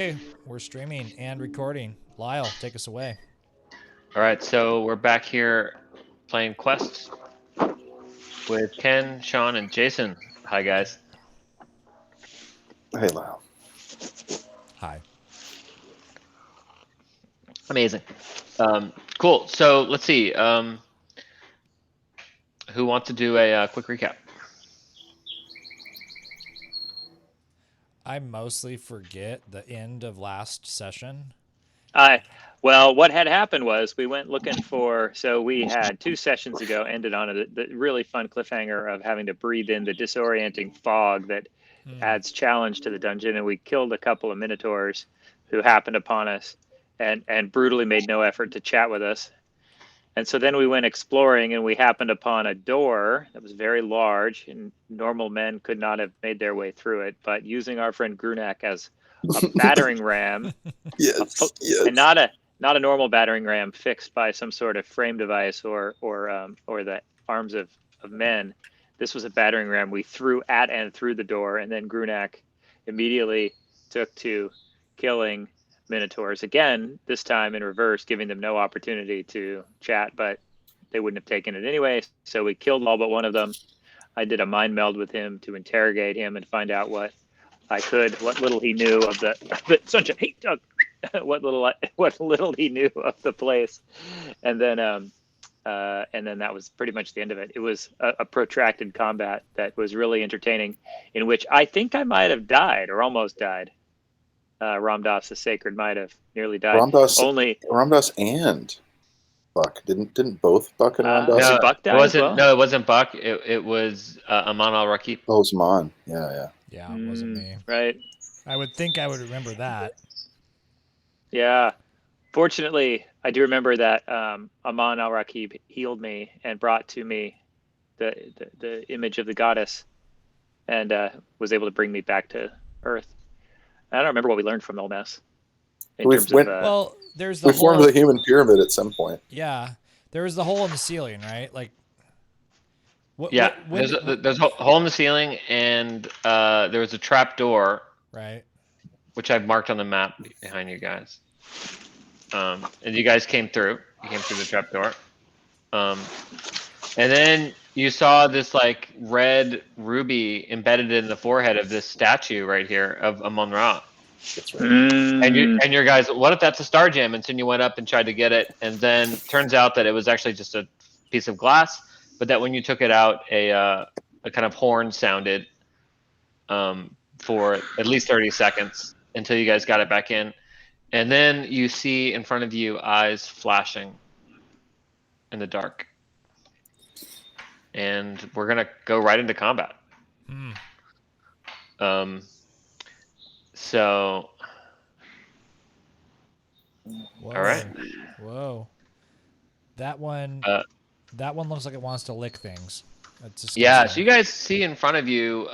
Hey, we're streaming and recording. Lyle, take us away. All right, so we're back here playing quests with Ken, Sean, and Jason. Hi, guys. Hey, Lyle. Hi. Amazing. Cool. So let's see. Who wants to do a quick recap? I mostly forget the end of last session. Well, what had happened was we went looking for, so we had 2 sessions ago ended on the really fun cliffhanger of having to breathe in the disorienting fog that adds challenge to the dungeon, and we killed a couple of minotaurs who happened upon us and brutally made no effort to chat with us. And so then we went exploring, and we happened upon a door that was very large, and normal men could not have made their way through it. But using our friend Grunak as a battering ram, Yes, and not a normal battering ram fixed by some sort of frame device or the arms of men. This was a battering ram we threw at and through the door, and then Grunak immediately took to killing minotaurs again, this time in reverse, giving them no opportunity to chat, but they wouldn't have taken it anyway. So we killed all but one of them. I did a mind meld with him to interrogate him and find out what I could, what little he knew of the sunshine. Hey, Doug, what little he knew of the place, and then that was pretty much the end of it. It was a protracted combat that was really entertaining, in which I think I might have died or almost died. Ramdas the Sacred might have nearly died. Ramdas and Buck didn't both Buck and Ramdas? Did No, Buck die it wasn't. as well? No, it wasn't Buck. It was Aman al-Rakib. Oh, it was Mon. Yeah. Yeah, it wasn't me. Right. I would think I would remember that. Yeah. Fortunately, I do remember that Aman al-Rakib healed me and brought to me the image of the goddess, and was able to bring me back to Earth. I don't remember what we learned from the whole mess. Well, there's the we formed hole. the human pyramid at some point. Yeah, there was the hole in the ceiling, right? Like, Yeah, there's a hole in the ceiling, and there was a trap door, right, which I've marked on the map behind you guys. And you guys came through. You came through the trap door. And then you saw this like red ruby embedded in the forehead of this statue right here of Amon Ra. That's right. And your guys, what if that's a star gem? And so you went up and tried to get it, and then turns out that it was actually just a piece of glass, but that when you took it out, a kind of horn sounded for at least 30 seconds until you guys got it back in. And then you see in front of you eyes flashing in the dark. And we're going to go right into combat. So... Whoa. All right. Whoa. That one looks like it wants to lick things. Yeah, so you guys see in front of you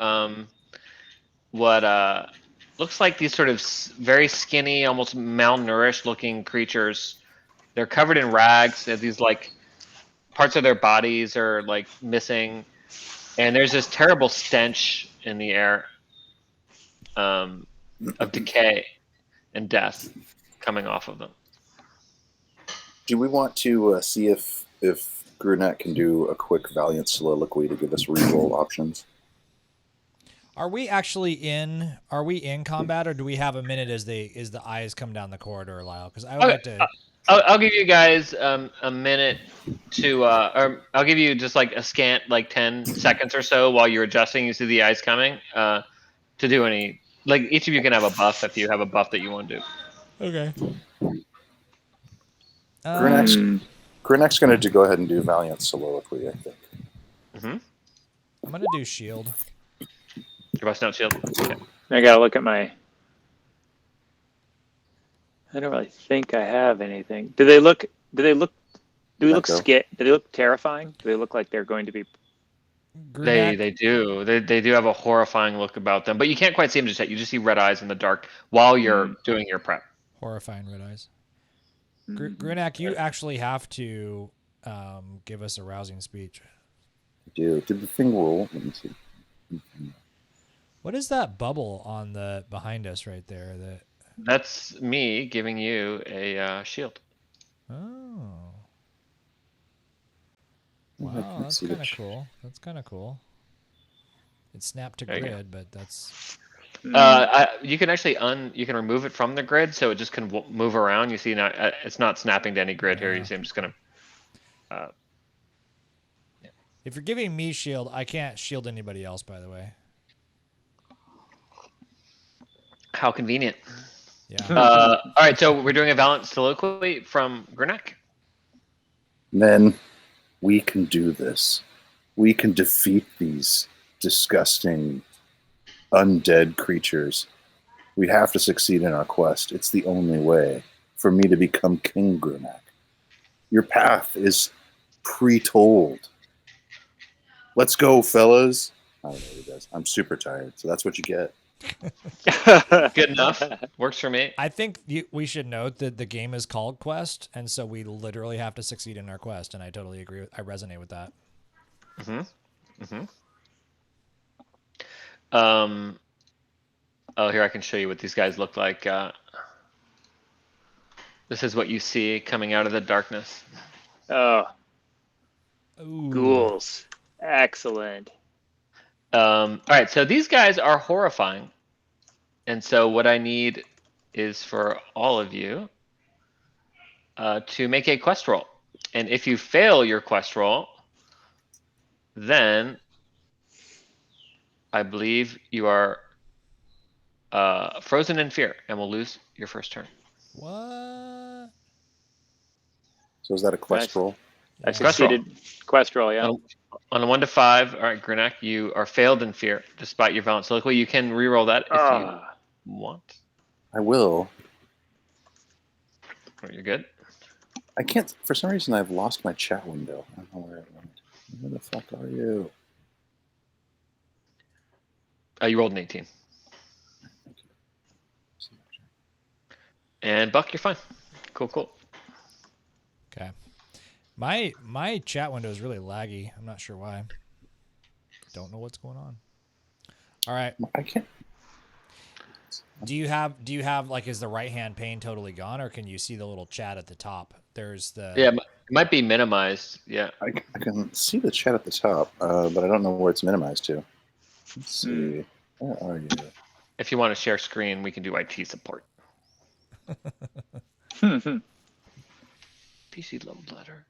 what looks like these sort of very skinny, almost malnourished looking creatures. They're covered in rags. They have these like parts of their bodies are like missing, and there's this terrible stench in the air of decay and death coming off of them. Do we want to see if Grunak can do a quick valiant soliloquy to give us reroll options? Are we actually in? Are we in combat, or do we have a minute as the eyes come down the corridor, Lyle? Because I would like to. I'll give you guys a minute to, or I'll give you just like a scant like 10 seconds or so while you're adjusting. You see the eyes coming to do any. Like each of you can have a buff if you have a buff that you want to do. Okay. Grunak's going to go ahead and do valiant soliloquy, I think. Mm-hmm. I'm going to do shield. Your busting out shield. Okay. I gotta look at my. I don't really think I have anything. Do they look scary? Do they look terrifying? Do they look like they're going to be? They do. They do have a horrifying look about them, but you can't quite see them just yet. You just see red eyes in the dark while you're doing your prep. Horrifying red eyes. Grunak, you actually have to give us a rousing speech. I do. Did the thing roll? Let me see. What is that bubble on the behind us right there? That That's me giving you a shield. Oh. I Wow, can't that's see the kind of ch- cool. That's kind of cool. It snapped to There you go. grid, but that's You can actually you can remove it from the grid, so it just can move around. You see now, it's not snapping to any grid here. You Yeah. see, I'm just gonna. If you're giving me shield, I can't shield anybody else. By the way. How convenient. Yeah. All right, so we're doing a Valiant Soliloquy from Grunak. Men, we can do this. We can defeat these disgusting undead creatures. We have to succeed in our quest. It's the only way for me to become King Grunak. Your path is pre-told. Let's go, fellas. I don't know what he does. I'm super tired, so that's what you get. Good enough. Works for me. I think we should note that the game is called Quest, and so we literally have to succeed in our quest. And I totally agree. I resonate with that. Oh, here I can show you what these guys look like. This is what you see coming out of the darkness. Oh, Ooh. ghouls. Excellent. All right, so these guys are horrifying. And so what I need is for all of you to make a quest roll. And if you fail your quest roll, then I believe you are frozen in fear and will lose your first turn. What? So is that a quest Nice. roll? I Yeah. succeeded. Quest roll, yeah. On a 1 to 5, all right, Grunak, you are failed in fear despite your Valiant Soliloquy. You can reroll that if you want. I will. Oh, you're good. I can't. For some reason, I've lost my chat window. I don't know where it went. Where the fuck are you? You rolled an 18. And Buck, you're fine. Cool. Okay. My chat window is really laggy. I'm not sure why. Don't know what's going on. All right. I can't. Do you have like, is the right hand pane totally gone, or can you see the little chat at the top? There's the Yeah, it might be minimized. Yeah. I can see the chat at the top, but I don't know where it's minimized to. Let's see. Where are you? If you want to share screen, we can do IT support. PC love letter.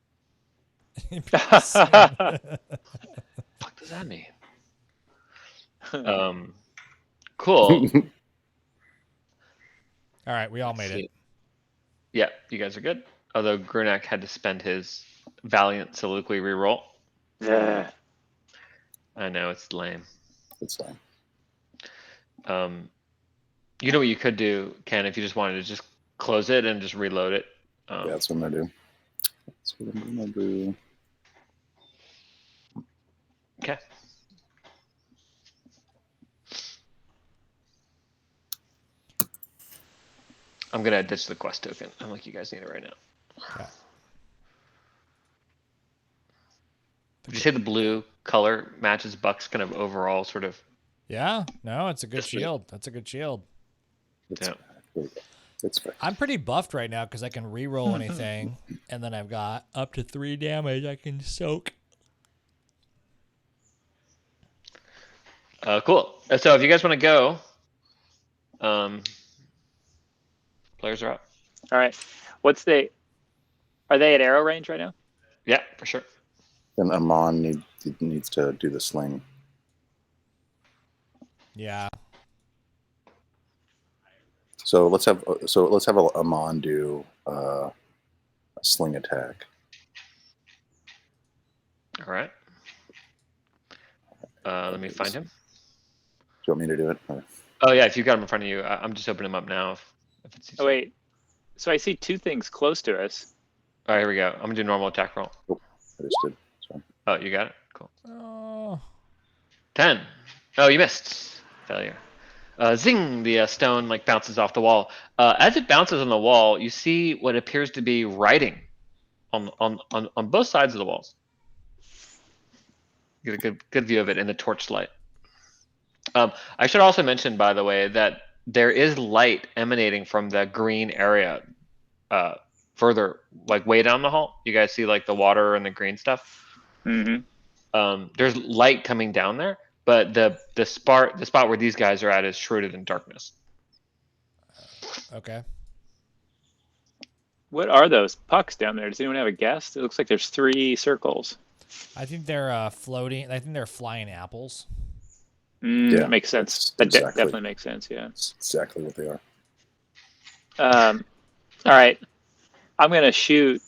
Fuck does that mean? Cool. All right, we all made it. Yeah, you guys are good. Although Grunak had to spend his Valiant Soliloquy reroll. Yeah. I know, it's lame. It's fine. You know what you could do, Ken, if you just wanted to just close it and just reload it. Yeah, that's what I'm gonna do. That's what I'm gonna do. Okay. I'm gonna ditch the quest token. I'm like, you guys need it right now. Yeah. Would you say the blue color matches Buck's kind of overall sort of? Yeah. No, it's a good shield. That's a good shield. It's Yeah. fine. There we go. It's fine. I'm pretty buffed right now because I can re-roll anything, and then I've got up to 3 damage I can soak. Cool. So if you guys want to go, players are up. All right. Are they at arrow range right now? Yeah, for sure. Then Aman needs to do the sling. Yeah. So let's have Aman do a sling attack. All right. Let me find him. Do you want me to do it? Or- Oh yeah, if you got him in front of you, I'm just opening him up now. If it's easier. Oh, wait. So I see two things close to us. All right, here we go. I'm gonna do normal attack roll. I just did. Sorry. Oh, you got it. Cool. Oh. 10. Oh, you missed. Failure. Zing! The stone like bounces off the wall. As it bounces on the wall, you see what appears to be writing on both sides of the walls. You get a good view of it in the torchlight. I should also mention, by the way, that there is light emanating from the green area, further, like way down the hall. You guys see like the water and the green stuff. Mm-hmm. There's light coming down there, but the spot where these guys are at is shrouded in darkness. Okay. What are those pucks down there? Does anyone have a guess? It looks like there's 3 circles. I think they're floating. I think they're flying apples. Yeah, That makes sense. That definitely makes sense. Yeah. That's exactly what they are. All right. I'm gonna shoot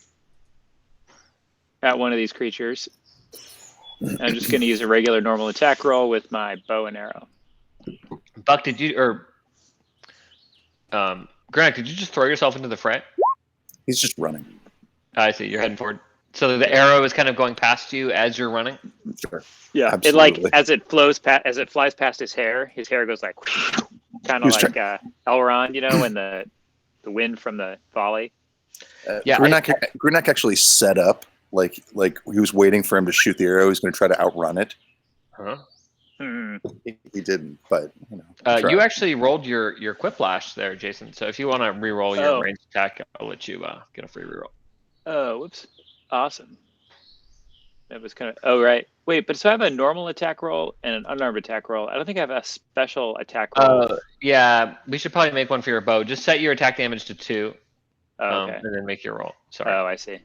at one of these creatures. I'm just gonna use a regular normal attack roll with my bow and arrow. Buck, did you or Grunak, did you just throw yourself into the fray? He's just running. I see. You're heading forward. So the arrow is kind of going past you as you're running. Sure. Yeah. Absolutely. It like as it flies past his hair goes like kind of like Elrond, you know, when the wind from the volley. Yeah, Grunak actually set up like he was waiting for him to shoot the arrow. He's going to try to outrun it. Huh? He didn't, but you know. You actually rolled your quiplash there, Jason. So if you want to re-roll your ranged attack, I'll let you get a free reroll. Oh, whoops! Awesome. That was kind of. Oh, right. Wait, but so I have a normal attack roll and an unarmed attack roll. I don't think I have a special attack roll. Yeah, we should probably make one for your bow. Just set your attack damage to 2, okay. and then make your roll. Sorry. Oh, I see.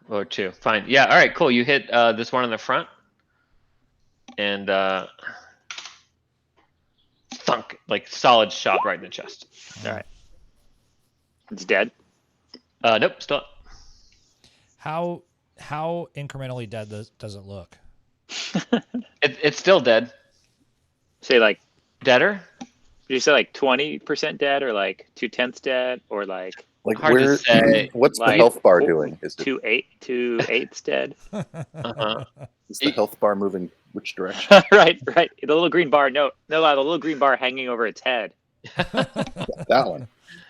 Or 2. Fine. Yeah. All right. Cool. You hit this one in the front, and thunk, like solid shot right in the chest. All right. It's dead. Nope. Still up. How incrementally dead does it look? It's still dead. Say like Deader? Did you say like 20% dead, or like 2/10 dead, or like Hard to say. What's like the health bar doing? Is it 2/8 dead? is the health bar moving which direction? right. The little green bar. No, the little green bar hanging over its head. That one.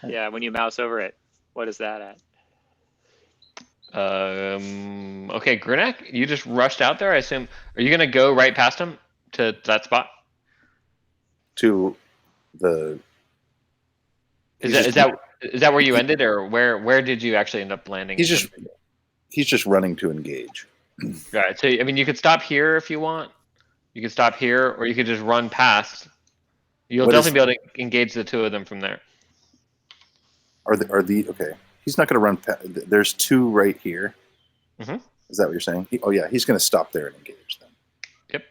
Yeah, when you mouse over it. What is that at? Okay, Grunak, you just rushed out there. I assume. Are you gonna go right past him to that spot? To the. Is that where you ended, or where did you actually end up landing? He's just running to engage. Right. So I mean, you could stop here if you want. You could stop here, or you could just run past. You'll definitely be able to engage the 2 of them from there. Are the okay? He's not going to run past. There's 2 right here. Mm-hmm. Is that what you're saying? Oh yeah, he's going to stop there and engage them. Yep.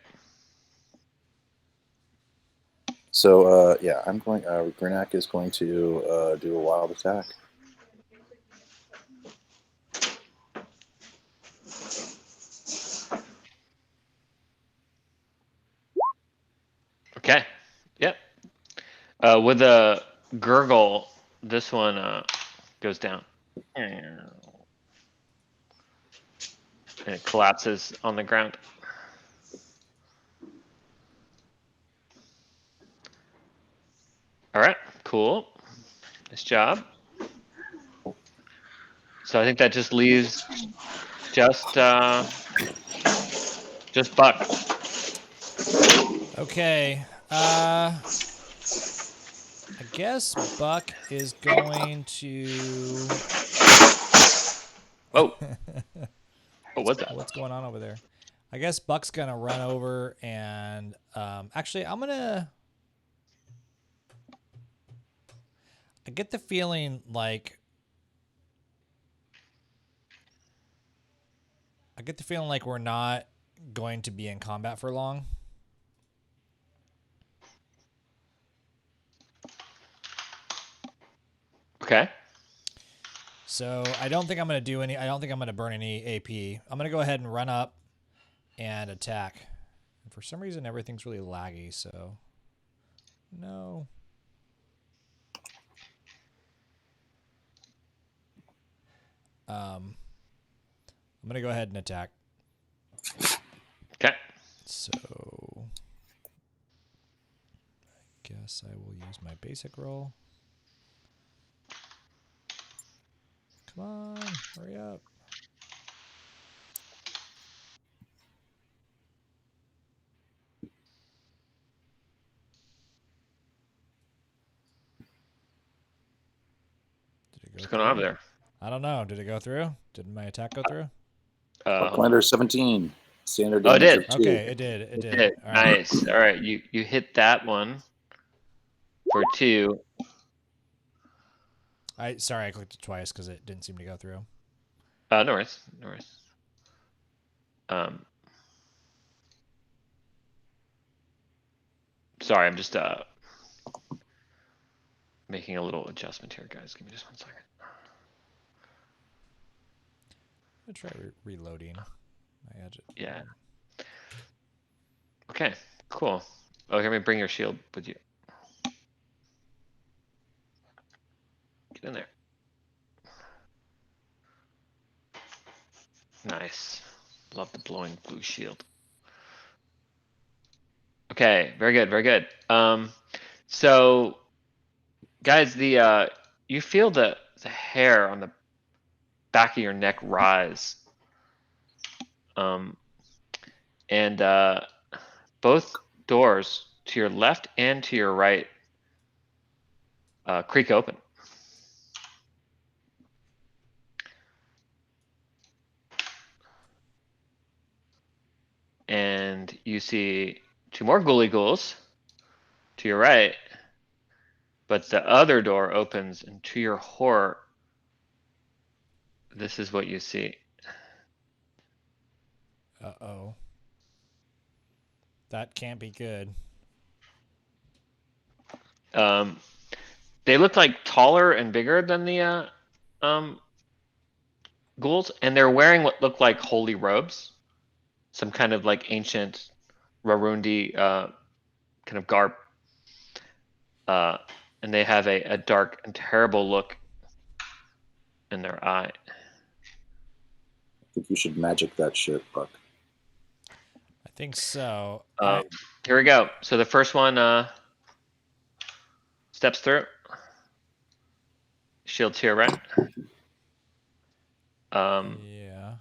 So yeah, I'm going. Grunak is going to do a wild attack. Okay. Yep. With a gurgle, this one goes down. And it collapses on the ground. All right. Cool. Nice job. So I think that just leaves just Buck. Okay. I guess Buck is going to. Oh. What was that? What's going on over there? I guess Buck's gonna run over and actually I get the feeling like we're not going to be in combat for long. Okay. So I don't think I'm going to burn any AP. I'm going to go ahead and run up and attack. And for some reason, everything's really laggy, so no. I'm going to go ahead and attack. Okay. So I guess I will use my basic roll. Come on, hurry up. What's going on over there? I don't know. Did it go through? Did my attack go through? Commander 17. Standard Oh, it damage did. of 2. Okay, it did. It It did. did. All right. Nice. All right, you hit that one for 2. Sorry, I clicked it twice because it didn't seem to go through. No worries. No worries. Sorry, I'm just making a little adjustment here, guys. Give me just 1 second. I'm gonna try reloading my edge. Yeah. Okay. Cool. Oh, here, let me bring your shield with you. Get in there. Nice. Love the glowing blue shield. Okay, very good, very good. So guys, you feel the hair on the back of your neck rise. And both doors to your left and to your right creak open. And you see 2 more ghoulie ghouls to your right, but the other door opens, and to your horror, this is what you see. Uh-oh. That can't be good. They look like taller and bigger than the ghouls, and they're wearing what look like holy robes, some kind of like ancient Rarundi kind of garb. And they have a dark and terrible look in their eye. I think you should magic that shit, Buck. I think so. Here we go. So the first one steps through. Shield to your right. Yeah.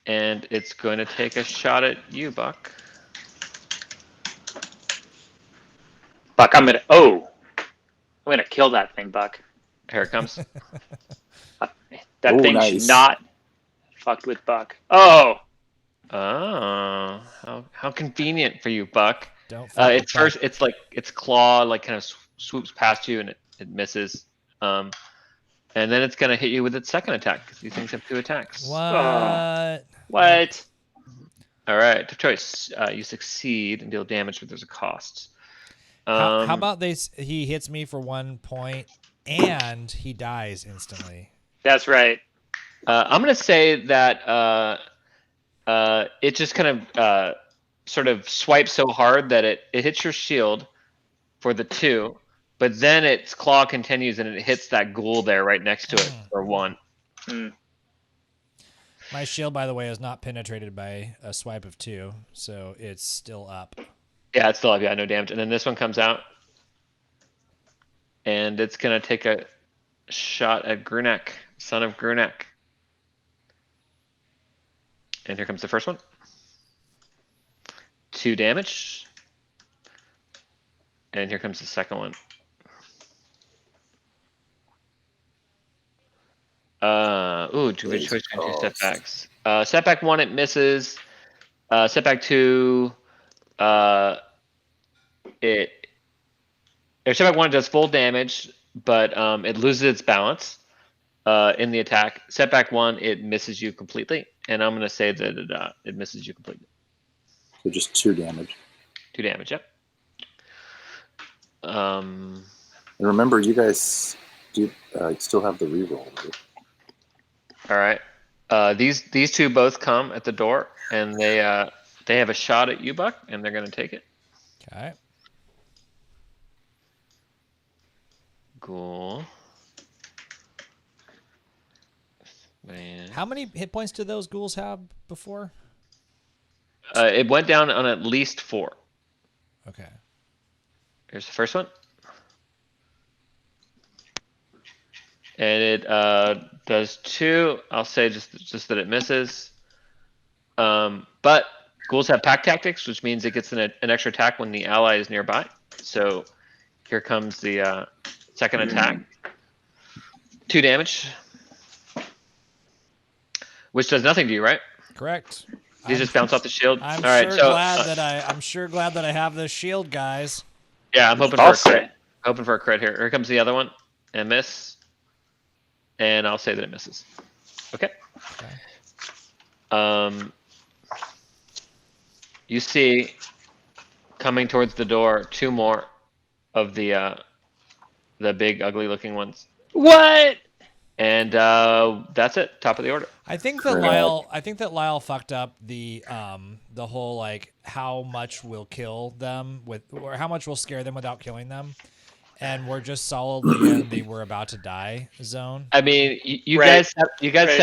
And it's going to take a shot at you, Buck. Buck, I'm gonna kill that thing, Buck. Here it comes. That Oh, thing nice. should not fucked with Buck. Oh, Oh, how convenient for you, Buck. Don't fuck with Buck. It's like its claw like kind of swoops past you and it misses. And then it's gonna hit you with its second attack because these things have 2 attacks. What? what? All right, tough choice. You succeed and deal damage, but there's a cost. How about he hits me for 1 point and he dies instantly? That's right. I'm gonna say that it just kind of sort of swipes so hard that it hits your shield for the 2, but then its claw continues and it hits that ghoul there right next to it for 1. My shield, by the way, is not penetrated by a swipe of 2, so it's still up. Yeah, it's still up. Yeah, no damage. And then this one comes out, and it's gonna take a shot at Grunak, son of Grunak. And here comes the first one. 2 damage. And here comes the second one. Two choice between 2 setbacks. Setback 1, it misses. Setback 2, setback 1 does full damage, but it loses its balance in the attack. Setback 1, it misses you completely, and I'm gonna say that it misses you completely. So just 2 damage. 2 damage. Yep. And remember, you guys do still have the reroll. Right? All right. These 2 both come at the door, and they have a shot at you, Buck, and they're gonna take it. Okay. Cool. Man. How many hit points did those ghouls have before? It went down on at least 4. Okay. Here's the first one. And it does 2. I'll say just that it misses. But ghouls have pack tactics, which means it gets an extra attack when the ally is nearby. So here comes the second attack. 2 damage, which does nothing to you, right? Correct. These just bounce off the shield. I'm All right, sure so glad that I'm sure glad that I have this shield, guys. yeah, I'm hoping for I'll a crit. say. Hoping for a crit here. Here comes the other one, and miss, and I'll say that it misses. Okay. Okay. You see, coming towards the door, 2 more of the big ugly-looking ones, What? and that's it. Top of the order. I think that Lyle fucked up the whole like how much will kill them with or how much will scare them without killing them, and we're just solidly in the we're about to die zone. I mean, you Right. guys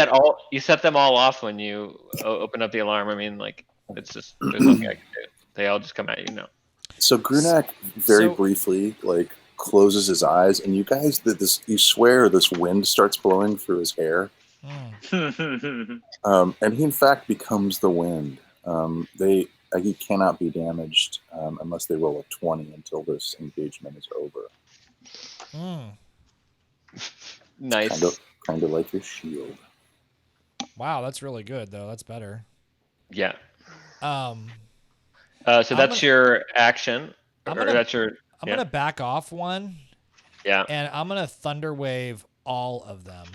set them all off when you open up the alarm. I mean, like it's just there's nothing I can do. They all just come at you now. So Grunak very briefly like closes his eyes, and you guys you swear this wind starts blowing through his hair. And he in fact becomes the wind. He cannot be damaged unless they roll a 20 until this engagement is over. Nice. Kind of like your shield. Wow, that's really good though. That's better. Yeah. So that's your action. I'm gonna back off one. Yeah. And I'm gonna thunder wave all of them.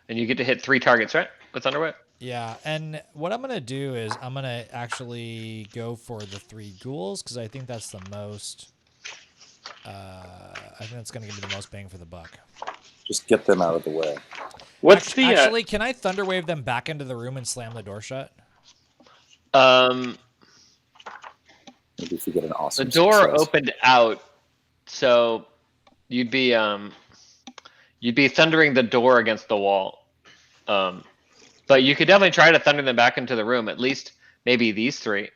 And you get to hit 3 targets, right? With thunder wave. Yeah, and what I'm gonna do is I'm gonna actually go for the 3 ghouls because I think that's the most. I think that's gonna give me the most bang for the buck. Just get them out of the way. Actually, can I thunder wave them back into the room and slam the door shut? Maybe if you get an awesome. The door success. opened out, so you'd be thundering the door against the wall. But you could definitely try to thunder them back into the room. At least maybe these 3,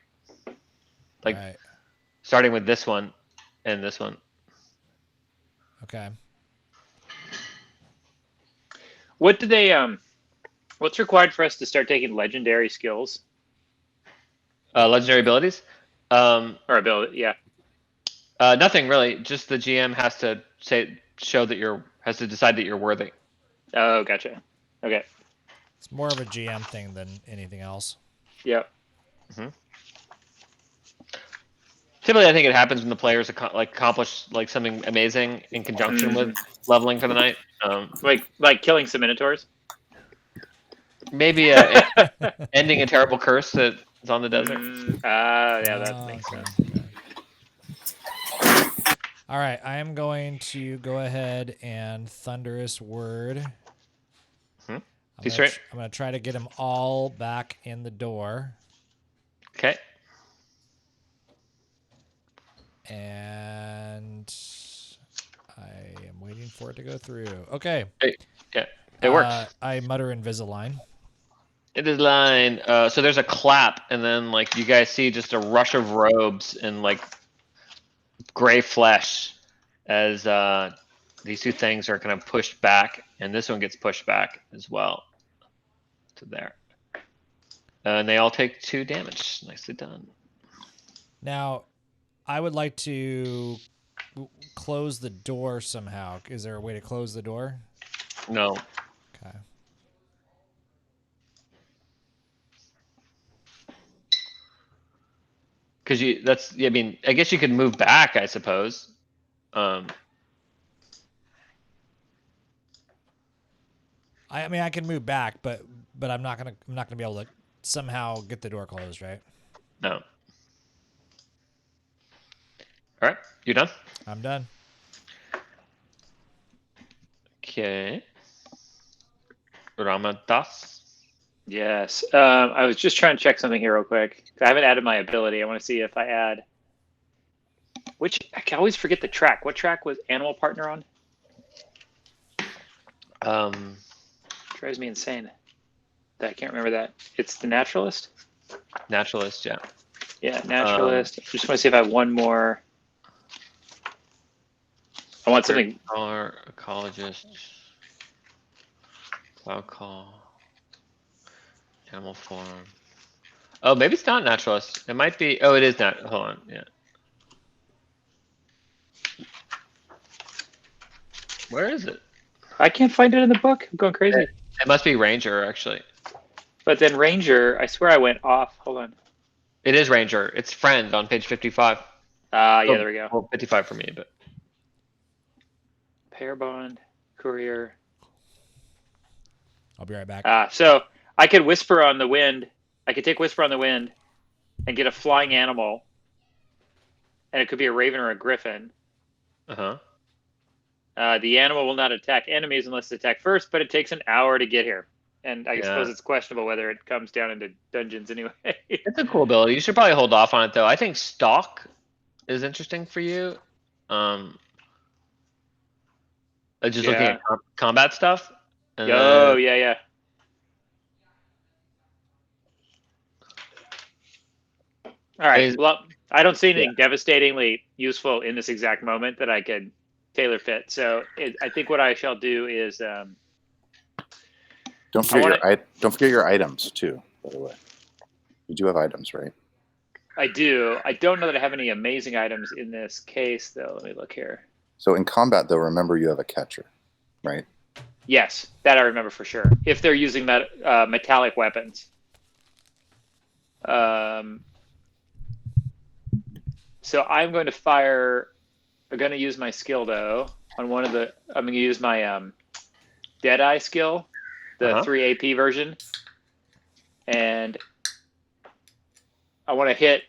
like right. Starting with this one and this one. Okay. What do they what's required for us to start taking legendary skills? Legendary abilities? Or ability, yeah. Nothing really. Just the GM has to has to decide that you're worthy. Oh, gotcha. Okay. It's more of a GM thing than anything else. Yep. Mm-hmm. Typically, I think it happens when the players accomplish like something amazing in conjunction with leveling for the night. Like killing some minotaurs. Maybe ending a terrible curse that is on the desert. Yeah, that makes sense. Okay. All right, I am going to go ahead and thunderous word. Hmm? I'm going to try to get them all back in the door. Okay. And I am waiting for it to go through. Okay. Yeah, it works. I mutter Invisalign. It is line. So there's a clap, and then like you guys see just a rush of robes and like gray flesh as these 2 things are kind of pushed back, and this one gets pushed back as well to there. And they all take 2 damage. Nicely done. Now, I would like to close the door somehow. Is there a way to close the door? No. Okay. Because I mean, I guess you could move back, I suppose. I mean, I can move back, but I'm not gonna be able to somehow get the door closed, right? No. All right, you done? I'm done. Okay. Ramdas. Yes. I was just trying to check something here real quick. I haven't added my ability. I want to see if I add. I can always forget the track. What track was Animal Partner on? Drives me insane. I can't remember that. It's the Naturalist? Naturalist, yeah. Yeah, Naturalist. I just want to see if I have one more. I want something. Ecologist. Cloud call. Animal form. Oh, maybe it's not naturalist. It might be. Oh, it is not. Hold on. Yeah. Where is it? I can't find it in the book. I'm going crazy. It must be Ranger, actually. But then Ranger, I swear I went off. Hold on. It is Ranger. It's Friend on page 55. Yeah, there we go. Well, 55 for me, but Pair bond, courier. I'll be right back. So I could whisper on the wind. I could take whisper on the wind and get a flying animal. And it could be a raven or a griffin. uh-huh. The animal will not attack enemies unless it's attacked first, but it takes an hour to get here. And I suppose it's questionable whether it comes down into dungeons anyway. It's a cool ability. You should probably hold off on it, though. I think Stalk is interesting for you. Just looking at combat stuff. Yeah. All right. Well, I don't see anything devastatingly useful in this exact moment that I could tailor fit. So I think what I shall do is don't forget your items too. By the way, you do have items, right? I do. I don't know that I have any amazing items in this case, though. Let me look here. So in combat, though, remember you have a catcher, right? Yes, that I remember for sure. If they're using metallic weapons. So I'm going to fire. I'm going to use my skill though on one of the. I'm going to use my Deadeye skill, the 3 AP version, and I want to hit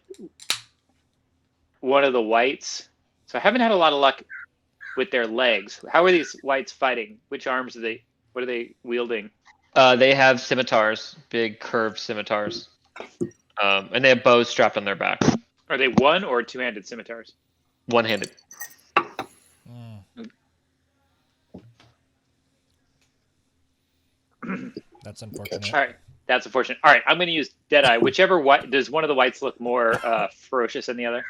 one of the whites. So I haven't had a lot of luck with their legs. How are these whites fighting? Which arms are they? What are they wielding? They have scimitars, big curved scimitars, and they have bows strapped on their back. Are they one or two-handed scimitars? One-handed. That's unfortunate. All right, that's unfortunate. All right, I'm going to use Deadeye. Whichever white does one of the whites look more ferocious than the other?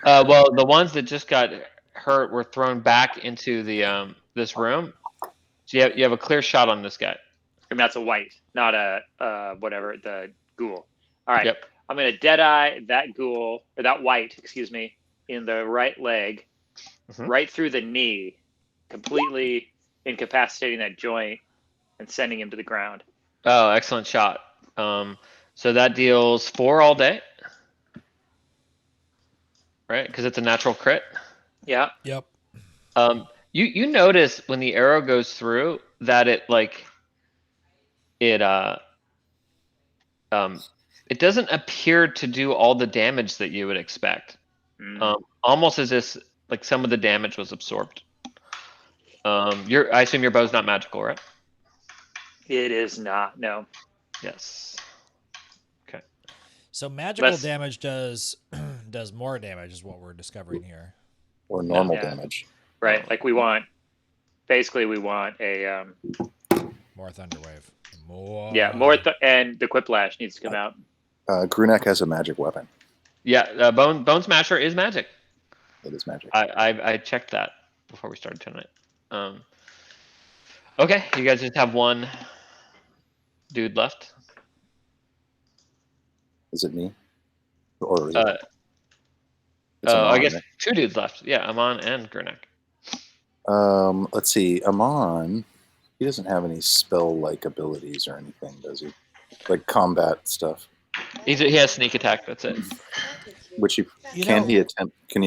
Well, the ones that just got hurt were thrown back into the this room. So you have a clear shot on this guy. And that's a white, not a whatever, the ghoul. All right. Yep. I'm going to Deadeye that ghoul, or that white, excuse me, in the right leg, right through the knee, completely incapacitating that joint and sending him to the ground. Oh, excellent shot. So that deals 4 all day, right? Because it's a natural crit. Yeah. Yep. You notice when the arrow goes through that it doesn't appear to do all the damage that you would expect. Almost as if like some of the damage was absorbed. I assume your bow's not magical, right? It is not. No. Yes. Okay. So magical damage does more damage, is what we're discovering here. Or normal damage. Right. Like we want a more Thunderwave. More. Yeah, and the Quiplash needs to come out. Grunak has a magic weapon. Yeah, Bone Smasher is magic. It is magic. I checked that before we started tonight. Okay, you guys just have one dude left. Is it me? Or is I guess 2 dudes left. Yeah, Aman and Grunak. Let's see. Aman, he doesn't have any spell-like abilities or anything, does he? Like combat stuff. He has sneak attack. That's it. Which can he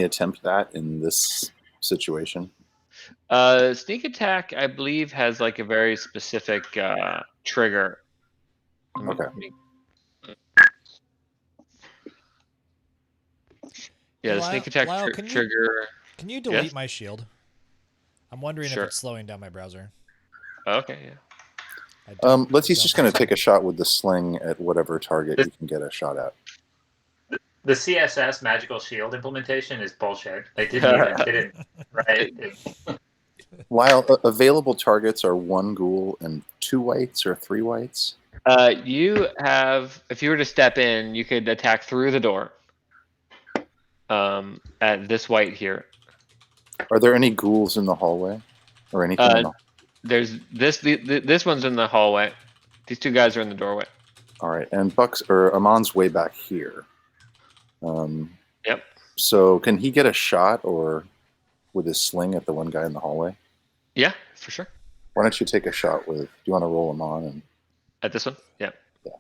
attempt that in this situation? Sneak attack, I believe, has like a very specific trigger. Okay. Yeah, the sneak attack trigger. Can you delete my shield? I'm wondering if it's slowing down my browser. Okay, yeah. He's just going to take a shot with the sling at whatever target you can get a shot at. The CSS magical shield implementation is bullshit. They didn't right? While available targets are 1 ghoul and 2 whites or 3 whites. You have, if you were to step in, you could attack through the door. At this white here. Are there any ghouls in the hallway, or anything? There's this one's in the hallway. These 2 guys are in the doorway. All right, and Amon's way back here. Yep. So can he get a shot or with his sling at the one guy in the hallway? Yeah, for sure. Why don't you take a shot with? Do you want to roll Aman? And At this one? Yeah. Yeah.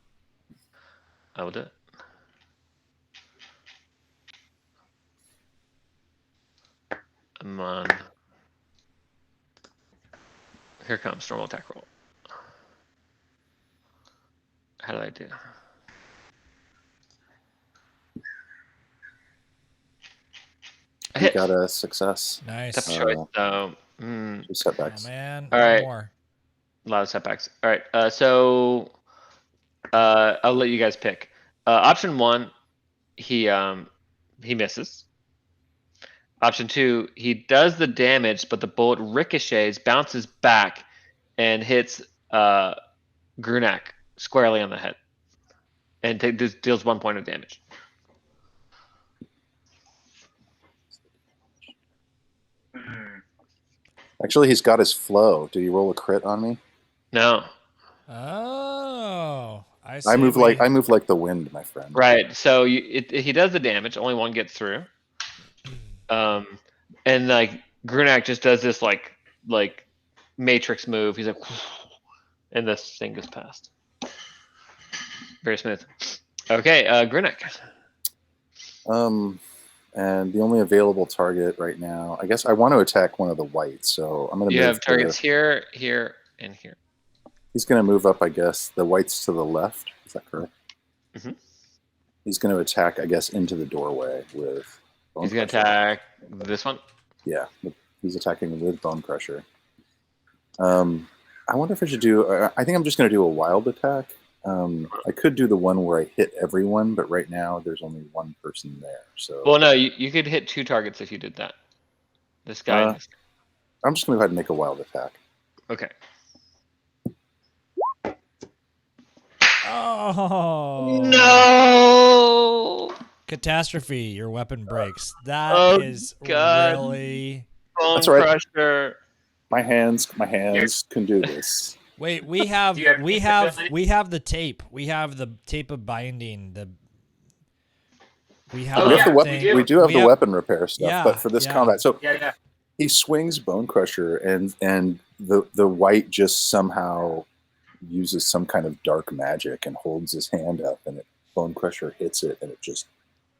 I will do it. Aman. Here comes normal attack roll. How did I do? I you hit. got a success. Nice. Tough choice. Two Oh setbacks. man. All One right. more. A lot of setbacks. All right. So I'll let you guys pick. Option 1, he misses. Option 2, he does the damage, but the bullet ricochets, bounces back, and hits Grunak squarely on the head, and deals 1 point of damage. Actually, he's got his flow. Do you roll a crit on me? No. Oh, I see. I move like the wind, my friend. Right. So he does the damage. Only one gets through. And like Grunak just does this like Matrix move. He's like, and this thing goes past. Very smooth. Okay, Grunak. And the only available target right now, I guess I want to attack one of the whites, so I'm going to You move have targets here, here, and here. He's going to move up, I guess, the whites to the left. Is that correct? Mm-hmm. He's going to attack, I guess, into the doorway with Bone He's going to Crusher. attack this one. Yeah, he's attacking with Bone Crusher. I wonder if I should do... I think I'm just going to do a wild attack. I could do the one where I hit everyone, but right now there's only one person there. So Well, no, you could hit 2 targets if you did that. This guy. And this guy. I'm just going to go ahead and make a wild attack. Okay. Oh No. Catastrophe! Your weapon breaks. That is God. really. Bone That's right. Crusher. My hands can do this. Wait, we have Do you have we tape have ability? we have the tape. We have the tape of binding. We have. Oh, We that have the thing. we do have We the weapon repair stuff, Yeah, but for this yeah. combat, so Yeah. he swings Bone Crusher, and the white just somehow uses some kind of dark magic and holds his hand up, and Bone Crusher hits it, and it just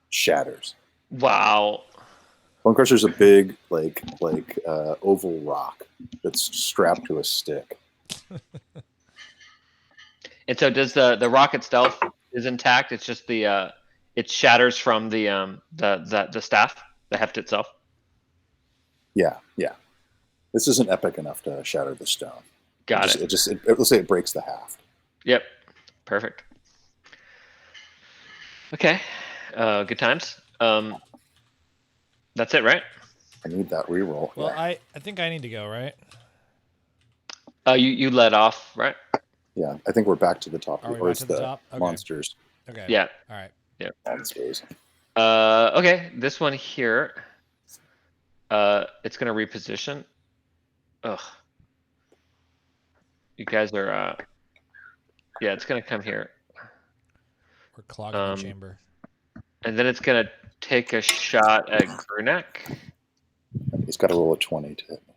shatters. Wow. Bone Crusher's a big oval rock that's strapped to a stick. And so does the rock itself is intact? It's just the it shatters from the staff, the heft itself. Yeah. This isn't epic enough to shatter the stone. Got it. Let's say it breaks the haft. Yep. Perfect. Okay. Good times. That's it, right? I need that reroll. Well, yeah. I think I need to go, right? You led off, right? Yeah, I think we're back to the top. Are we or back it's to the top? Okay. monsters. Okay. Yeah. All right. Monsters. Okay. This one here. It's gonna reposition. Ugh. You guys are. Yeah, it's gonna come here, We're clogging the chamber. and then it's gonna take a shot at Grunak. He's got to roll a 20 to hit me.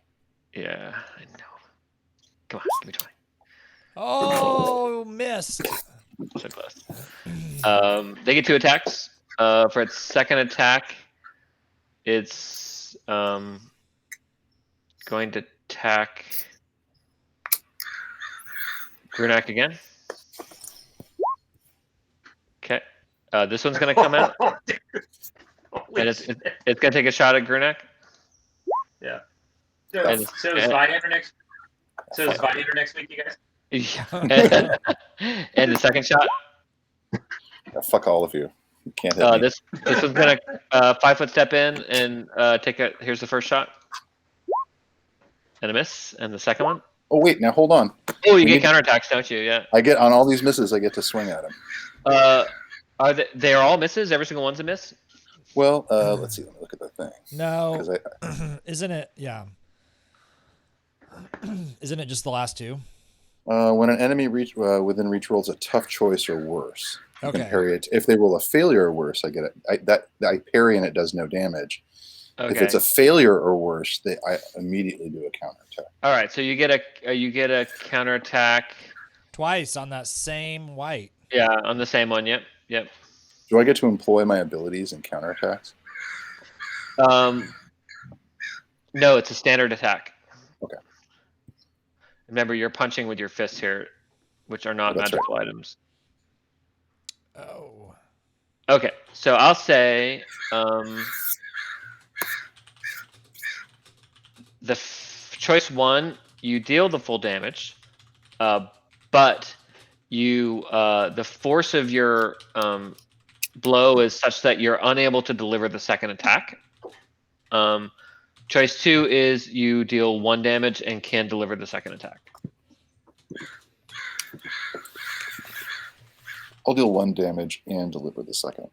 Yeah, I know. Come on, give me 20. Oh, missed. So close. They get 2 attacks. For its second attack, it's going to attack Grunak again. Okay. This one's going to come out, and it's going to take a shot at Grunak. Yeah. And- So is Viator next? So is Viator next week, you guys? And the second shot, Yeah, fuck all of you. You can't hit me. this one's gonna 5-foot step in and here's the first shot, and a miss, and the second one. Oh wait, now hold on. Oh, you We get need- counterattacks, don't you? Yeah. I get on all these misses. I get to swing at him. Are they're all misses? Every single one's a miss. Well, let's see. Let me look at the thing. No, 'Cause isn't it? Yeah. Isn't it just the last 2? when an enemy within reach rolls a tough choice or worse, you can Okay. parry it. If they roll a failure or worse, I get it. I parry and it does no damage. Okay. If it's a failure or worse, I immediately do a counterattack. All right. So you get a counterattack. Twice on that same white. Yeah, on the same one. Yep. Yep. Do I get to employ my abilities in counterattacks? No, it's a standard attack. Okay. Remember, you're punching with your fists here, which are not That's magical items. Oh. Okay, so I'll say choice 1, you deal the full damage, but the force of your blow is such that you're unable to deliver the second attack. Choice 2 is you deal 1 damage and can deliver the second attack. I'll deal 1 damage and deliver the second.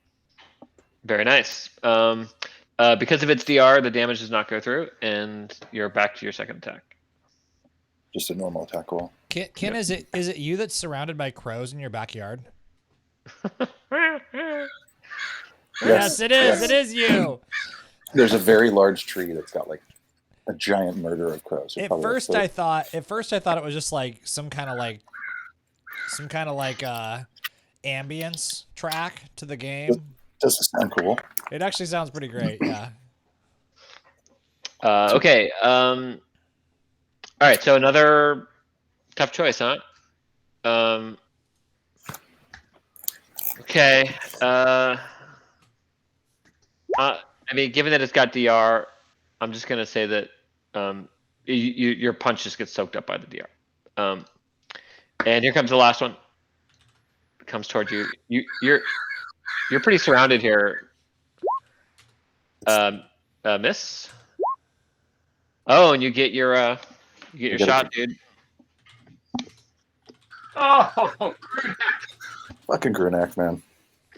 Very nice. Because of its DR, the damage does not go through, and you're back to your second attack. Just a normal attack roll. Ken, is it you that's surrounded by crows in your backyard? Yes, it is. Yes. It is you. There's a very large tree that's got like a giant murder of crows. At first I thought it was just like some kind of like ambience track to the game. Does it sound cool? It actually sounds pretty great. Yeah. Okay. All right. So another tough choice, huh? Okay. I mean, given that it's got DR, I'm just gonna say that your punch just gets soaked up by the DR. And here comes the last one. It comes towards you. You're pretty surrounded here. Miss. Oh, and you get your shot, dude. Oh, Fucking Grunak, man.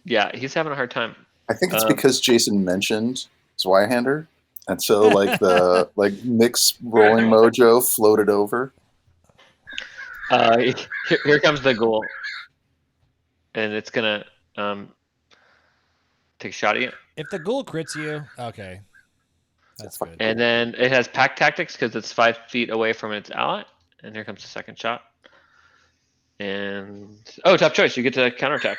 Yeah, he's having a hard time. I think it's because Jason mentioned Zweihander, and so like the mix rolling mojo floated over. Here comes the ghoul, and it's gonna take a shot at you. If the ghoul crits you, okay, that's good. And then it has pack tactics because it's 5 feet away from its ally. And here comes the second shot. And tough choice. You get to counterattack.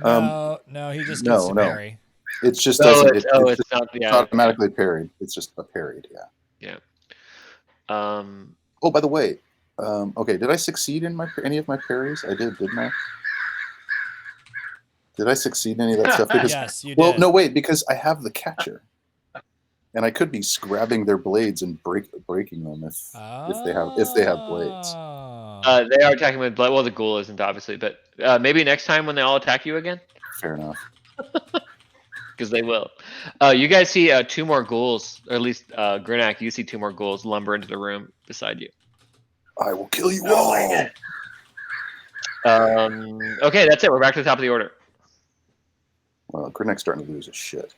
No, he just gets to parry. It's just it's not automatically parried. It's just a parried. Yeah. Oh, by the way, okay. Did I succeed in any of my parries? I did, didn't I? Did I succeed in any of that stuff? Because, yes, you did. Well, no, wait, because I have the catcher, and I could be grabbing their blades and breaking them if they have blades. They are attacking with blood. Well, the ghoul isn't obviously, but maybe next time when they all attack you again. Fair enough. Because they will. You guys see 2 more ghouls, or at least Grunak. You see 2 more ghouls lumber into the room beside you. I will kill you all. Okay, that's it. We're back to the top of the order. Well, Grunak's starting to lose his shit.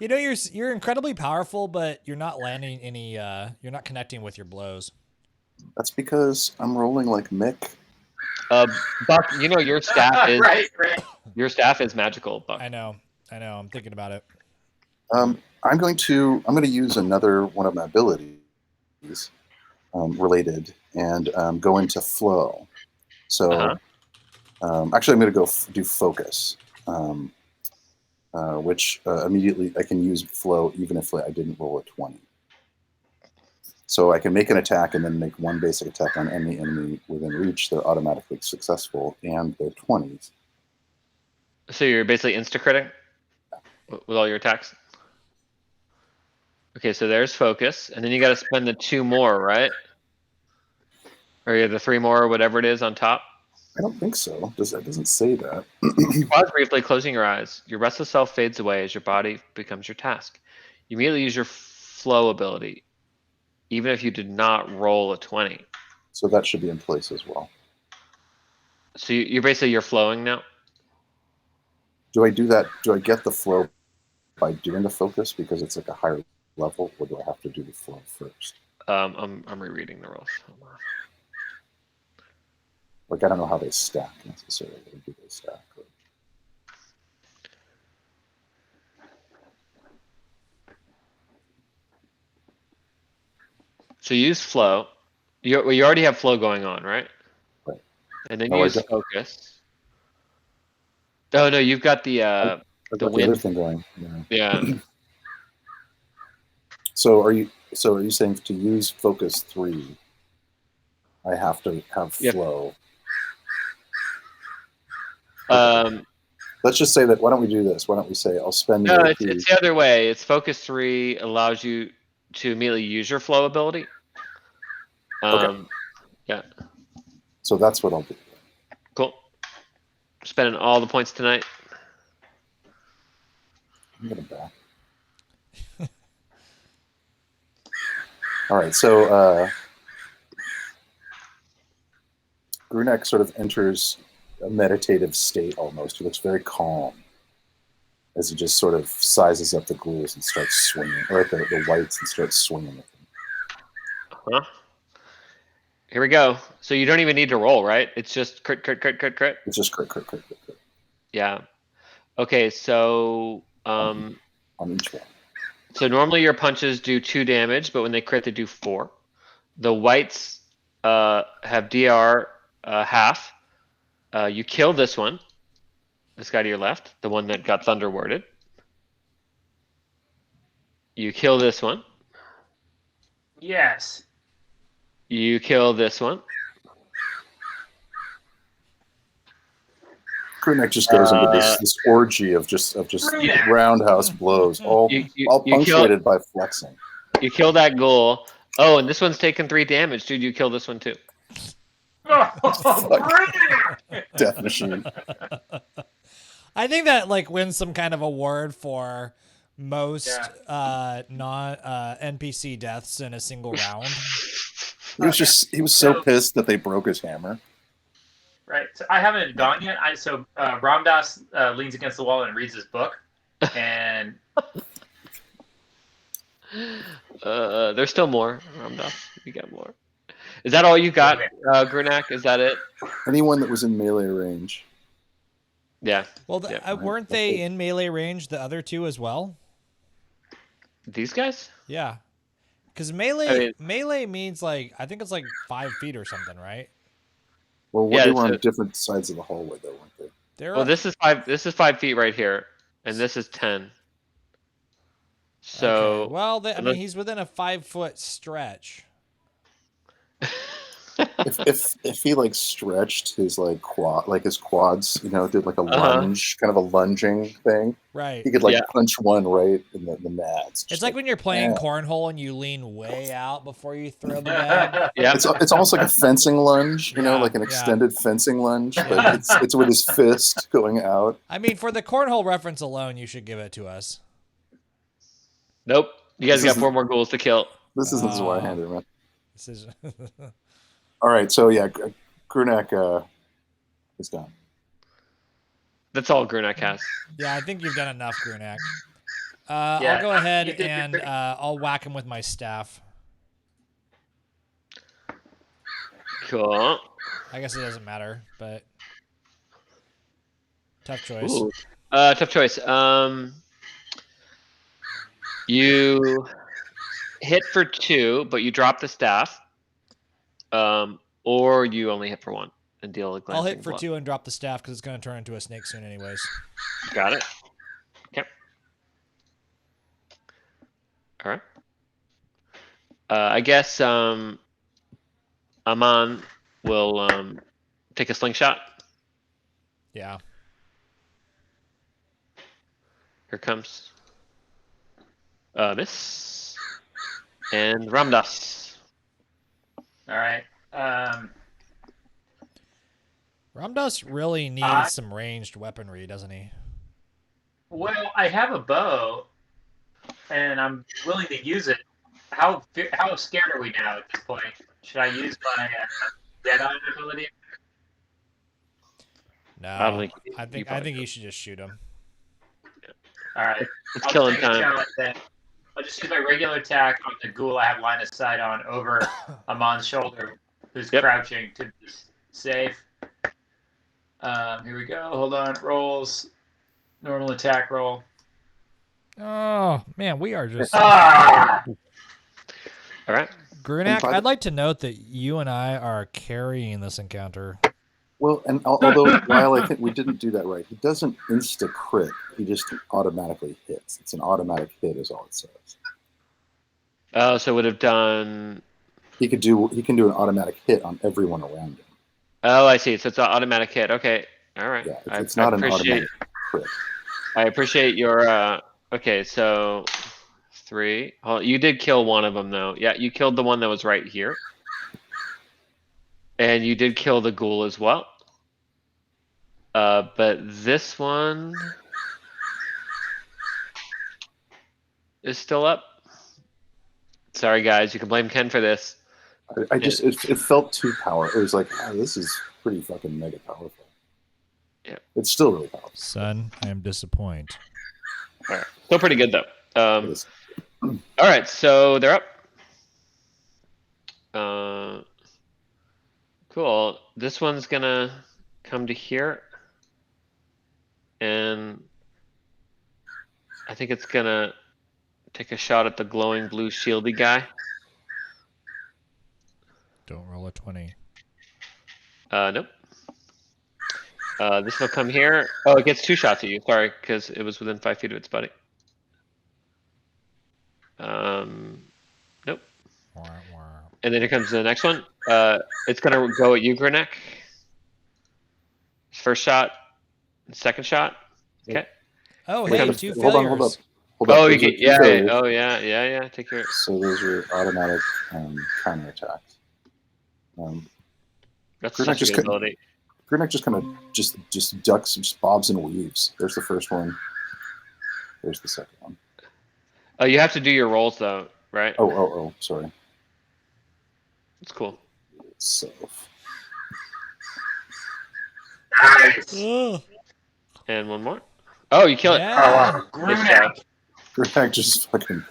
You know, you're incredibly powerful, but you're not landing any. You're not connecting with your blows. That's because I'm rolling like Mick. Buck, you know your staff is right. Your staff is magical, Buck. I know. I'm thinking about it. I'm going to use another one of my abilities related and go into flow. So actually, I'm going to go do focus, which immediately I can use flow even if I didn't roll a 20. So I can make an attack and then make 1 basic attack on any enemy within reach. They're automatically successful, and they're 20s. So you're basically insta-critting with all your attacks? Okay, so there's focus, and then you got to spend the 2 more, right? Or you have the 3 more, or whatever it is on top? I don't think so. It doesn't say that. You pause briefly, closing your eyes. Your restless self fades away as your body becomes your task. You immediately use your flow ability, even if you did not roll a 20. So that should be in place as well. So you're flowing now? Do I do that? Do I get the flow by doing the focus because it's like a higher level, or do I have to do the flow first? I'm rereading the rules. Hold on. Like, I don't know how they stack necessarily. Do they stack? So use flow. You already have flow going on, right? Right. And then No, I use don't. focus. Oh no, you've got the I've got the other wind. thing going. Yeah. So are you saying to use focus 3, I have to have Yep. flow? Okay. Let's just say that. Why don't we do this? Why don't we say I'll spend the No, AP. it's the other way. It's focus 3 allows you to immediately use your flow ability. Okay. Yeah. So that's what I'll do. Cool. Spending all the points tonight. I'm gonna back. All right. So Grunak sort of enters a meditative state almost. He looks very calm as he just sort of sizes up the ghouls and starts swinging, or the whites, and starts swinging with them. Huh? Here we go. So you don't even need to roll, right? It's just crit, crit, crit, crit, crit. It's just crit, crit, crit, crit, crit Yeah. Okay, so on each one. so normally your punches do 2 damage, but when they crit, they do 4. The whites have DR half. You kill this one. This guy to your left, the one that got thunder worded. You kill this one. Yes. You kill this one. Grunak just goes into this orgy of just roundhouse blows, all punctuated by flexing. You kill that ghoul. Oh, and this one's taking 3 damage, dude. You kill this one too. Death machine. I think that like wins some kind of award for most non NPC deaths in a single round. He was so pissed that they broke his hammer. Right. So I haven't gone yet. Ramdas leans against the wall and reads his book, and there's still more. Ramdas, you got more. Is that all you got, Grunak? Is that it? Anyone that was in melee range. Yeah. Well, Yep. weren't they in melee range, the other 2 as well? These guys? Yeah. Because melee means like, I think it's like 5 feet or something, right? Well, they were on different sides of the hallway, though, weren't they? Well, this is 5. This is 5 feet right here, and this is 10. So, okay. Well, I mean, he's within a 5-foot stretch. if he like stretched his like his quads, did like a lunge, kind of a lunging thing. Right. He could punch one right in the nads. It's like when you're playing cornhole and you lean way out before you throw the bag. Yeah. It's almost like a fencing lunge, like an extended fencing lunge, but it's with his fist going out. I mean, for the cornhole reference alone, you should give it to us. Nope. You guys got 4 more ghouls to kill. This isn't Zweihander, man. This is. All right, so yeah, Grunak is done. That's all Grunak has. Yeah, I think you've done enough, Grunak. I'll go ahead and I'll whack him with my staff. Cool. I guess it doesn't matter, but tough choice. Ooh. Tough choice. You hit for 2, but you drop the staff. Or you only hit for 1 and deal a glancing I'll hit for blow. 2 and drop the staff because it's going to turn into a snake soon anyways. Got it. Okay. All right. I guess Aman will take a slingshot. Yeah. Here comes Miss and Ramdas. all right. Ramdas really needs some ranged weaponry, doesn't he? Well, I have a bow, and I'm willing to use it. How scared are we now at this point? Should I use my Jedi ability? No. I think you should just shoot him. All right. It's killing take a time. shot then. I'll just use my regular attack on the ghoul I have line of sight on over Amon's shoulder, who's crouching to be safe. Here we go. Hold on. Rolls. Normal attack roll. Oh, man, we are just... All right. Grunak, by the- I'd like to note that you and I are carrying this encounter. Well, and although while I think we didn't do that right, he doesn't insta crit. He just automatically hits. It's an automatic hit, is all it says. Oh, so would have done. He can do an automatic hit on everyone around him. Oh, I see. So it's an automatic hit. Okay. All right. Yeah, it's not an automatic crit. I appreciate your. Okay, so 3. Oh, you did kill one of them though. Yeah, you killed the one that was right here, and you did kill the ghoul as well. But this one is still up. Sorry, guys. You can blame Ken for this. I just it felt too powerful. It was like, oh, this is pretty fucking mega powerful. Yeah, it's still really powerful. Son, I am disappointed. All right, still pretty good though. It is. All right, so they're up. Cool. This one's gonna come to here, and I think it's gonna take a shot at the glowing blue shieldy guy. Don't roll a 20. Nope. This will come here. Oh, it gets 2 shots at you. Sorry, because it was within 5 feet of its buddy. Nope. Wah, wah. And then here comes the next one. It's gonna go at you, Grunak. First shot, second shot. Okay. Oh, Here hey, comes- 2 Hold failures. on. Hold up. Oh, you Those are get two yeah. failures. Oh, yeah. Take your. So those are automatic counterattacks. That's Grunak such a just good ability. Grunak just kind of just ducks, just bobs and weaves. There's the first one. There's the second one. Oh, you have to do your rolls though, right? Oh, sorry. It's cool. So Nice. Ugh. And one more. Oh, you kill it. Yeah. Nice job. Grunak just fucking,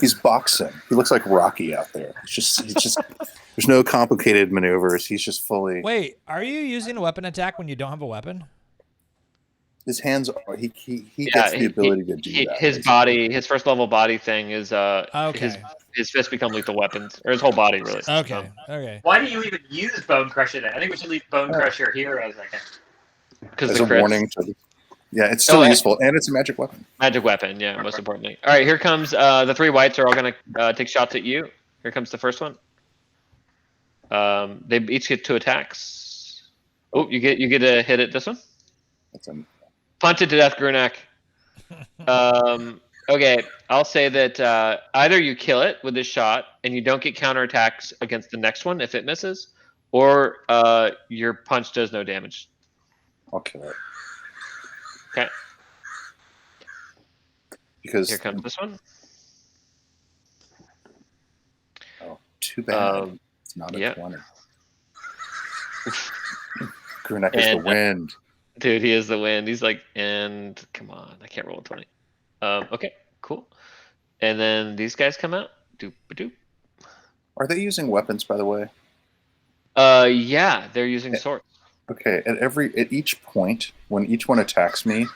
he's boxing. He looks like Rocky out there. He's just there's no complicated maneuvers. He's just fully. Wait, are you using a weapon attack when you don't have a weapon? His hands are. He Yeah, gets the ability to do that. His basically. body, his first level body thing is Okay. his fists become lethal weapons, or his whole body really. Okay. Okay. Why do you even use Bone Crusher then? I think we should leave Bone Crusher here as like a. Because As the a crits. warning to. Yeah, it's still Oh, useful, and it's a magic weapon. Magic weapon, yeah, most importantly. All right, here comes the 3 whites are all gonna take shots at you. Here comes the first one. They each get 2 attacks. Oh, you get a hit at this one. That's a, Punted to death, Grunak. Okay, I'll say that either you kill it with this shot and you don't get counterattacks against the next one if it misses, or your punch does no damage. I'll kill it Okay, because here comes this one. oh, too bad Um, it's not a yeah. 20. Grunak is the And, wind. Dude, he is the wind. He's like, and come on, I can't roll a 20. Okay, cool. And then these guys come out. Doop doop. Are they using weapons, by the way? Yeah, they're using swords. Okay, at each point, when each one attacks me,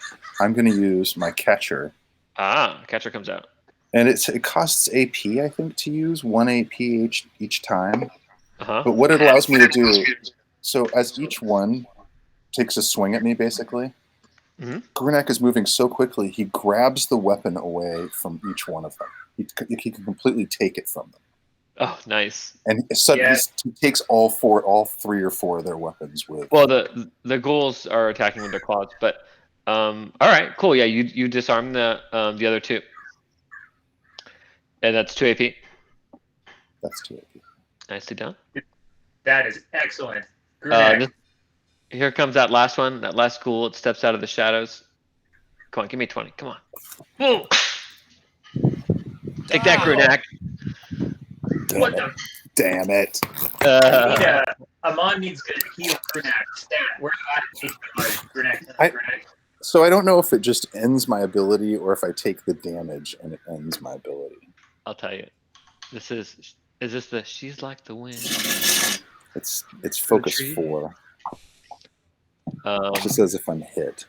I'm going to use my catcher, Ah, catcher comes out. and it costs AP, I think, to use 1 AP each time. Uh-huh. But what it allows me to do, so as each one takes a swing at me, basically, Mhm. Grunak is moving so quickly, he grabs the weapon away from each one of them. He can completely take it from them. Oh, nice. And suddenly Yeah. he takes all 3 or 4 of their weapons with. Well, the ghouls are attacking with their claws, but all right, cool. Yeah, you disarm the other 2, and that's 2 AP. That's 2 AP. Nicely done. That is excellent. Grunak. Here comes that last one, that last ghoul. It steps out of the shadows. Come on, give me 20. Come on. Whoa. Take that, Grunak. What the? Damn it. Aman needs to heal Grunak. Stat. Where's that? Grunak. I- Grunak. So I don't know if it just ends my ability or if I take the damage and it ends my ability. I'll tell you. Is this the she's like the wind? It's focus tree. 4. It just says if I'm hit.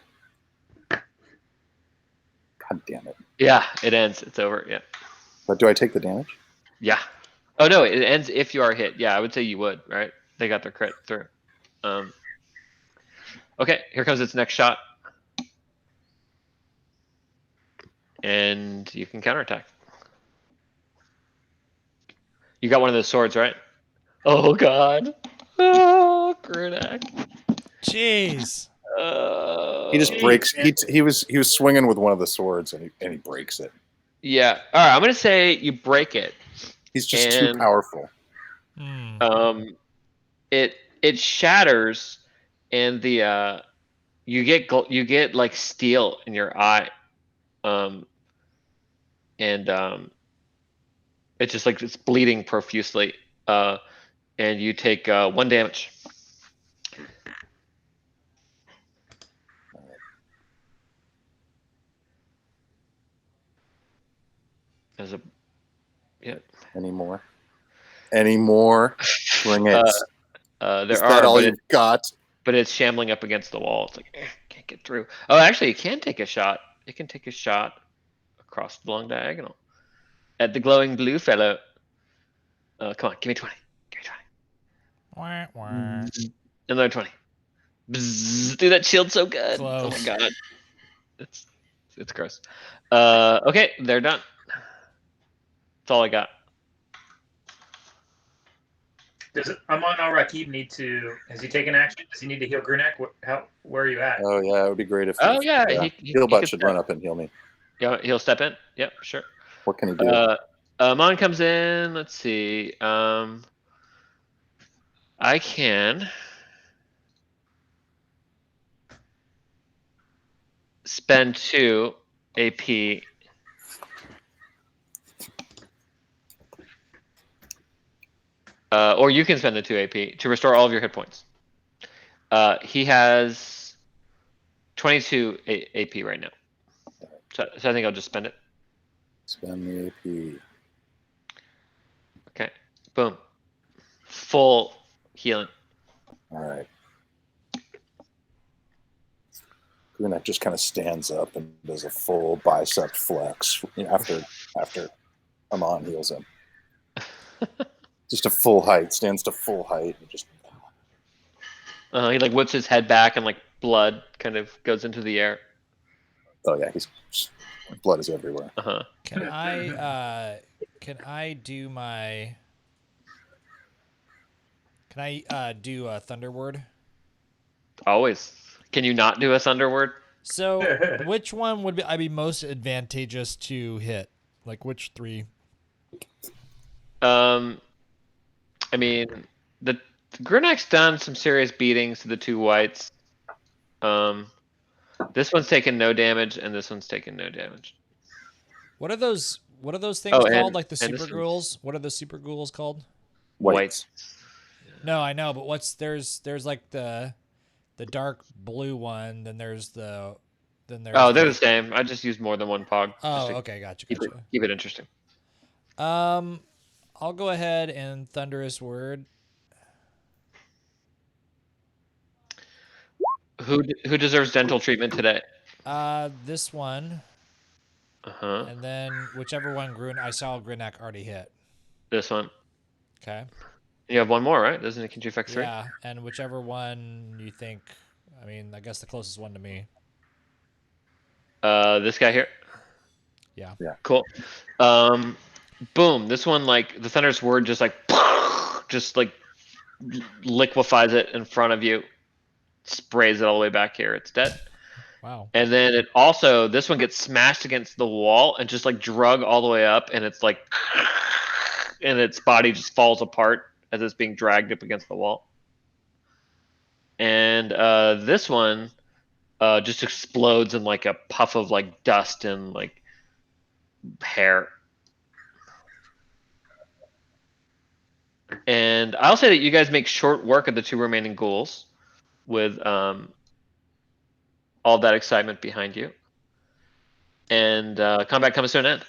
God damn it. Yeah, it ends. It's over. Yeah. But do I take the damage? Yeah. Oh no, it ends if you are hit. Yeah, I would say you would. Right? They got their crit through. Okay, here comes its next shot, and you can counterattack. You got one of those swords, right? Oh God! Oh, Grunak. Jeez. He just Jeez, breaks. man. He was swinging with one of the swords and he breaks it. Yeah. All right. I'm gonna say you break it. He's just too And powerful. it shatters, and the you get like steel in your eye, and it's just like it's bleeding profusely, and you take 1 damage. As a Any more? Bring it. there Is are, that all but you've got? but it's shambling up against the wall. It's like can't get through. Oh, actually, it can take a shot. It can take a shot across the long diagonal at the glowing blue fellow. Come on, give me 20. Give me 20. Wah, wah. Another 20. Bzzz, dude, that shield's so good. Close. Oh my god. It's gross. Okay, they're done. That's all I got. Does Aman al Rakib need to? Has he taken action? Does he need to heal Grunak? Where are you at? Oh yeah, it would be great if. Oh yeah, Healbot could should step. run up and heal me. Yeah, he'll step in. Yep, sure. What can he do? Amon comes in. Let's see. I can spend 2 AP. Or you can spend the 2 AP to restore all of your hit points. He has 22 AP right now. So I think I'll just spend it. Spend the AP. Okay. Boom. Full healing. All right. Grunak just kind of stands up and does a full bicep flex after Aman heals him. Just a full height, stands to full height, and just. He like whips his head back and like blood kind of goes into the air. Oh yeah, blood is everywhere. Can I do my? Can I do a Thunder Word? Always. Can you not do a Thunder Word? So, which one would I be most advantageous to hit? Like, which 3? I mean, the Grunak's done some serious beatings to the 2 whites. This one's taken no damage, and this one's taken no damage. What are those things called? Like the super ghouls? What are the super ghouls called? Whites. No, I know, but there's like the dark blue one, then there's they're the same. I just used more than one pog. Oh, okay, gotcha. Keep it interesting. I'll go ahead and Thunderous Word. Who deserves dental treatment today? This one. And then whichever one I saw Grunak already hit. This one. Okay. You have one more, right? Doesn't it contribute effect 3? Yeah, and whichever one you think. I mean, I guess the closest one to me. This guy here. Yeah. Cool. Boom. This one, like the Thunderous Word, just like liquefies it in front of you, sprays it all the way back here. It's dead. Wow. And then this one gets smashed against the wall and just like drug all the way up, and it's like, and its body just falls apart as it's being dragged up against the wall. And this one just explodes in like a puff of like dust and like hair. And I'll say that you guys make short work of the 2 remaining ghouls with all that excitement behind you. And combat comes to an end.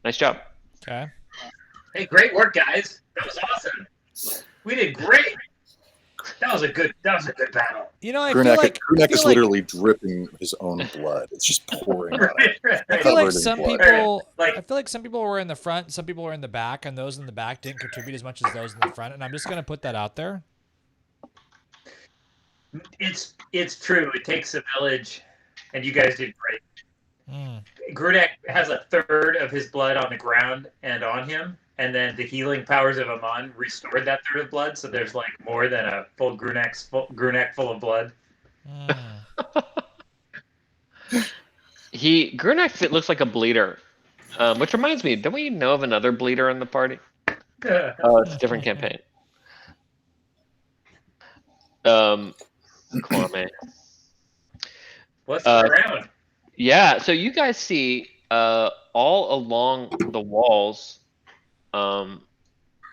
Nice job. Okay. Hey, great work, guys. That was awesome. We did great. That was a good battle. You know, I Grunak, feel like Grunak is literally dripping his own blood. It's just pouring out. I feel like covered in some blood. people, Like- I feel like some people were in the front, some people were in the back, and those in the back didn't contribute as much as those in the front. And I'm just gonna put that out there. It's true. It takes a village, and you guys did great. Mm. Grunak has a third of his blood on the ground and on him, and then the healing powers of Aman restored that third of blood. So there's like more than a full Grunak full of blood. Mm. Grunak looks like a bleeder, which reminds me, don't we know of another bleeder in the party? Oh, it's a different campaign. Kwame. What's around? Yeah, so you guys see all along the walls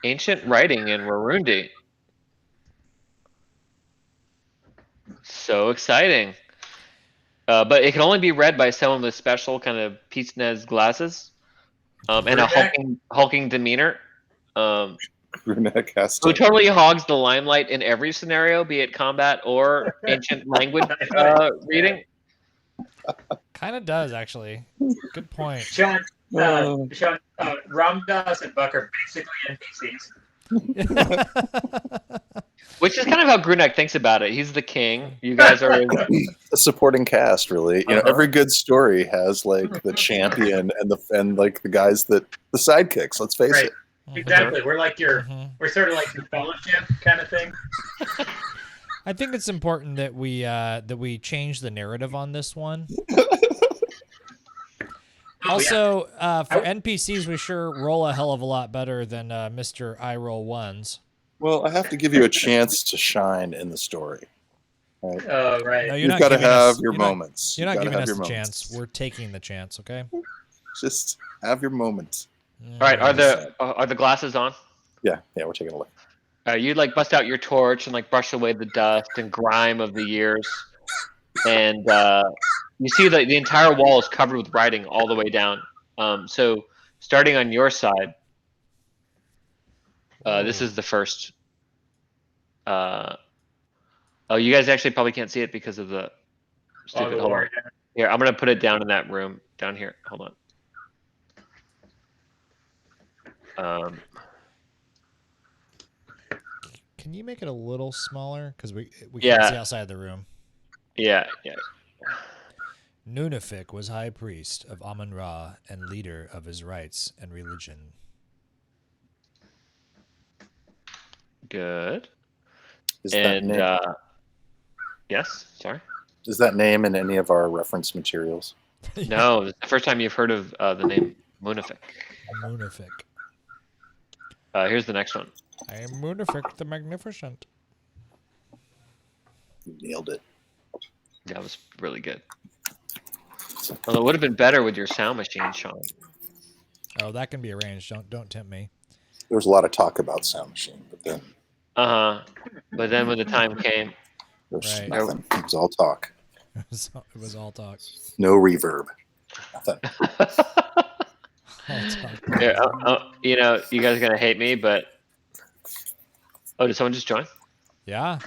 ancient writing in Warundi. So exciting. But it can only be read by someone with special kind of pince-nez glasses and a hulking demeanor. Grunak has Who to. totally hogs the limelight in every scenario, be it combat or ancient language reading. Kind of does actually. Good point. Sean, Ramdas and Buck are basically NPCs. Which is kind of how Grunak thinks about it. He's the king. You guys are A supporting cast, really. You know, every good story has like the champion and like the guys that the sidekicks. Let's face Right. it. Exactly. We're like Mhm. we're sort of like your fellowship kind of thing. I think it's important that we change the narrative on this one. Also, for NPCs, we sure roll a hell of a lot better than Mr. I roll ones. Well, I have to give you a chance to shine in the story. Right? Oh, right. No, you're You've not got to giving have us, your you're not- moments. You're not You've gotta giving have us your the moments. chance. We're taking the chance, okay? Just have your moment. all right. Are the glasses on? Yeah, we're taking a look. You like bust out your torch and like brush away the dust and grime of the years, and you see that the entire wall is covered with writing all the way down. So starting on your side, this is the first. Oh, you guys actually probably can't see it because of the stupid. Hold on. Here, I'm gonna put it down in that room down here. Hold on. Can you make it a little smaller? Because we Yeah. can't see outside of the room. Yeah. Nunefik was high priest of Aman Ra and leader of his rites and religion. Good. Is that name? Yes. Sorry. Is that name in any of our reference materials? No, it's the first time you've heard of the name Munafik. Nunefik. Here's the next one. I am Nunefik the Magnificent. You nailed it. That was really good. Although it would have been better with your sound machine, Sean. Oh, that can be arranged. Don't tempt me. There was a lot of talk about Sound Machine, but then But then when the time came, there was Right. nothing. It was all talk. It was all talk. No reverb. Nothing. All talk. yeah, you know, you guys are gonna hate me, but did someone just join? Yeah.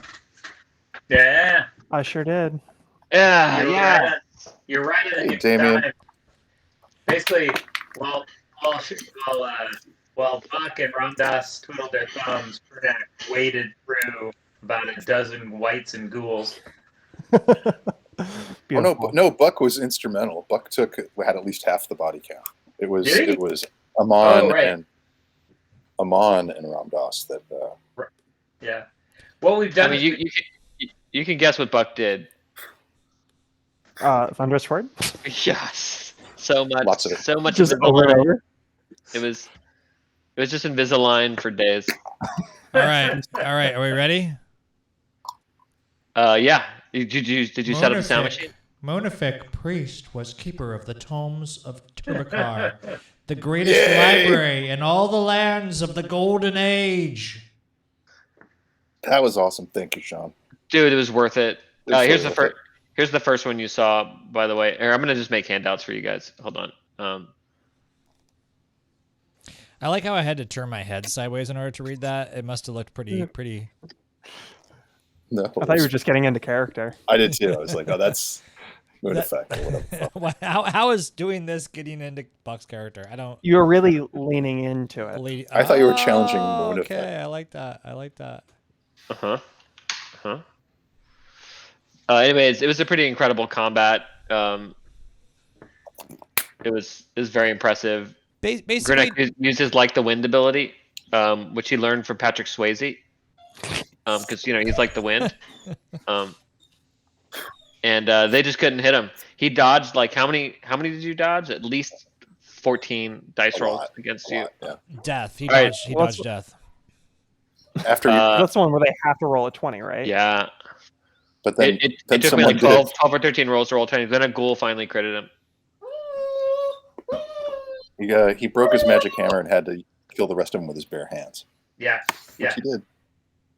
Yeah. I sure did. Yeah, You're yeah. right. You're right at a Hey, good Damien. time. Basically, while Buck and Ramdas twiddled their thumbs, Grunak waded through about a dozen whites and ghouls. Beautiful. No, Buck was instrumental. Buck had at least half the body count. It was Did he? Aman Oh, right. and Ramdas that Yeah. What we've I done. mean, you can guess what Buck did. Thunderous Word? Yes, so much, Lots of it. so much. Just over and over. It was just Invisalign for days. All right. Are we ready? Yeah. Did you set up the sound machine? Monefik priest was keeper of the tomes of Turbakar, the greatest library in all the lands of the Golden Age. That was awesome. Thank you, Sean. Dude, it was worth it. It was Here's worth the first. Here's the first one you saw, by the way. Here, I'm gonna just make handouts for you guys. Hold on. I like how I had to turn my head sideways in order to read that. It must have looked pretty. No, I thought you were just getting into character. I did too. I was like, oh, that's moon That- effect or whatever. how is doing this getting into Buck's character? I don't. You were really leaning into it. I thought you were challenging moon Okay, effect. I like that. I like that. Anyways, it was a pretty incredible combat. It was very impressive. Basically, Grunak used his like the wind ability, which he learned from Patrick Swayze. Because he's like the wind. And they just couldn't hit him. He dodged like how many did you dodge? At least 14 dice A rolls lot, against a you. lot, yeah. death. He All right. dodged. He Well, dodged death. After you, That's the one where they have to roll a 20, right? Yeah. but then, It then took me someone like did 12 it. or 13 rolls to roll 20. Then a ghoul finally critted him. He broke his magic hammer and had to kill the rest of them with his bare hands. Yeah. Which Yeah. he did.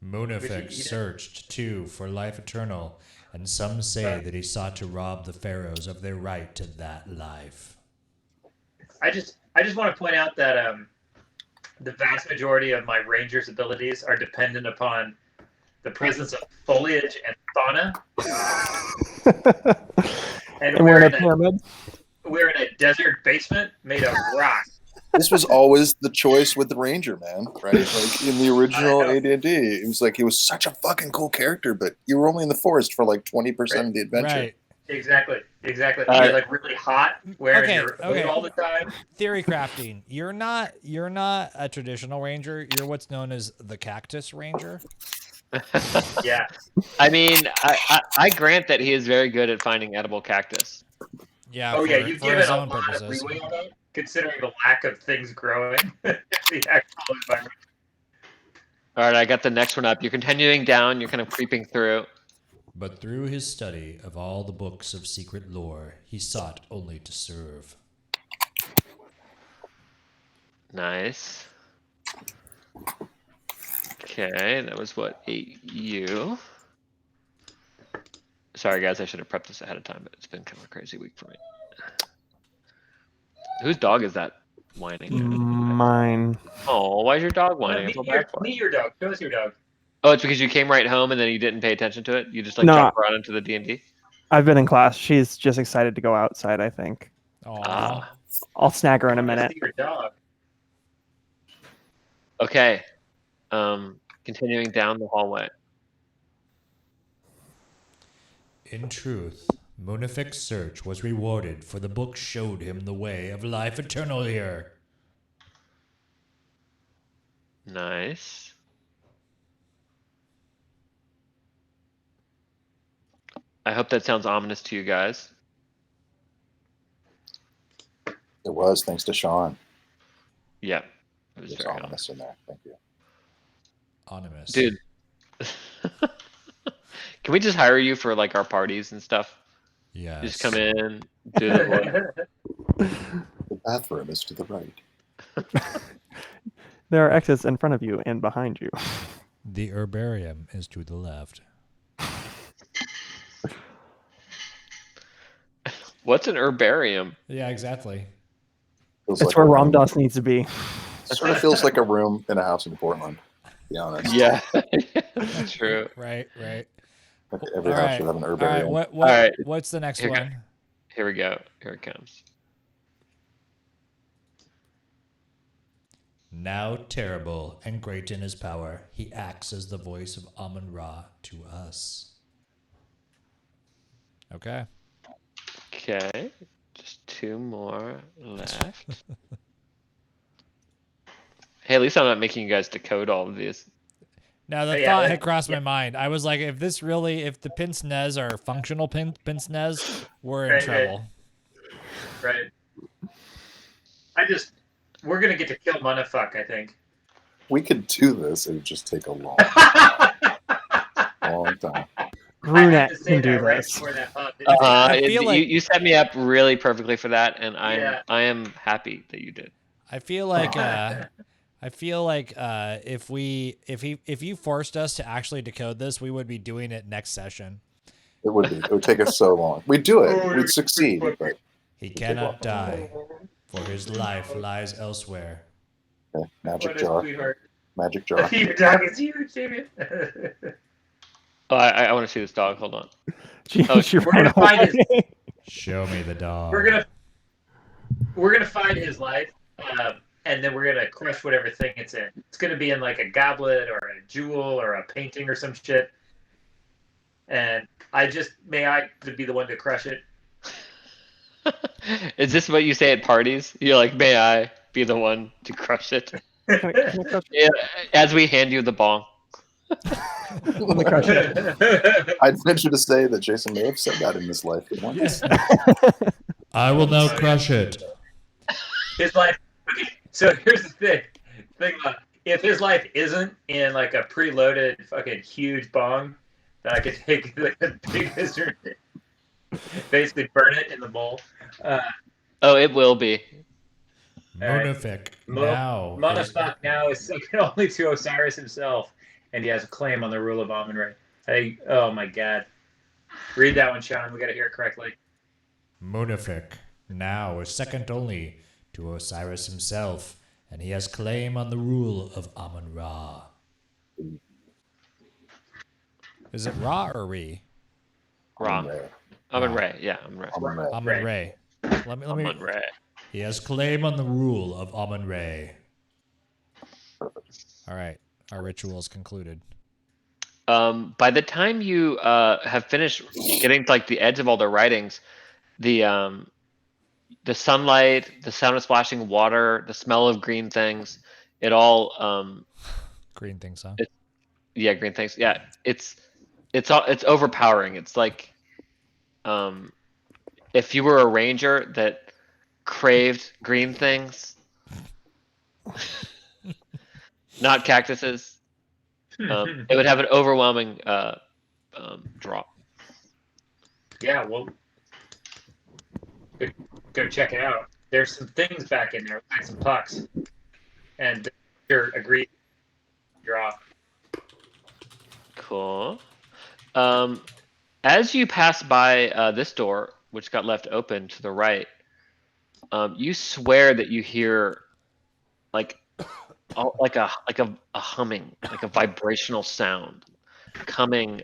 Munafik He did. searched too for life eternal, and some say that he sought to rob the pharaohs of their right to that life. I just want to point out that the vast majority of my ranger's abilities are dependent upon the presence of foliage and fauna. And And we're in a pyramid. we're in a desert basement made of rock. This was always the choice with the ranger, man. Right? Like in the original I know. AD&D, it was like he was such a fucking cool character, but you were only in the forest for like 20% of the adventure. Right. Exactly. You're like really hot, wearing Okay, your hood okay. all the time. Theory crafting. You're not a traditional ranger. You're what's known as the cactus ranger. Yeah. I mean, I grant that he is very good at finding edible cactus. Yeah. Oh for, yeah, you've for given his a own lot purposes. of leeway on that, considering the lack of things growing in the actual environment. All right, I got the next one up. You're continuing down. You're kind of creeping through. But through his study of all the books of secret lore, he sought only to serve. Nice. Okay, that was what, 8U. Sorry, guys, I should have prepped this ahead of time, but it's been kind of a crazy week for me. Whose dog is that whining? Mine. Oh, why is your dog whining? I feel bad for it. Meet your dog. Show us your dog. Oh, it's because you came right home and then you didn't pay attention to it? You just like No. jumped around into the D&D? I've been in class. She's just excited to go outside, I think. Oh. Ah. I'll snag her in a I wanna minute. see your dog. Okay. Continuing down the hallway. In truth, Munafik's search was rewarded, for the book showed him the way of life eternal here. Nice. I hope that sounds ominous to you guys. It was, thanks to Sean. Yeah. It was There's very ominous in there. Thank you. Anonymous. Dude. Can we just hire you for like our parties and stuff? Yes. Just come in, do the voice. The bathroom is to the right. There are exits in front of you and behind you. The herbarium is to the left. What's an herbarium? Yeah, exactly. Feels It's like where a room. Ramdas needs to be. Sort of feels like a room in a house in Portland, to be honest. Yeah. That's true. Right. Like every All house right. should have an All right. herbarium. What All right. what's the next Here we go. one? Here we go. Here it comes. Now terrible and great in his power, he acts as the voice of Aman Ra to us. Okay. Okay. Just 2 more left. Hey, at least I'm not making you guys decode all of these. Now the Oh, yeah, thought like- had crossed my mind. I was like, if the pince nez are functional pince nez, we're in Right, trouble. Right. We're gonna get to kill Munafuck, I think. We could do this. It would just take a long, long time. I had Grunak to say can do that right this. before that pop, didn't I feel like- you set me up really perfectly for that, and Yeah. I am happy that you did. I feel like if you forced us to actually decode this, we would be doing it next session. It would be. It would take us so long. We'd do it. We'd succeed, but He cannot die, for his life lies elsewhere. magic What a jar. sweetheart. Magic jar. Your dog is huge, Damien. Oh, I want to see this dog. Hold on. She, Oh, she we're ran gonna find away. his. Show me the dog. We're gonna find his life, and then we're gonna crush whatever thing it's in. It's gonna be in like a goblet or a jewel or a painting or some shit. And may I be the one to crush it? Is this what you say at parties? You're like, may I be the one to crush it? Can I crush Yeah, as we hand you the bong. Let me crush it. I'd venture to say that Jason may have said that in his life once. I will now crush it. His life. Okay, so here's the thing. If his life isn't in like a preloaded fucking huge bong, then I could take like a big history, basically burn it in the bowl. Oh, it will be. Monofic now. Monostock now is second only to Osiris himself, and he has a claim on the rule of Amun-Re. Hey, oh my god. Read that one, Sean. We got to hear it correctly. Monofic now is second only to Osiris himself, and he has claim on the rule of Amun-Ra. Is it Ra or Re? Ra. Amun-Re. Yeah, Amun-Re. Amun-Re. Let me. Amun-Re. He has claim on the rule of Amun-Re. All right, our ritual is concluded. By the time you have finished getting to like the edge of all the writings, the sunlight, the sound of splashing water, the smell of green things, it all Green things, huh? yeah, green things. Yeah, it's overpowering. It's like if you were a ranger that craved green things, not cactuses, it would have an overwhelming draw. Yeah, well, go check it out. There's some things back in there, like some pucks, and you're agreed. Draw. Cool. As you pass by this door, which got left open to the right, you swear that you hear like a humming, like a vibrational sound coming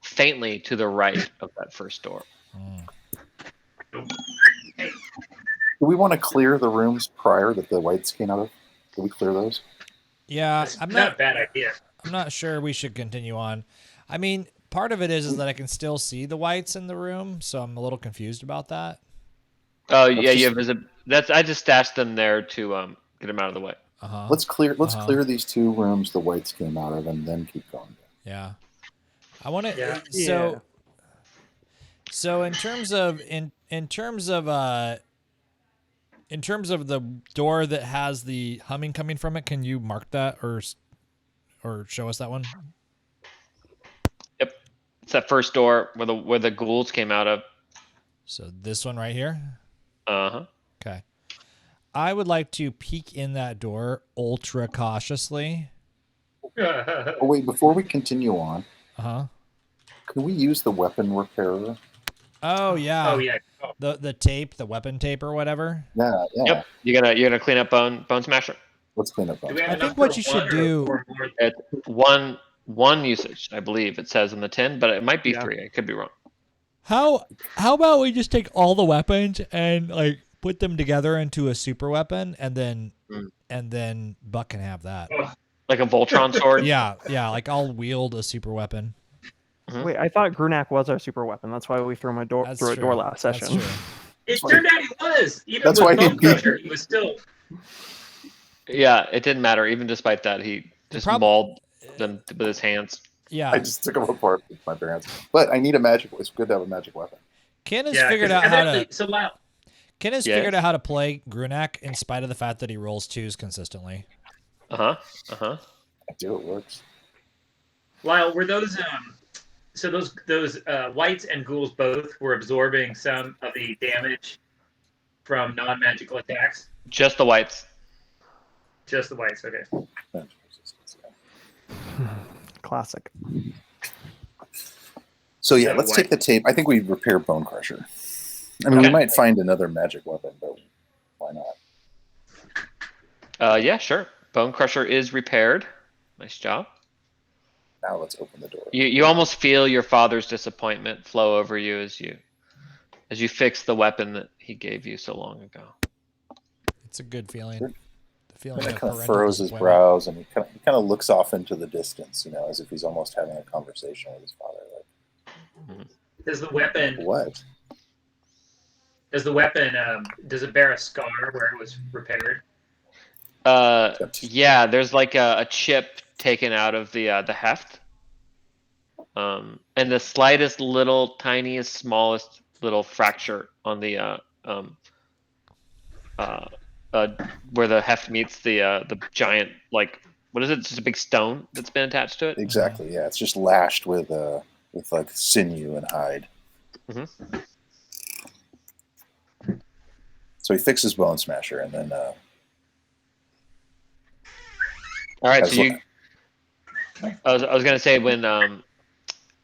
faintly to the right of that first door. Do we want to clear the rooms prior that the whites came out of? Do we clear those? Yeah, It's not a bad idea. I'm not sure we should continue on. I mean, part of it is that I can still see the whites in the room, so I'm a little confused about that. Oh yeah, you have that's I just stashed them there to get them out of the way. Let's clear these two rooms the whites came out of, and then keep going. Yeah, I want to. Yeah. So in terms of the door that has the humming coming from it, can you mark that or show us that one? Yep, it's that first door where the ghouls came out of. So this one right here. Uh-huh. Okay. I would like to peek in that door ultra cautiously. Oh wait, before we continue on, can we use the weapon repairer? Oh yeah. Oh yeah. The tape, the weapon tape or whatever. Yeah. Yep. You're gonna clean up Bone Smasher. Let's clean up. Do we have I enough think what for you should one do. or more? It's one usage, I believe it says in the tin, but it might be 3. I could be wrong. How about we just take all the weapons and like put them together into a super weapon, and then Buck can have that. Like a Voltron sword. Yeah. Like I'll wield a super weapon. Wait, I thought Grunak was our super weapon. That's why we threw him a door That's through a true. door last That's session. true. It turned out he was. Even That's with why he Bone Crusher, he was still. Yeah, it didn't matter. Even despite that, he just mauled them with his hands. Yeah. I just took them apart with my bare hands. But I need a magic. It's good to have a magic weapon. Ken has Yeah, figured out how to. So Lyle, Ken has figured out how to play Grunak in spite of the fact that he rolls 2s consistently. I do. It works. Lyle, were those so those whites and ghouls both were absorbing some of the damage from non-magical attacks? Just the whites. Just the whites, okay. Classic. So yeah, let's take the tape. I think we repair Bone Crusher. I mean, we might find another magic weapon, but why not? Yeah, sure. Bone Crusher is repaired. Nice job. Now let's open the door. You almost feel your father's disappointment flow over you as you fix the weapon that he gave you so long ago. It's a good feeling. Good. The feeling He of kind of parental furrows his disappointment. brows, and he kind of looks off into the distance, as if he's almost having a conversation with his father. Like, Does the weapon? what? Does the weapon? Does it bear a scar where it was repaired? Yeah, there's like a chip taken out of the heft, and the slightest little, tiniest, smallest little fracture on the where the heft meets the giant, like, what is it? It's just a big stone that's been attached to it. Exactly. Yeah, it's just lashed with like sinew and hide. Mm-hmm. So he fixes Bone Smasher, and then. All right, so I was gonna say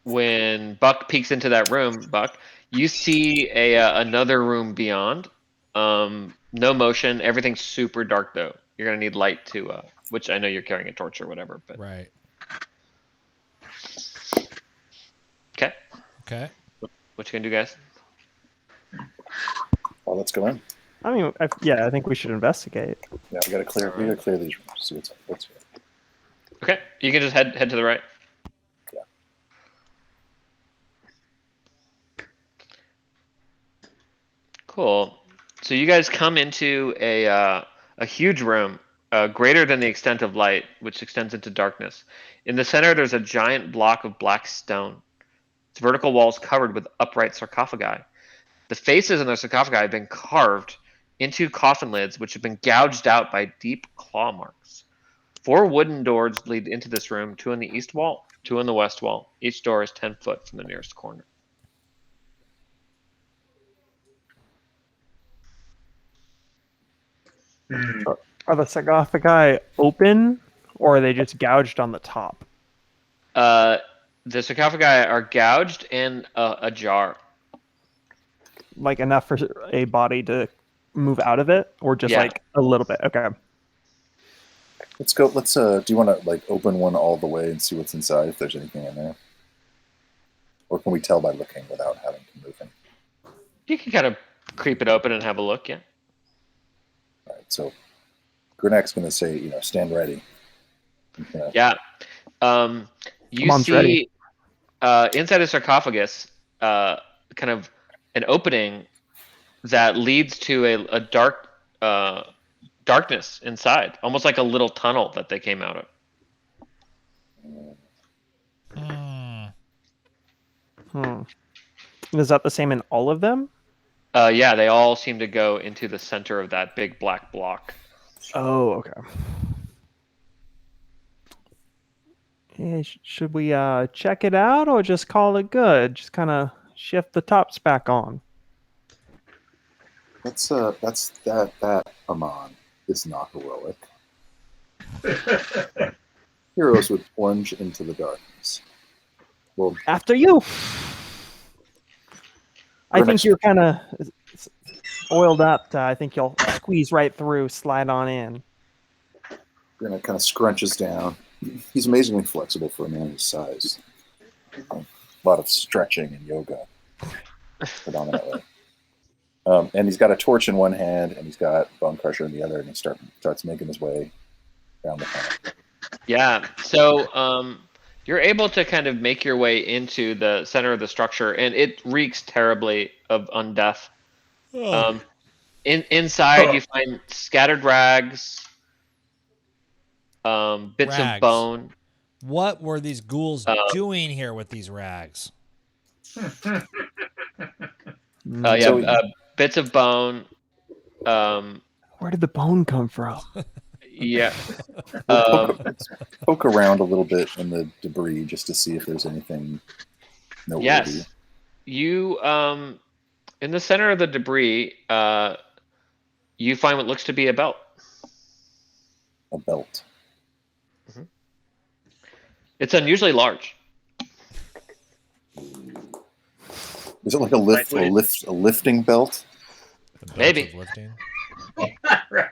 when Buck peeks into that room, Buck, you see another room beyond. No motion, everything's super dark though. You're gonna need light to which I know you're carrying a torch or whatever, but Right. okay. Okay. What you gonna do, guys? Well, let's go in. I mean, I think we should investigate. Yeah, we gotta clear these rooms. See what's here. Okay, you can just head to the right. Yeah. Cool. So you guys come into a huge room, greater than the extent of light, which extends into darkness. In the center, there's a giant block of black stone. Its vertical walls covered with upright sarcophagi. The faces in the sarcophagi have been carved into coffin lids, which have been gouged out by deep claw marks. 4 wooden doors lead into this room, 2 on the east wall, 2 on the west wall. Each door is 10 foot from the nearest corner. Are the sarcophagi open, or are they just gouged on the top? The sarcophagi are gouged and ajar. Like enough for a body to move out of it, or just Yeah. like a little bit? Okay. Let's go. Do you want to like open one all the way and see what's inside, if there's anything in there, or can we tell by looking without having to move in? You can kind of creep it open and have a look, yeah. All right. So, Grunak's going to say, stand ready. Yeah. You Aman's see ready. inside a sarcophagus, kind of an opening that leads to a dark darkness inside, almost like a little tunnel that they came out of. Is that the same in all of them? Yeah, they all seem to go into the center of that big black block. Oh, okay. Yeah, should we check it out, or just call it good? Just kind of shift the tops back on. That Aman is not heroic. Heroes would plunge into the darkness. Well, After you. I think you're kind of oiled up. I think you'll squeeze right through, slide on in. Grunak kind of scrunches down. He's amazingly flexible for a man his size. A lot of stretching and yoga, predominantly. And he's got a torch in one hand, and he's got Bone Crusher in the other, and he starts making his way down the tunnel. Yeah, so you're able to kind of make your way into the center of the structure, and it reeks terribly of undeath. Inside, you find scattered rags, bits of Rags. bone. What were these ghouls doing here with these rags? Bits of bone. Where did the bone come from? Yeah. Poke around a little bit in the debris just to see if there's anything noteworthy. Yes. You, in the center of the debris, you find what looks to be a belt. A belt. Mm-hmm. It's unusually large. Is it like a lifting belt? The belt Maybe. of lifting? Right.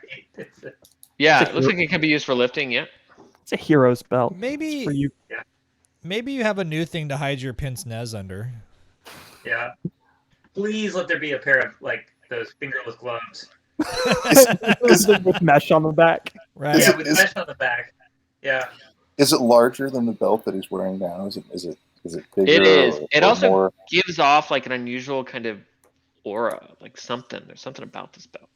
Yeah, it looks like it could be used for lifting, yeah. It's a hero's belt. Maybe For you. Maybe you have a new thing to hide your pince nez under. Yeah. Please let there be a pair of like those fingerless gloves. With mesh on the back. Right. Yeah, with mesh on the back. Yeah. Is it larger than the belt that he's wearing now? Is it bigger? It is. It or also more? gives off like an unusual kind of aura, like something. There's something about this belt.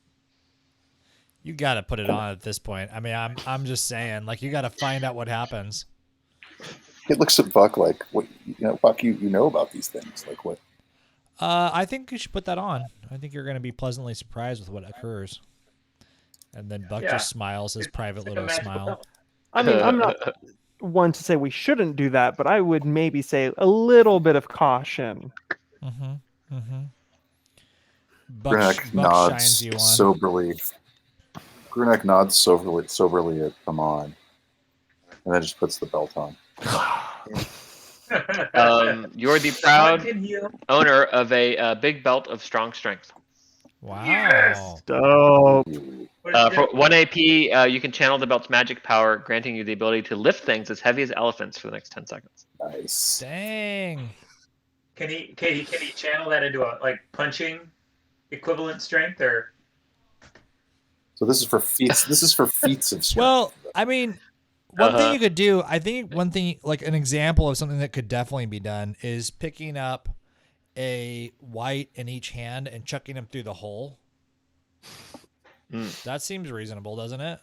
You got to put it on at this point. I mean, I'm just saying, like, you got to find out what happens. It looks at Buck like, what, Buck, you know about these things. Like what? I think you should put that on. I think you're going to be pleasantly surprised with what occurs. And then Buck Yeah. just smiles his private It's like a little magical smile. belt. I mean, I'm not one to say we shouldn't do that, but I would maybe say a little bit of caution. Mm-hmm. Mm-hmm. Grunak Buck nods shines you on. soberly. Grunak nods soberly at Aman, and then just puts the belt on. You're the One proud can heal. owner of a big belt of strong strength. Wow. Yes. Dope. What does it For do? 1 AP, you can channel the belt's magic power, granting you the ability to lift things as heavy as elephants for the next 10 seconds. Nice. Dang. Can he channel that into a like punching equivalent strength or? So this is for feats. This is for feats of strength. Well, I mean, one thing Uh-huh. you could do, I think one thing, like an example of something that could definitely be done is picking up a white in each hand and chucking them through the hole. That seems reasonable, doesn't it?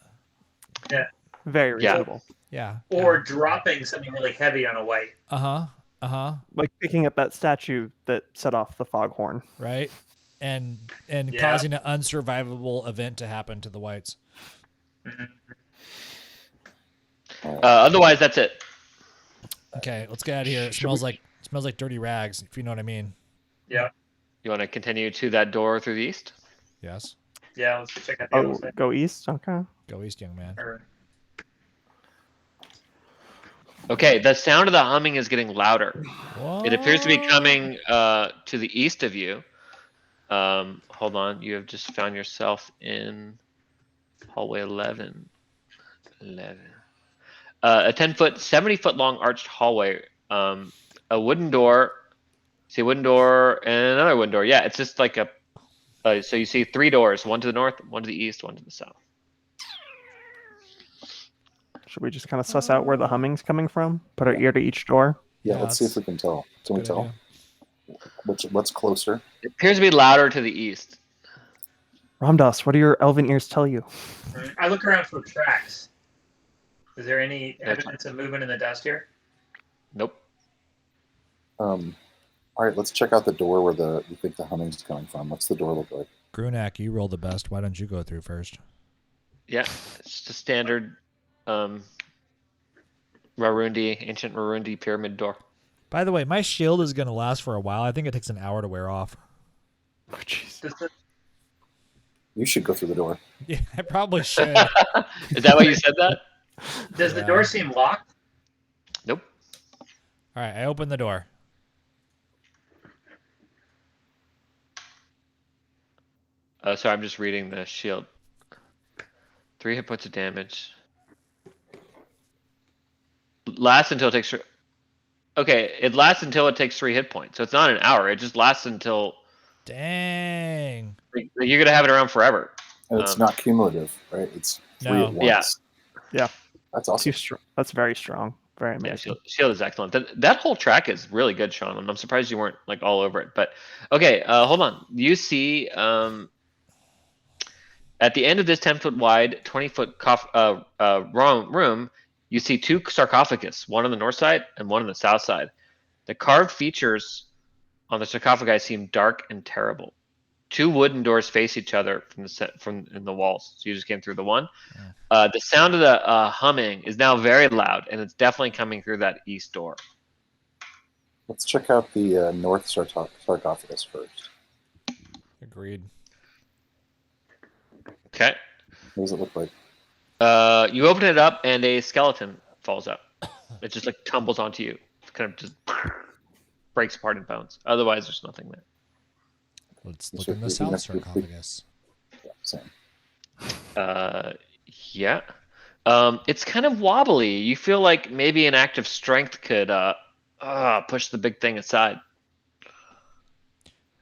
Yeah. Very Yeah. reasonable. Yeah. Or dropping something really heavy on a white. Uh-huh. Uh-huh. Like picking up that statue that set off the foghorn. Right. And Yeah. causing an unsurvivable event to happen to the whites. Otherwise, that's it. Okay, let's get out of here. It smells like dirty rags, if you know what I mean. Yeah. You want to continue to that door through the east? Yes. Yeah. Let's go check out the Oh, other side. go east? Okay. Go east, young man. Or- Okay, the sound of the humming is getting louder. What? It appears to be coming to the east of you. Hold on, you have just found yourself in hallway 11. A 10-foot, 70-foot long arched hallway. A wooden door. See a wooden door and another wooden door. Yeah, it's just like a. So you see 3 doors: one to the north, one to the east, one to the south. Should we just kind of suss out where the humming's coming from? Put our ear to each door? Yeah, Yeah, let's see if that's we can tell. Can we Good tell? idea. What's closer? It appears to be louder to the east. Ramdas, what do your elven ears tell you? I look around for tracks. Is there any evidence of movement in the dust here? Nope. All right, let's check out the door where you think the humming's coming from. What's the door look like? Grunak, you roll the best. Why don't you go through first? Yeah, it's just a standard ancient Marundi pyramid door. By the way, my shield is going to last for a while. I think it takes an hour to wear off. Oh, jeez. Does the, You should go through the door. Yeah, I probably should. Is that why you said that? does the Yeah. door seem locked? Nope. All right, I open the door. Sorry, I'm just reading the shield. 3 hit points of damage. Lasts until it takes. Okay, it lasts until it takes 3 hit points. So it's not an hour. It just lasts until Dang. you're gonna have it around forever. And it's not cumulative, right? It's 3 No. at once. Yeah. Yeah. That's Too awesome. strong. That's very strong. Very Yeah, amazing. shield is excellent. That whole track is really good, Sean. I'm surprised you weren't like all over it. But okay, hold on. You see, at the end of this 10-foot wide, 20-foot room, you see 2 sarcophagus, one on the north side and one on the south side. The carved features on the sarcophagi seem dark and terrible. 2 wooden doors face each other from in the walls. So you just came through the one. The sound of the humming is now very loud, and it's definitely coming through that east door. Let's check out the north sarcophagus first. Agreed. Okay. What does it look like? You open it up, and a skeleton falls out. It just like tumbles onto you. It kind of just breaks apart in bones. Otherwise, there's nothing there. Let's This look in would the be south next week. sarcophagus. Yeah, same. Yeah. It's kind of wobbly. You feel like maybe an act of strength could push the big thing aside.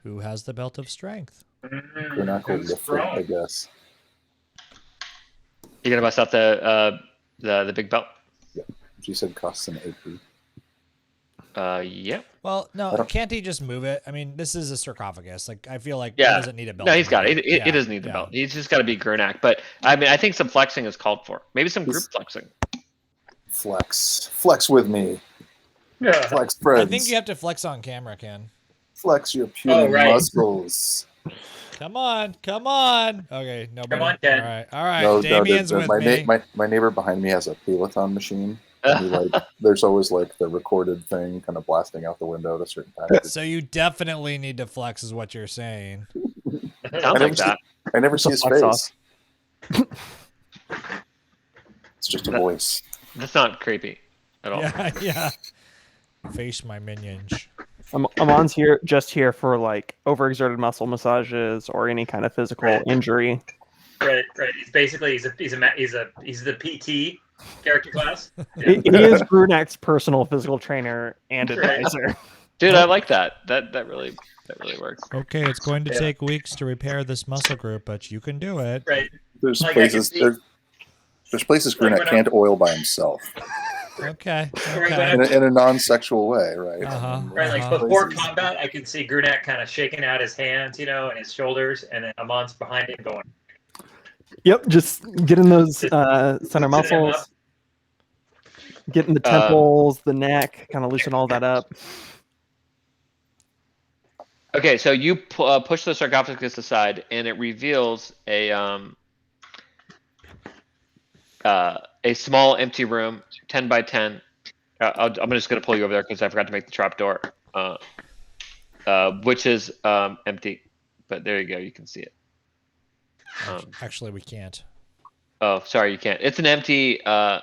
Who has the belt of strength? Grunak will Who's lift it, strong? I guess. You gonna bust out the big belt? She said costs an AP. Yeah. Well, no, I don't- can't he just move it? I mean, this is a sarcophagus. Like, I feel like Yeah. he doesn't need a belt. No, to he's got move it. He Yeah, doesn't need the yeah. belt. He's just got to be Grunak. But I mean, I think some flexing is called for. Maybe some group flexing. Flex with me. Yeah. Flex friends. I think you have to flex on camera, Ken. Flex your puny right. muscles. Come on, come on. Okay, nobody. Come on, Ken. All right. No, Damien's with me. my neighbor behind me has a Peloton machine. And there's always like the recorded thing kind of blasting out the window at a certain time. So you definitely need to flex, is what you're saying. Sounds like that. I never see his Flex face. It's just a voice. That's not creepy at all. Yeah. Face my minions. Amon's here for like overexerted muscle massages or any kind of physical injury. Right. He's basically he's the PT character class. He is Grunak's personal physical trainer and advisor. Dude, I like that. That really works. Okay, it's going to take weeks to repair this muscle group, but you can do it. Right. There's Like, places I can there's places Like Grunak when can't oil by himself Okay. in a non-sexual way, right? Uh-huh. Right, like Uh-huh. before combat, I can see Grunak kind of shaking out his hands, and his shoulders, and then Amon's behind him going. Yep, just getting those center Loosening him muscles, up. getting the temples, the neck, kind of loosen all that up. Okay, so you push the sarcophagus aside, and it reveals a small empty room, 10 by 10. I'm just going to pull you over there because I forgot to make the trap door, which is empty. But there you go, you can see it. Actually, we can't. Oh, sorry, you can't. It's an empty 10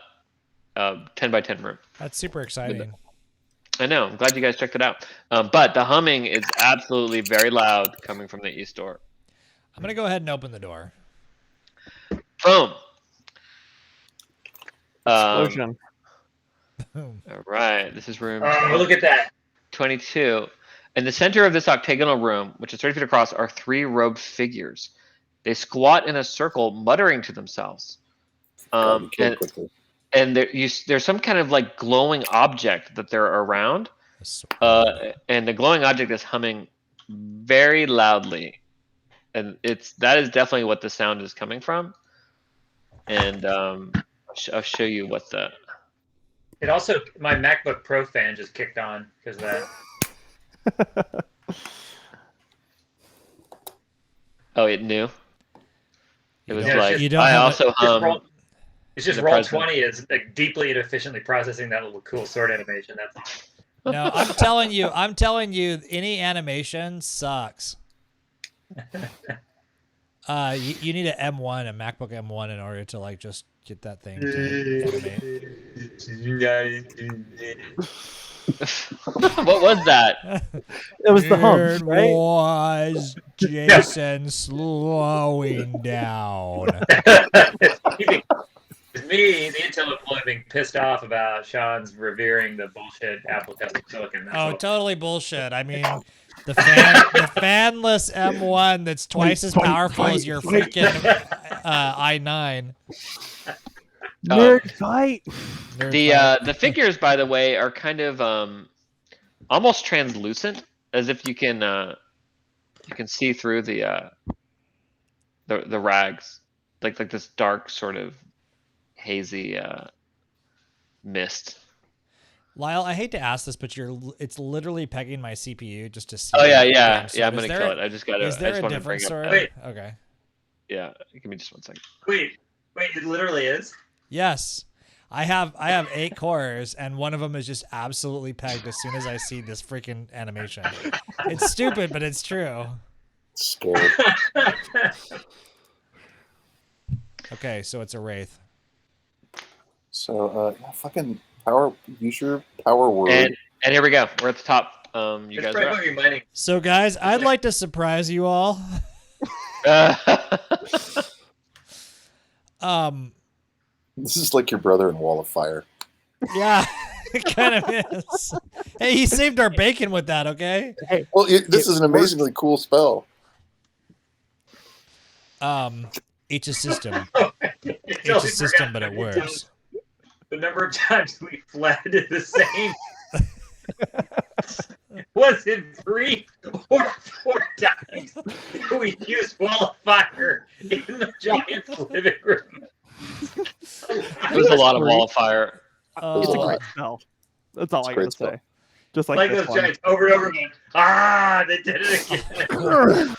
by 10 room. That's super exciting. I know. I'm glad you guys checked it out. But the humming is absolutely very loud coming from the east door. I'm going to go ahead and open the door. Boom. Explosion. Boom. All right. This is room Oh, look at that! 22. In the center of this octagonal room, which is 30 feet across, are 3 robed figures. They squat in a circle, muttering to themselves. Gotta be killed quickly. And there's some kind of like glowing object that they're around. And the glowing object is humming very loudly. And that is definitely what the sound is coming from. And I'll show you what the... It also, my MacBook Pro fan just kicked on because of that. Oh, it knew? It was Yeah, like, you don't I have also hum... It's just the roll president. 20 is like deeply and efficiently processing that little cool sword animation. That's No, I'm telling you, any animation sucks. You need a M1, a MacBook M1, in order to like just get that thing to animate. What was that? It was the hum, It right? was Jason slowing down. it's me, the Intel employee, being pissed off about Sean's revering the bullshit Apple custom silicon. That's Oh, all. totally bullshit. I mean, the fanless M1 that's twice as powerful as your freaking i9. Nerd fight. The figures, by the way, are kind of almost translucent, as if you can see through the rags, like this dark sort of hazy mist. Lyle, I hate to ask this, but it's literally pegging my CPU just to see. Oh yeah. Damn sword. I'm gonna kill it. I just got to. Is there a different sword? Wait. Okay. Yeah, give me just 1 second. Wait, it literally is? Yes. I have 8 cores, and one of them is just absolutely pegged as soon as I see this freaking animation. It's stupid, but it's true. Scared. Okay, so it's a wraith. So fucking power. Use your power word. And here we go. We're at the top. You It's guys probably are what you're mining. So, guys, I'd like to surprise you all. up. This is like your brother in Wall of Fire. Yeah, it kind of is. Hey, he saved our bacon with that, okay? Hey, Well, this It is an amazingly cool spell. Each a system. It's It's a only system, but forgot it to tell works. The number of times we fled the same. Was it 3 or 4 times we used Wall of Fire in the giant's living room? It was a lot of wall of fire. It's a Uh, great spell. That's all It's a I great gotta spell. say. Just like Like this those one. giants over and over again. They did it again.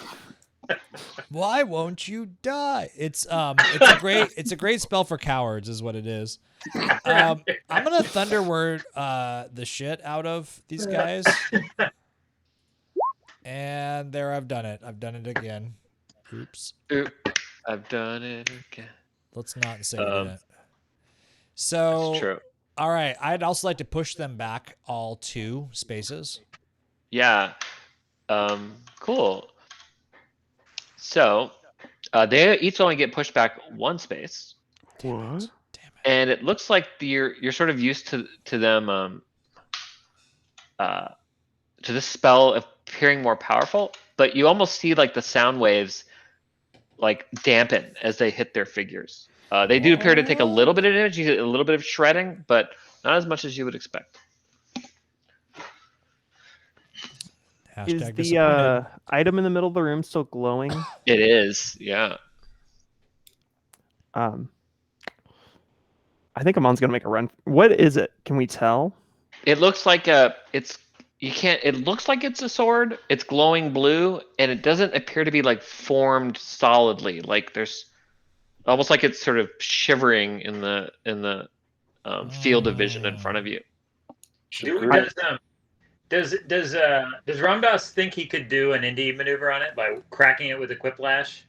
Why won't you die? It's a great spell for cowards, is what it is. I'm gonna thunder word the shit out of these guys. And there, I've done it. I've done it again. Oops. Oop, I've done it again. Let's not say we Um, didn't. So, That's true. all right. I'd also like to push them back all 2 spaces. Yeah. Cool. So, they each only get pushed back 1 space, What? Damn it. and it looks like you're sort of used to them to this spell appearing more powerful, but you almost see like the sound waves like dampen as they hit their figures. They do appear to take a little bit of damage, you get a little bit of shredding, but not as much as you would expect. Is Hashtag the disappointed. item in the middle of the room still glowing? It is, yeah. I think Amon's gonna make a run. What is it? Can we tell? It looks like it looks like it's a sword. It's glowing blue, and it doesn't appear to be like formed solidly. Like there's almost like it's sort of shivering in the field of vision in front of you. Does Ramdas think he could do an indie maneuver on it by cracking it with a quiplash,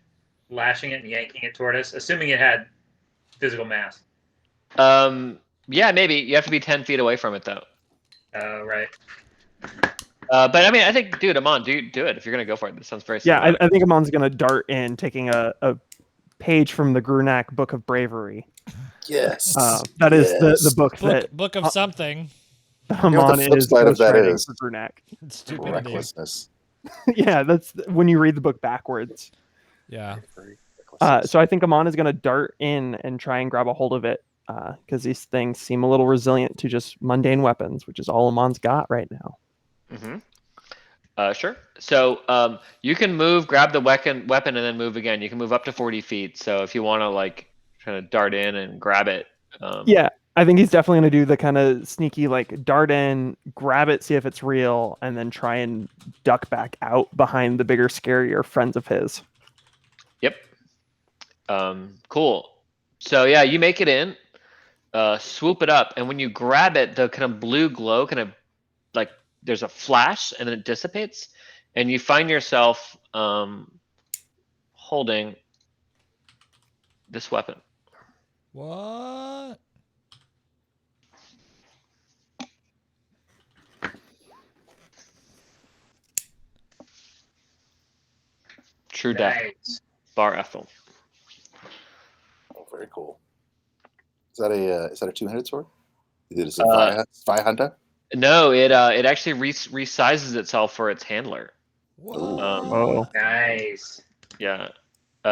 lashing it and yanking it toward us, assuming it had physical mass? Yeah, maybe you have to be 10 feet away from it though. Oh, right. But I mean, I think, dude, Aman, do it if you're gonna go for it. This sounds very Yeah, cinematic. I think Amon's gonna dart in, taking a page from the Grunak Book of Bravery. Yes. That is Yes. the book that Book of something. You know what Amon the flip is side of that ghostwriting is? for Grunak. Stupidity. Recklessness. Yeah, that's when you read the book backwards. Yeah. So I think Aman is going to dart in and try and grab a hold of it because these things seem a little resilient to just mundane weapons, which is all Amon's got right now. Mm-hmm. Sure. So you can move, grab the weapon, and then move again. You can move up to 40 feet. So if you want to like kind of dart in and grab it. Yeah, I think he's definitely going to do the kind of sneaky like dart in, grab it, see if it's real, and then try and duck back out behind the bigger, scarier friends of his. Yep. Cool. So yeah, you make it in, swoop it up, and when you grab it, the kind of blue glow kind of like there's a flash and then it dissipates, and you find yourself holding this weapon. What? True Death. Nice. Bar Ethel. Oh, very cool. Is that a 2-handed sword? Is it Zweihanda? No, it actually resizes itself for its handler. Whoa. Nice. Yeah.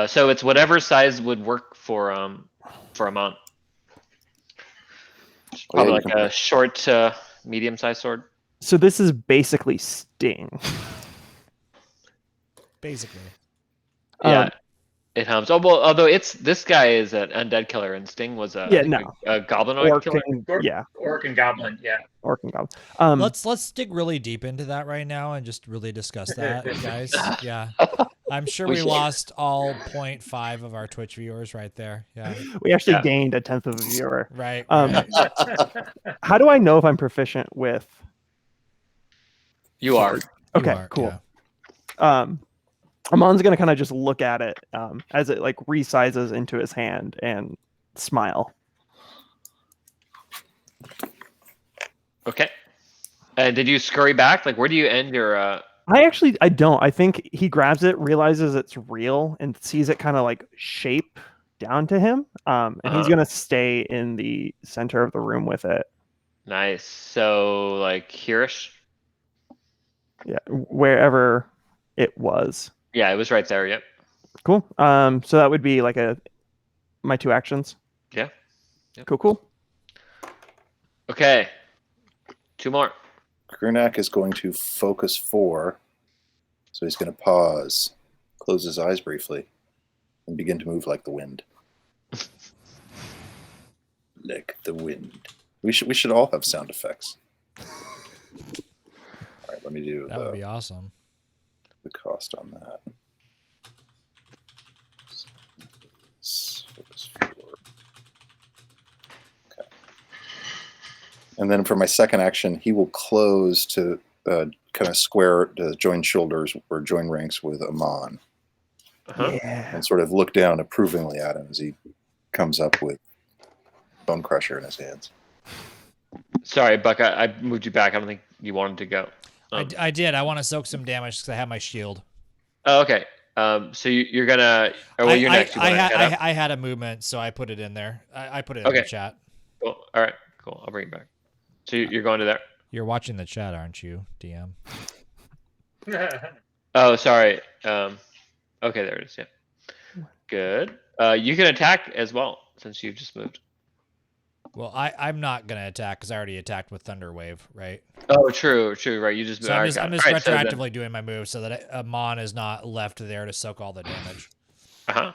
So it's whatever size would work for Aman. Probably like a short, medium-sized sword. So this is basically Sting. Basically. Yeah, it hums. Oh well, although this guy is an undead killer, and Sting was a goblinoid Orc killer. Orc and goblin. Yeah. Orc and goblin. Let's dig really deep into that right now and just really discuss that, guys. Yeah. I'm sure we lost all 0.5 of our Twitch viewers right there. Yeah. We actually gained a 10th of a viewer. Right. How do I know if I'm proficient with? You are. Okay, cool. Yeah. Amon's gonna kind of just look at it as it like resizes into his hand and smile. Okay. And did you scurry back? Like, where do you end your? I don't. I think he grabs it, realizes it's real, and sees it kind of like shape down to him, and he's Uh-huh. gonna stay in the center of the room with it. Nice. So like hereish. Yeah, wherever it was. Yeah, it was right there. Yep. Cool. So that would be like my 2 actions. Yeah. Yep. Cool. Okay. 2 more. Grunak is going to focus 4. So he's going to pause, close his eyes briefly, and begin to move like the wind. Like the wind. We should all have sound effects. All right, let me do That would be awesome. the cost on that. Focus 4. Okay. And then for my second action, he will close to kind of square to join shoulders or join ranks with Aman, Yeah. and sort of look down approvingly at him as he comes up with Bone Crusher in his hands. Sorry, Buck. I moved you back. I don't think you wanted to go. I did. I want to soak some damage because I have my shield. Oh, okay. So you're gonna. Oh, well, you're next. You wanna head up? I had a movement, so I put it in there. I put it in the chat. Cool. All right. Cool. I'll bring it back. So you're going to there. You're watching the chat, aren't you, DM? Oh, sorry. Okay, there it is. Yeah. Good. You can attack as well since you've just moved. Well, I'm not gonna attack because I already attacked with Thunder Wave, right? Oh, true. Right. You just. So I'm just All right, so then- retroactively doing my move so that Amon is not left there to soak all the damage. Uh-huh.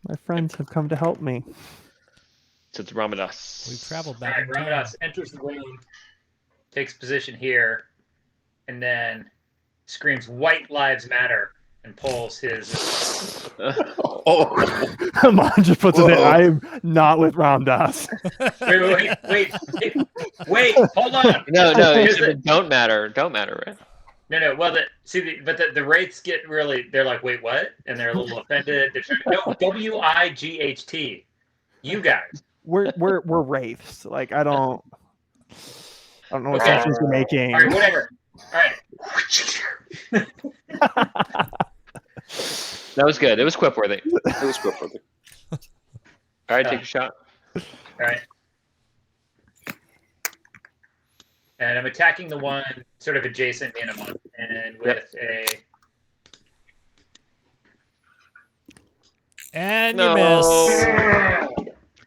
My friends have come to help me. So it's Ramdas. We've traveled All back. right, in time. Ramdas enters the room, takes position here, and then screams "White Lives Matter" and pulls his. Oh, Amon just puts it in. Whoa. I'm not with Ramdas. Wait! Hold on. No. Here's the- Don't matter. Don't matter, right? No. Well, the wraiths get really. They're like, wait, what? And they're a little offended. They're trying, no, WIGHT. You guys. We're wraiths. Like I don't know what Okay. assumptions you're making. All right, whatever. All right. That was good. It was quip worthy. it was good for the All right, take a shot. All right. And I'm attacking the one sort of adjacent in a month, and with And No. you miss.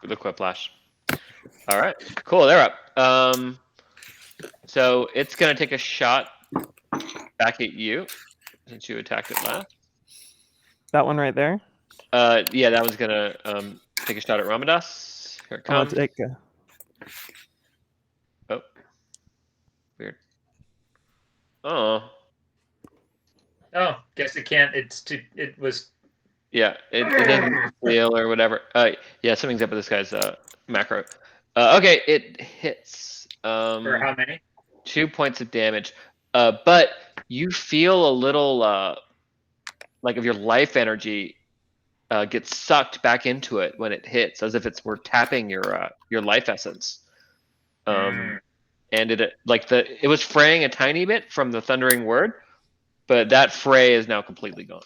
The quiplash. All right, cool. They're up. So it's gonna take a shot back at you since you attacked it last. That one right there. Yeah, that one's gonna take a shot at Ramdas. Here it I'm gonna comes. take Oh, weird. Oh, guess it can't. It was. yeah, it didn't feel or whatever. Yeah, something's up with this guy's macro. Okay, it hits. For how many? 2 points of damage. But you feel a little like of your life energy gets sucked back into it when it hits, as if we're tapping your life essence. And it was fraying a tiny bit from the thundering word, but that fray is now completely gone.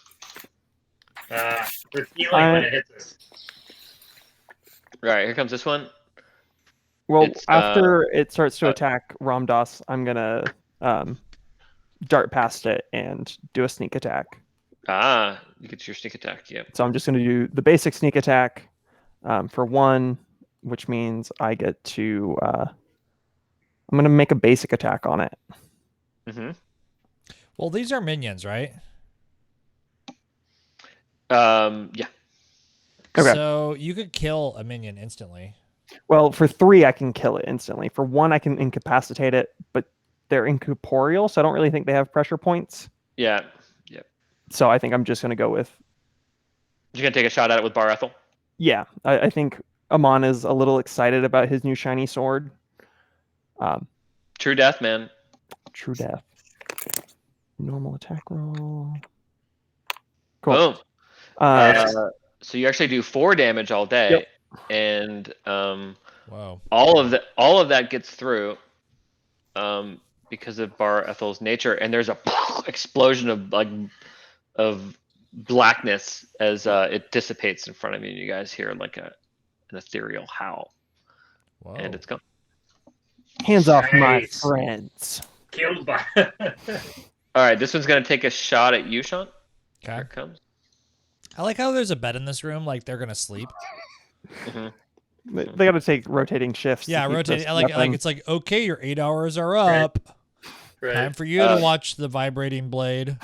We're feeling when it hits us. Right, here comes this one. Well, It's, after it starts to attack Ramdas, I'm gonna dart past it and do a sneak attack. You get your sneak attack. Yep. So I'm just gonna do the basic sneak attack for 1, which means I get to. I'm gonna make a basic attack on it. Mm-hmm. Well, these are minions, right? Yeah. Okay. So you could kill a minion instantly. Well, for 3, I can kill it instantly. For 1, I can incapacitate it, but they're incorporeal, so I don't really think they have pressure points. Yeah. Yep. So I think I'm just gonna go with. You're gonna take a shot at it with Bar Ethel. Yeah, I think Aman is a little excited about his new shiny sword. True death, man. True death. Normal attack roll. Cool. Boom. Uh, So you actually do 4 damage all day, Yep. and Whoa. all of that gets through because of Bar Ethel's nature, and there's a explosion of blackness as it dissipates in front of you. And you guys hear like an ethereal howl, Whoa. and it's gone. Hands off my Nice. friends. Killed by. All right, this one's gonna take a shot at you, Sean. Here Okay. it comes. I like how there's a bed in this room. Like they're gonna sleep. They got to take rotating shifts. to Yeah, keep rotating. this Like weapon- it's like okay, your 8 hours are Right. up. Right. Time for you to watch the vibrating blade.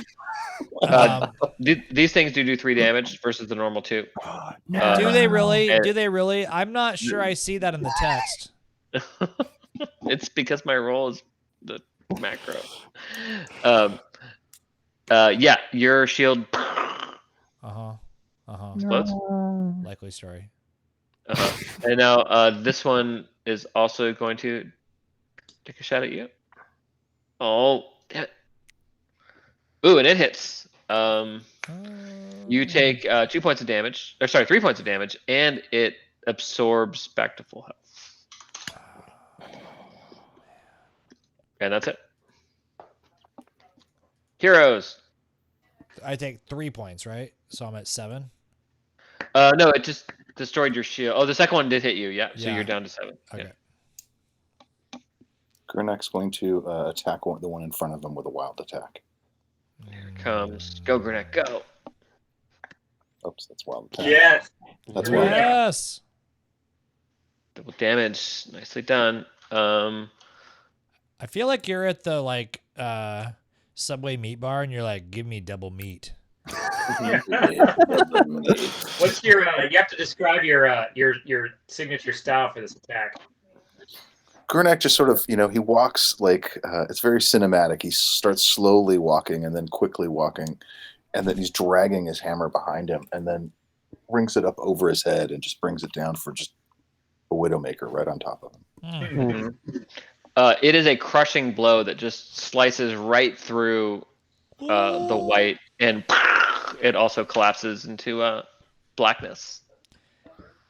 These things do 3 damage versus the normal 2. No. Do they really? and- Do they really? I'm not sure I see that in the text. It's because my roll is the macro. Yeah, your shield explodes. Likely story. And now this one is also going to take a shot at you. Oh, damn it. Ooh, and it hits. You take 2 points of damage. Or sorry, 3 points of damage, and it absorbs back to full health. And that's it. Heroes. I take 3 points, right? So I'm at 7. No, it just destroyed your shield. Oh, the second one did hit you. Yeah, so Yeah. you're down to 7. Okay. Yeah. Gurnak's going to attack the one in front of him with a wild attack. Here comes. Go, Grunak, go. Oops, that's wild attack. Yes. That's wild attack. Yes. Double damage. Nicely done. I feel like you're at the like Subway meat bar and you're like, give me double meat. What's your? You have to describe your signature style for this attack. Grunak just sort of, he walks like, it's very cinematic. He starts slowly walking and then quickly walking, and then he's dragging his hammer behind him and then brings it up over his head and just brings it down for just a Widowmaker right on top of him. It is a crushing blow that just slices right through the white, and it also collapses into blackness.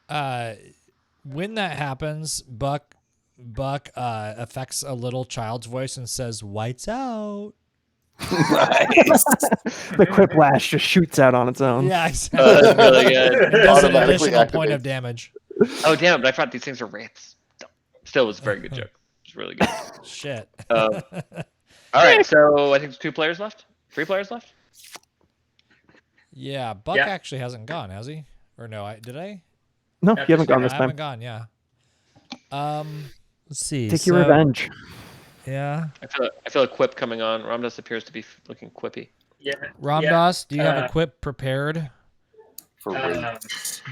When that happens, Buck affects a little child's voice and says, "Whites out." Nice. The quiplash just shoots out on its own. Yeah, That's exactly. really good. It does an Automatically additional point activates. of damage. Oh, damn it, but I thought these things are wraiths. Still was a very good joke. It's really good. Shit. All right, so I think there's 2 players left. 3 players left. Yeah, Buck Yeah. actually hasn't gone, has he? Or no? Did I? No, Yeah, you haven't gone I this haven't time. gone. Yeah. Let's see. Take your revenge. Yeah. I feel a quip coming on. Ramdas appears to be looking quippy. Yeah. Ramdas, do you have a quip prepared? For Yeah.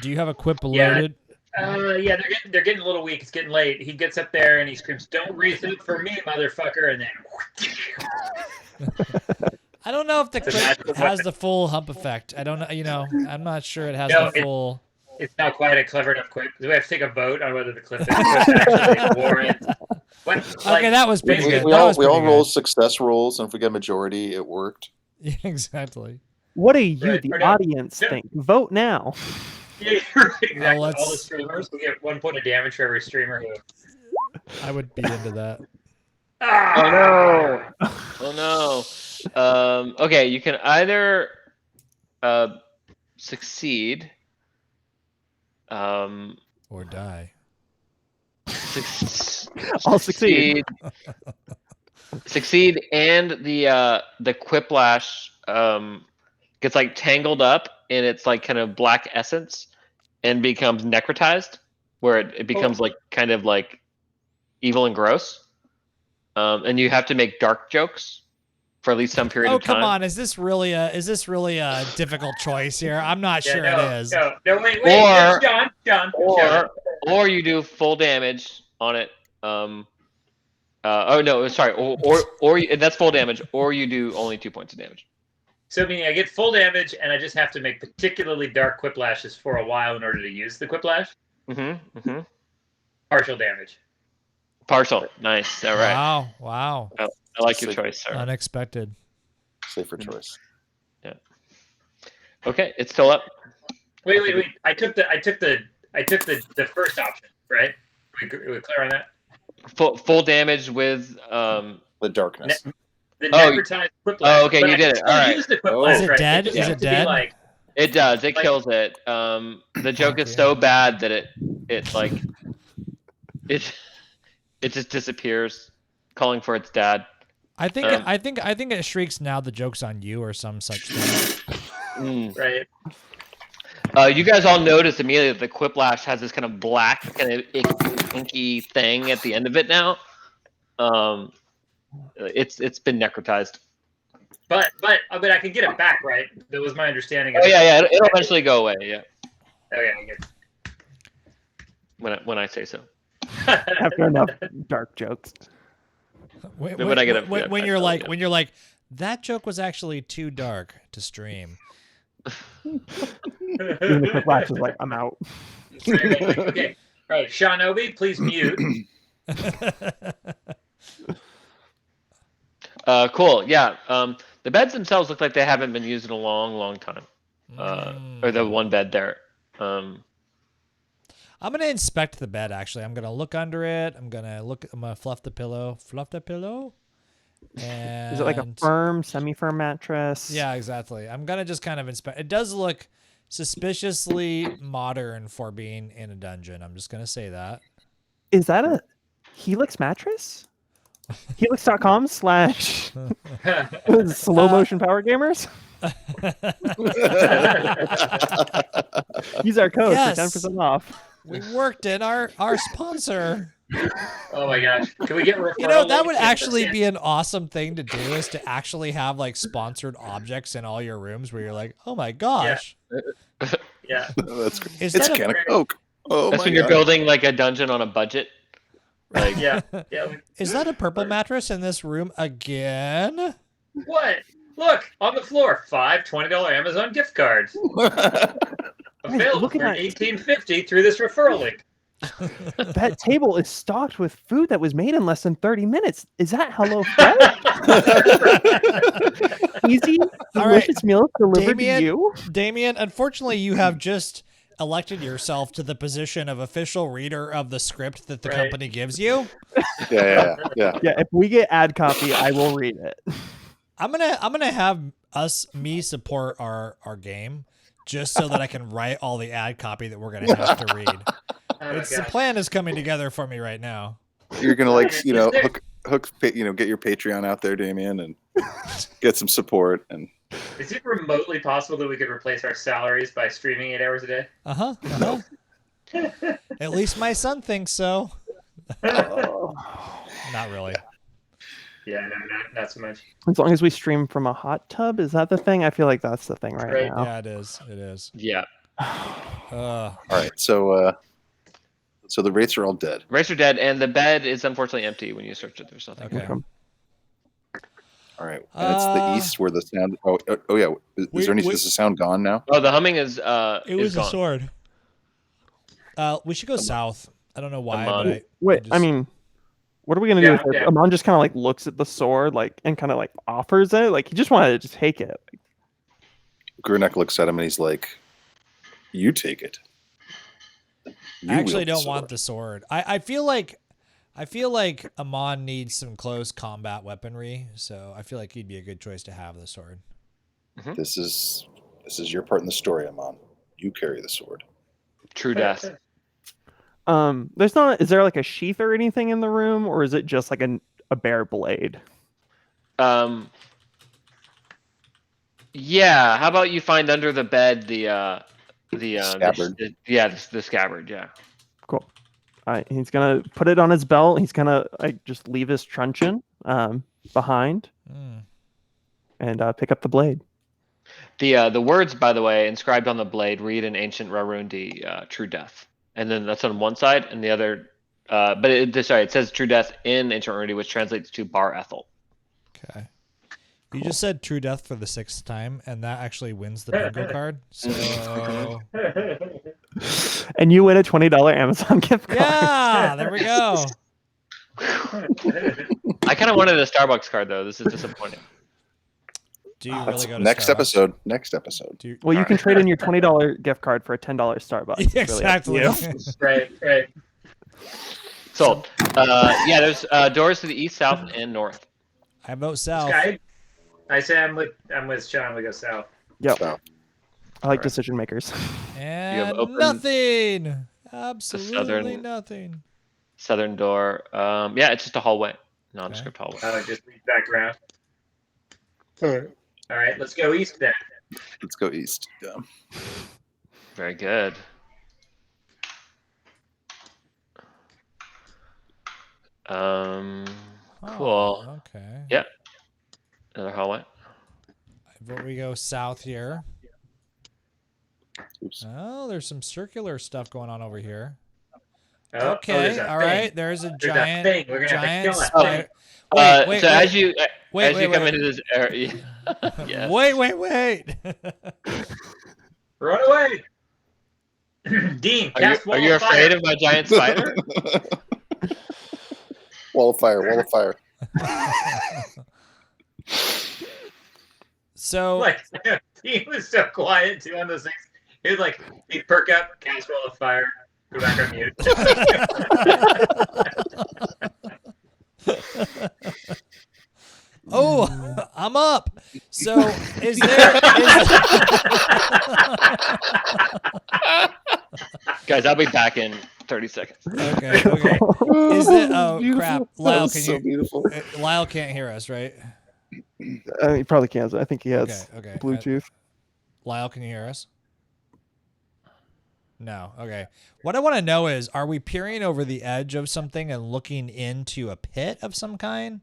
Do you have a quip Yeah. loaded? Yeah, they're getting a little weak. It's getting late. He gets up there and he screams, "Don't wreath it for me, motherfucker!" And then I don't know if the It's a quip magical has weapon. the full hump effect. I don't know. I'm not sure it has No, the full. it's not quite a clever enough quip. Do we have to take a vote on whether the quip actually warrants? Okay, that was pretty good. We That all was pretty roll good. success rolls, and if we get a majority, it worked. Yeah, exactly. What do you, Right, the or no. audience, No. think? Vote now. Yeah, right, exactly. let's- All the streamers will get 1 point of damage for every streamer who. I would be into that. Ah! Oh no. Okay, you can either succeed. Or die. I'll succeed. Succeed, and the quiplash gets like tangled up in its like kind of black essence and becomes necrotized, where it becomes like kind of like evil and gross. And you have to make dark jokes for at least some period Oh, of time. come on. Is this really a difficult choice here? I'm not sure no, it is. No, wait, Or- John. Or you do full damage on it. Oh no, sorry. That's full damage. Or you do only 2 points of damage. So meaning I get full damage and I just have to make particularly dark quiplashes for a while in order to use the quiplash. Partial damage. Partial. Nice. All right. Wow. I like your choice, sir. Unexpected. Safer choice. Okay, it's still up. Wait. I took the first option, right? We clear on that? Full damage with The darkness. The Oh, necrotized quiplash. oh, okay, but you I did can it. still All right. use the quiplash, Is it right? dead? It just Is has it to be dead? like, It does. It Like- kills it. The joke is Okay. so bad that it just disappears, calling for its dad. I think Um, I think it shrieks now the joke's on you or some such thing. mm. Right. You guys all notice immediately that the quiplash has this kind of black, kind of inky thing at the end of it now. It's been necrotized. But I can get it back, right? That was my understanding. Oh yeah, it'll eventually go away. Yeah, Okay, good. when I say so. After enough dark jokes. When I get a feedback, when you're I'll like get it. when you're like that joke was actually too dark to stream. Even the quick flash is like, I'm out. Okay. All right, Sean Obi, please mute. Cool. Yeah. The beds themselves look like they haven't been used in a long time. Or the one bed there. I'm gonna inspect the bed. Actually, I'm gonna look under it. I'm gonna fluff the pillow. Fluff the pillow. And Is it like a firm, semi-firm mattress? Yeah, exactly. I'm gonna just kind of inspect. It does look suspiciously modern for being in a dungeon. I'm just gonna say that. Is that a Helix mattress? Helix.com / slow motion power gamers? Use our code Yes. for 10% off. We worked in our sponsor. Oh my gosh. Can we get referral You know, that links? would actually be an awesome thing to do, is to actually have like sponsored objects in all your rooms where you're like, oh my gosh. Yeah. That's great. Is It's that a a- can of Coke. Oh That's my when you're God. building like a dungeon on a budget. Like Yeah. Yeah. Is that a purple mattress in this room again? What? Look, on the floor, 5 $20 Amazon gift cards. Available look for at that. $18.50 through this referral link. That table is stocked with food that was made in less than 30 minutes. Is that HelloFresh? Easy, All right, delicious meals delivered Damien. to you? Damien, unfortunately, you have just elected yourself to the position of official reader of the script that the Right. company gives you. Yeah. Yeah, if we get ad copy, I will read it. I'm gonna have me support our game just so that I can write all the ad copy that we're gonna have to read. Oh my The gosh. plan is coming together for me right now. You're gonna like, Is there- get your Patreon out there, Damien, and get some support. And Is it remotely possible that we could replace our salaries by streaming 8 hours a day? Uh-huh. At least my son thinks so. Not really. Yeah, no, not so much. As long as we stream from a hot tub, is that the thing? I feel like that's the thing right, Right, now. Yeah, it is. It is. yeah. all right, so the rates are all dead. Rates are dead, and the bed is unfortunately empty when you search it. There's nothing. Okay. All right, and it's the east where the sound. Oh yeah. Is there any? Is the sound gone now? Oh, the humming is It was gone. a sword. We should go south. I don't know why, Aman. but Wait, just- I mean, what are we gonna do with it? Yeah. Aman just kind of like looks at the sword, like, and kind of like offers it, like he just wanted to just take it. Grunak looks at him and he's like, "You take it." You I actually wield the don't want sword." the sword. I feel like Aman needs some close combat weaponry, so I feel like he'd be a good choice to have the sword. This is your part in the story, Aman. You carry the sword. True death. There's not. Is there like a sheath or anything in the room, or is it just like a bare blade? Yeah. How about you find under the bed the Scabbard. the scabbard. Yeah. Cool. He's gonna put it on his belt. He's gonna like just leave his truncheon behind Mm. and pick up the blade. The words, by the way, inscribed on the blade read in ancient Rarundi, "True Death," and then that's on one side, and the other, it says "True Death" in ancient Rarundi, which translates to Bar Ethel. Okay. You just said true death for the 6th time, and that actually wins the bingo card. So And you win a $20 Amazon gift card. yeah, there we go. I kind of wanted a Starbucks card though. This is disappointing. Do you really That's go to next Starbucks? episode. Next episode. Do you, Well, you can trade in your $20 gift card for a $10 Starbucks. It's really up to exactly. you. Right. Sold. There's doors to the east, south, and north. I vote south. Sky, I say I'm with Sean. We go south. Yep. So, I like Alright. decision makers. And opened nothing. Absolutely southern- nothing. Southern door. Yeah, it's just a hallway, nondescript hallway. Just lead back around. All right, let's go east then. Let's go east. Yeah. Very good. Oh, Cool. okay. Yeah. Another hallway. But we go south here. Oops. Oh, there's some circular stuff going on over here. Oh, Okay, there's a all thing. right. There's a There's giant, that thing. We're gonna have to giant kill that spider. thing. Wait, So as you wait, come wait. into this area, yes. Wait. Run away, Dean. Cast Are you wall of fire. afraid of my giant spider? Wall of fire. Wall of fire. So Like Dean was so quiet too on those things. He was like, he'd perk up, cast wall of fire, go back on mute. oh, I'm up. So is there? Guys, I'll be back in 30 seconds. Okay. Is it? Oh Beautiful. crap! That Lyle, was can so you? beautiful. Lyle can't hear us, right? He probably can't. I think he has Okay. Bluetooth. Lyle, can you hear us? No. Okay. What I want to know is, are we peering over the edge of something and looking into a pit of some kind?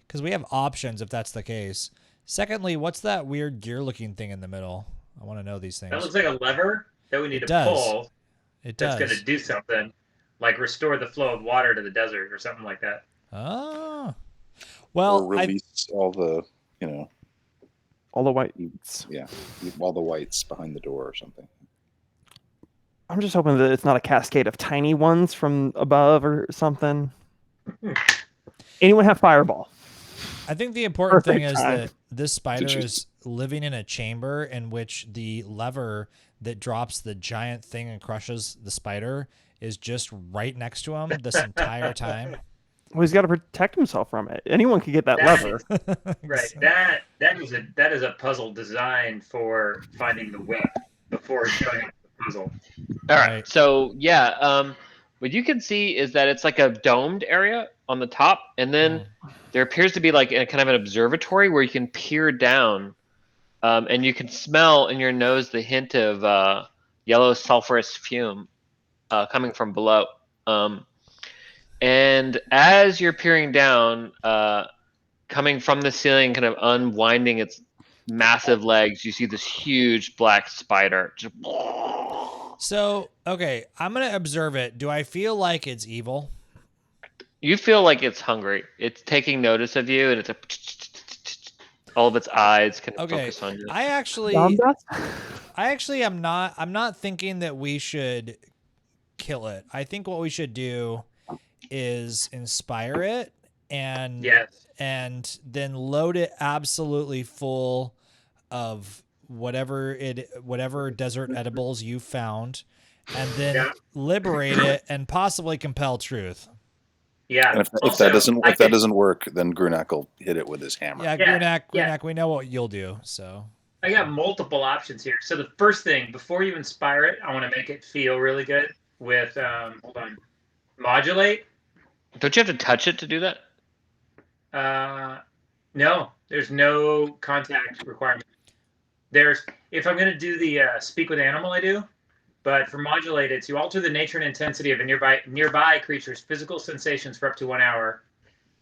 Because we have options if that's the case. Secondly, what's that weird gear-looking thing in the middle? I want to know these things. That looks like a lever that we need to does. pull. It That's does. going to do something, like restore the flow of water to the desert or something like that. Oh. Or Well, release all the, All the whites. yeah, all the whites behind the door or something. I'm just hoping that it's not a cascade of tiny ones from above or something. Anyone have fireball? I think the important thing Perfect is time. that this spider you- is living in a chamber in which the lever that drops the giant thing and crushes the spider is just right next to him this entire time. Well, he's got to protect himself from it. Anyone could get that lever. Right. That is a puzzle designed for finding the whip before showing up the puzzle. All right. Right. So yeah, what you can see is that it's like a domed area on the top, and then there appears to be like a kind of an observatory where you can peer down, and you can smell in your nose the hint of yellow sulfurous fume coming from below. And as you're peering down, coming from the ceiling, kind of unwinding its massive legs, you see this huge black spider. Just So, okay, I'm going to observe it. Do I feel like it's evil? you feel like it's hungry. It's taking notice of you, and it's all of its eyes can Okay. focus on you. I actually am not I'm not thinking that we should kill it. I think what we should do is inspire it and Yes. and then load it absolutely full of whatever desert edibles you found, and then Yeah. liberate it and possibly compel truth. Yeah. And if Also, that doesn't work, then Grunak will hit it with his hammer. Yeah, Yeah, Grunak, we know what you'll do. So I got multiple options here. So the first thing, before you inspire it, I want to make it feel really good with hold on, modulate. Don't you have to touch it to do that? No, there's no contact requirement. If I'm going to do the speak with animal, I do. But for modulate, it's you alter the nature and intensity of a nearby creature's physical sensations for up to 1 hour.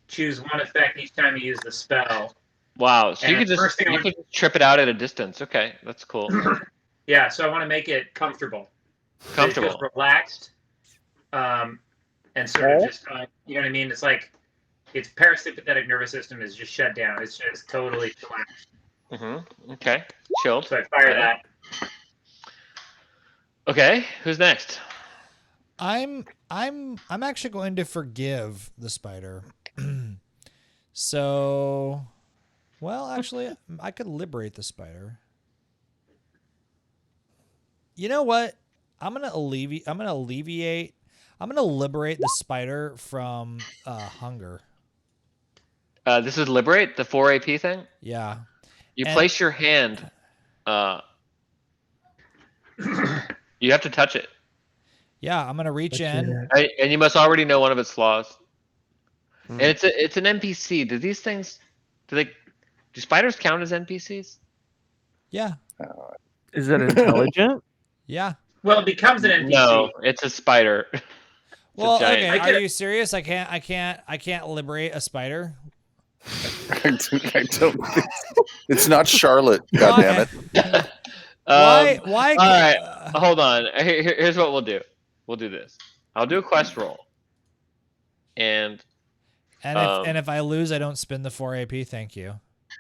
Choose one effect each time you use the spell. Wow. So And you could the just first thing I want- trip it out at a distance. Okay, that's cool. Yeah, so I want to make it comfortable. So it Comfortable. feels relaxed, and sort of just you know what I mean. It's like its parasympathetic nervous system is just shut down. It's just totally relaxed. Okay. Chilled. So I fire that. Okay. Who's next? I'm actually going to forgive the spider. So, well, actually, I could liberate the spider. You know what? I'm gonna liberate the spider from hunger. This is liberate, the 4 AP thing. Yeah. You And- place your hand You have to touch it. Yeah, I'm gonna reach in. And you must already know one of its flaws. Hmm. And it's an NPC. Do spiders count as NPCs? Yeah, Is it intelligent? yeah. Well, it becomes an NPC. No, it's a spider. Well, giant. okay. I Are could- you serious? I can't liberate a spider. I don't think it's not Charlotte. God damn it! Why? Um, Why? All right, hold on. Here's what we'll do. We'll do this. I'll do a quest roll. And And if I lose, I don't spend the 4 AP. Thank you.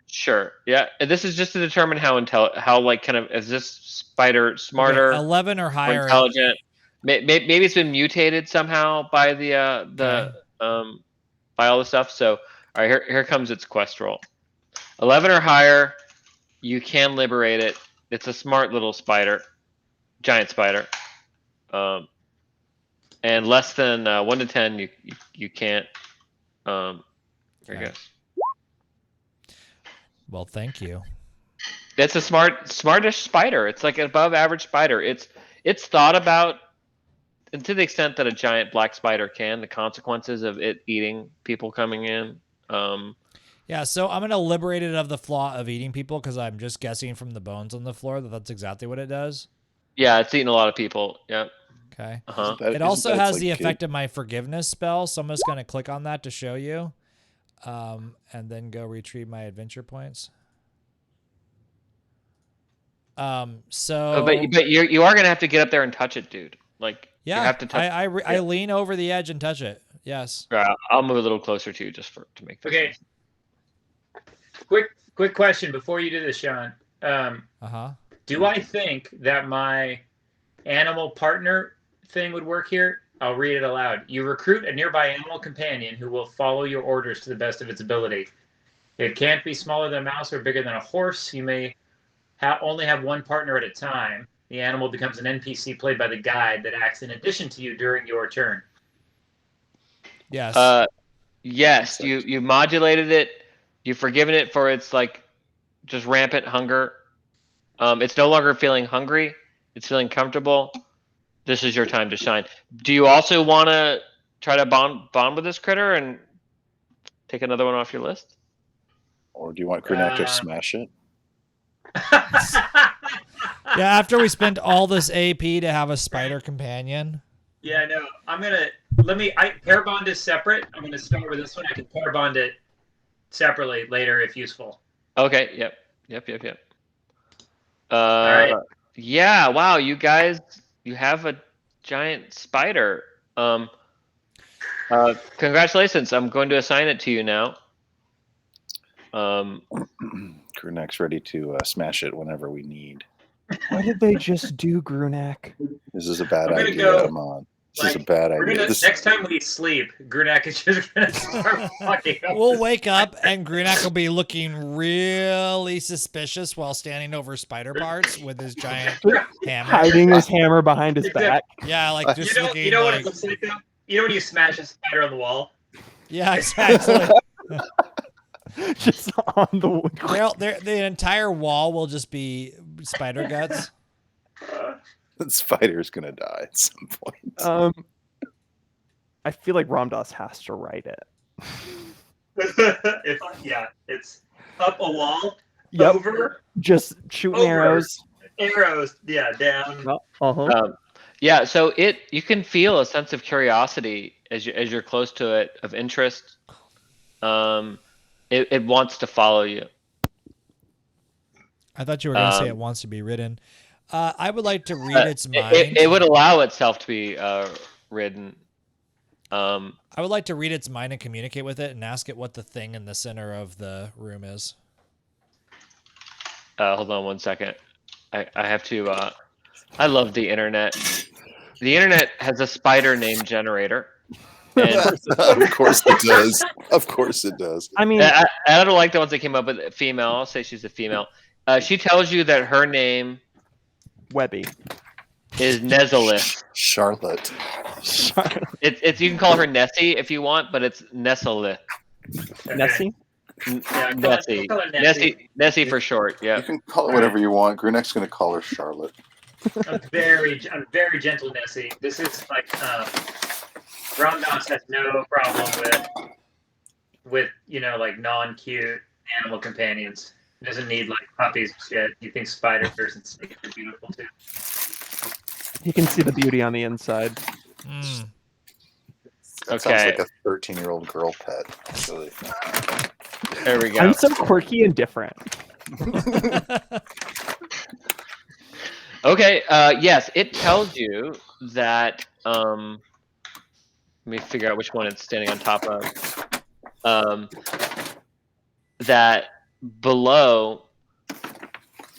sure, yeah. And this is just to determine how is this spider smarter Okay, 11 or or higher. intelligent? Maybe it's been mutated somehow by by all the stuff. So all right, here comes its quest roll. 11 or higher, you can liberate it. It's a smart little spider, giant spider. And less than 1 to 10, you can't. Here Okay. goes. Well, thank you. It's a smartish spider. It's like an above average spider. It's thought about, and to the extent that a giant black spider can, the consequences of it eating people coming in. Yeah, so I'm gonna liberate it of the flaw of eating people because I'm just guessing from the bones on the floor that that's exactly what it does. Yeah, it's eating a lot of people. Yep. Okay. Uh-huh. It also has the effect of my forgiveness spell, so I'm just gonna click on that to show you, and then go retrieve my adventure points. So. But you are gonna have to get up there and touch it, dude. Like Yeah, you have to touch. I lean over the edge and touch it. Yes. I'll move a little closer to you just to make this. Okay. Quick question before you do this, Sean. Do I think that my animal partner thing would work here? I'll read it aloud. You recruit a nearby animal companion who will follow your orders to the best of its ability. It can't be smaller than a mouse or bigger than a horse. You may only have one partner at a time. The animal becomes an NPC played by the guide that acts in addition to you during your turn. Yes. Yes, you modulated it. You've forgiven it for its like just rampant hunger. It's no longer feeling hungry. It's feeling comfortable. This is your time to shine. Do you also want to try to bond with this critter and take another one off your list? Or do you want Grunak to smash it? Yeah, after we spent all this AP to have a spider companion. Yeah, no. Pair bond is separate. I'm gonna start with this one. I can pair bond it separately later if useful. Okay. Yep. All right. Yeah. Wow. You guys, you have a giant spider. Congratulations. I'm going to assign it to you now. Grunak's ready to smash it whenever we need. Why did they just do Grunak? This is a bad I'm gonna idea, go, Aman. This is a bad idea. Next time we sleep, Grunak is just gonna start fucking up. We'll wake up and Grunak will be looking really suspicious while standing over spider parts with his giant hammer. Hiding his hammer behind his back. Yeah, like just looking. You know what like, it looks like though? You know when you smash a spider on the wall? Yeah, exactly. Just on the The entire wall will just be spider guts. The spider's gonna die at some point. I feel like Ramdas has to write it. It's up a wall, Yep. over, Just shooting Over. arrows. down. Yeah. So you can feel a sense of curiosity as you're close to it, of interest. It wants to follow you. I thought you were going to say it wants to be ridden. I would like to read its mind. It would allow itself to be ridden. I would like to read its mind and communicate with it and ask it what the thing in the center of the room is. Hold on 1 second. I have to. I love the internet. The internet has a spider name generator. And Of course it does. Of course it does. I mean, I don't like the ones that came up with female. I'll say she's a female. She tells you that her name Webby. is Nezalith. Charlotte. It's you can call her Nessie if you want, but it's Nessalith. Nessie? Yeah, Nessie. call her Nessie. Nessie for short. You Yeah. can call it whatever you want. Grunak's gonna call her Charlotte. I'm very gentle, Nessie. This is like Ramdas has no problem with like non-cute animal companions. He doesn't need like puppies and shit. He thinks spiders and snakes are beautiful too. You can see the beauty on the inside. Mm. That sounds Okay. like a 13-year-old girl pet, actually. There we go. I'm so quirky and different. Okay. Yes, it tells you that. Let me figure out which one it's standing on top of. That below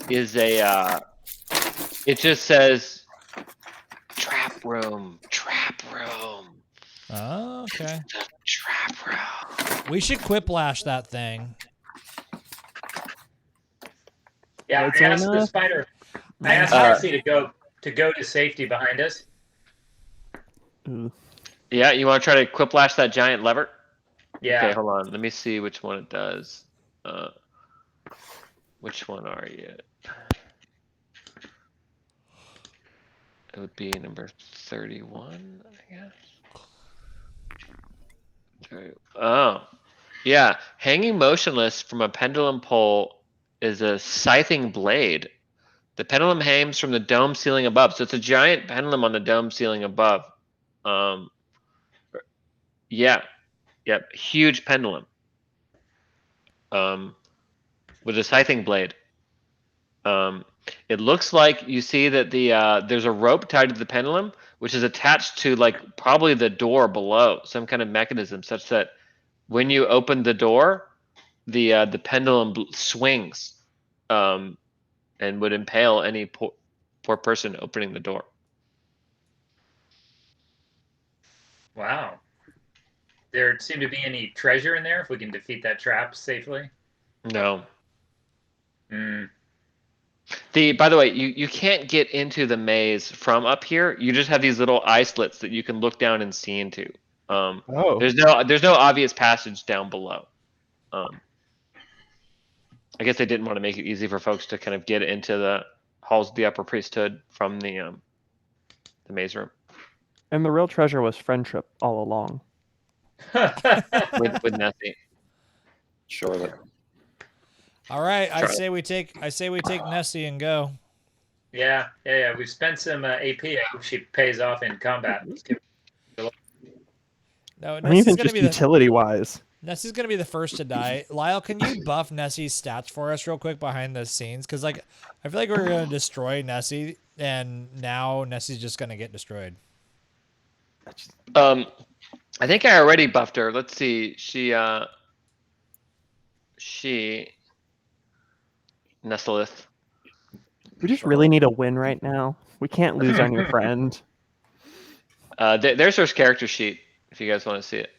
is a. It just says trap room. Oh, okay. The trap room. We should quiplash that thing. Yeah, Lights I on asked the up. spider. I asked Nessie to go to safety behind us. Ooh. Yeah, you want to try to quiplash that giant lever? Yeah. Okay, hold on. Let me see which one it does. Which one are you? It would be number 31, I guess. Oh, yeah. Hanging motionless from a pendulum pole is a scything blade. The pendulum hangs from the dome ceiling above. So it's a giant pendulum on the dome ceiling above. Yeah. Yep. Huge pendulum. With a scything blade. It looks like you see that there's a rope tied to the pendulum, which is attached to like probably the door below, some kind of mechanism such that when you open the door, the pendulum swings, and would impale any poor person opening the door. Wow. There seem to be any treasure in there if we can defeat that trap safely. No. Hmm. By the way, you can't get into the maze from up here. You just have these little eye slits that you can look down and see into. Oh. There's no obvious passage down below. I guess they didn't want to make it easy for folks to kind of get into the halls of the upper priesthood from the maze room And the real treasure was friendship all along. with Nessie. Charlotte. All right, I Charlotte. say we take Nessie and go. Yeah. We've spent some AP. I hope she pays off in combat. Let's give No, I mean, Nessie's even gonna just be the utility-wise. Nessie's gonna be the first to die. Lyle, can you buff Nessie's stats for us real quick behind the scenes? Because like, I feel like we're gonna destroy Nessie, and now Nessie's just gonna get destroyed. I think I already buffed her. Let's see. She Nestleth. We just really need a win right now. We can't lose on your friend. There's her character sheet if you guys want to see it.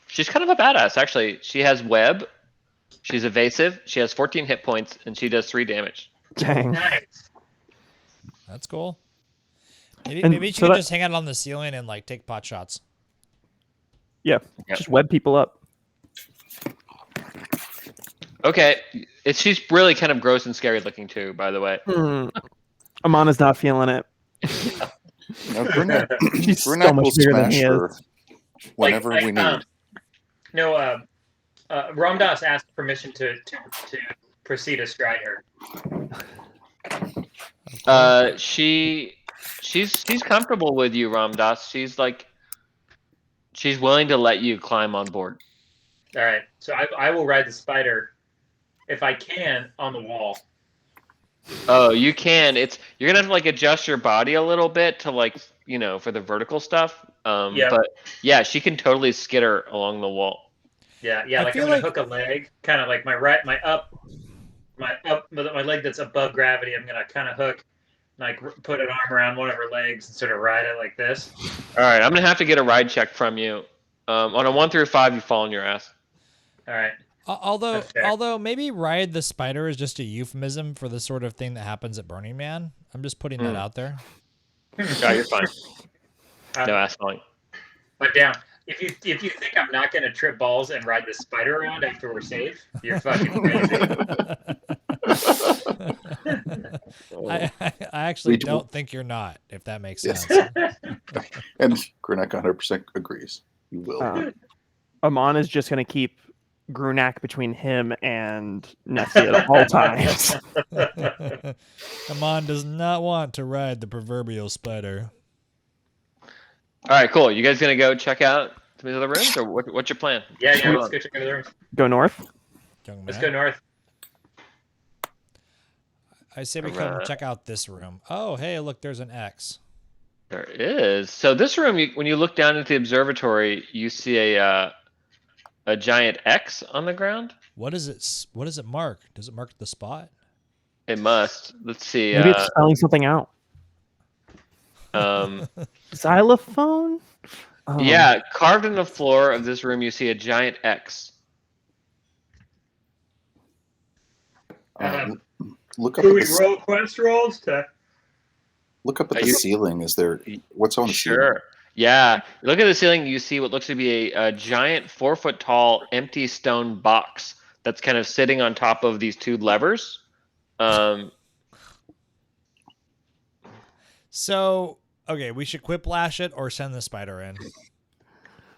She's kind of a badass, actually. She has web. She's evasive. She has 14 hit points, and she does 3 damage. Dang. nice. That's cool. Maybe And maybe she so can that- just hang out on the ceiling and like take pot shots. Yeah, Yep. just web people up. Okay, she's really kind of gross and scary looking too, by the way. Aman is not feeling it. No, Grunak, She's so Grunak will much bigger than smash he her is. whenever we need. No, Ramdas asked permission to proceed astride her. She's comfortable with you, Ramdas. She's willing to let you climb on board. All right, so I will ride the spider, if I can, on the wall. Oh, you can. You're gonna have to like adjust your body a little bit to like for the vertical stuff. Yeah. But yeah, she can totally skitter along the wall. Yeah. I Like I'm feel gonna like- hook a leg, kind of like my leg that's above gravity. I'm gonna kind of hook, like put an arm around one of her legs and sort of ride it like this. All right, I'm gonna have to get a ride check from you. On a 1 through 5, you fall on your ass. All right. That's fair. Although maybe ride the spider is just a euphemism for the sort of thing that happens at Burning Man. I'm just putting that out there. Yeah, you're fine. No ass falling. But down. If you think I'm not gonna trip balls and ride the spider around after we're safe, you're fucking crazy. I actually We don't think you're not, if that makes Yes. sense. And Grunak 100% agrees. You will. Aman is just going to keep Grunak between him and Nessie at all times. Aman does not want to ride the proverbial spider. All right, cool. You guys gonna go check out some of the other rooms, or what's your plan? Yeah, What's going let's on? go check out the rooms. Go north. Young Let's man. go north. I say we come Alright. check out this room. Oh, hey, look, there's an X. There is. So this room, when you look down into the observatory, you see a giant X on the ground. What does it mark? Does it mark the spot? It must. Let's see. Maybe it's spelling something out. Um, Xylophone? yeah, carved in the floor of this room, you see a giant X. Look up Can at we the, roll quest rolls to? look up at Are the you- ceiling. Is there what's on the ceiling? Sure. Yeah. Look at the ceiling. You see what looks to be a giant 4 foot tall empty stone box that's kind of sitting on top of these two levers. So, okay, we should quiplash it or send the spider in.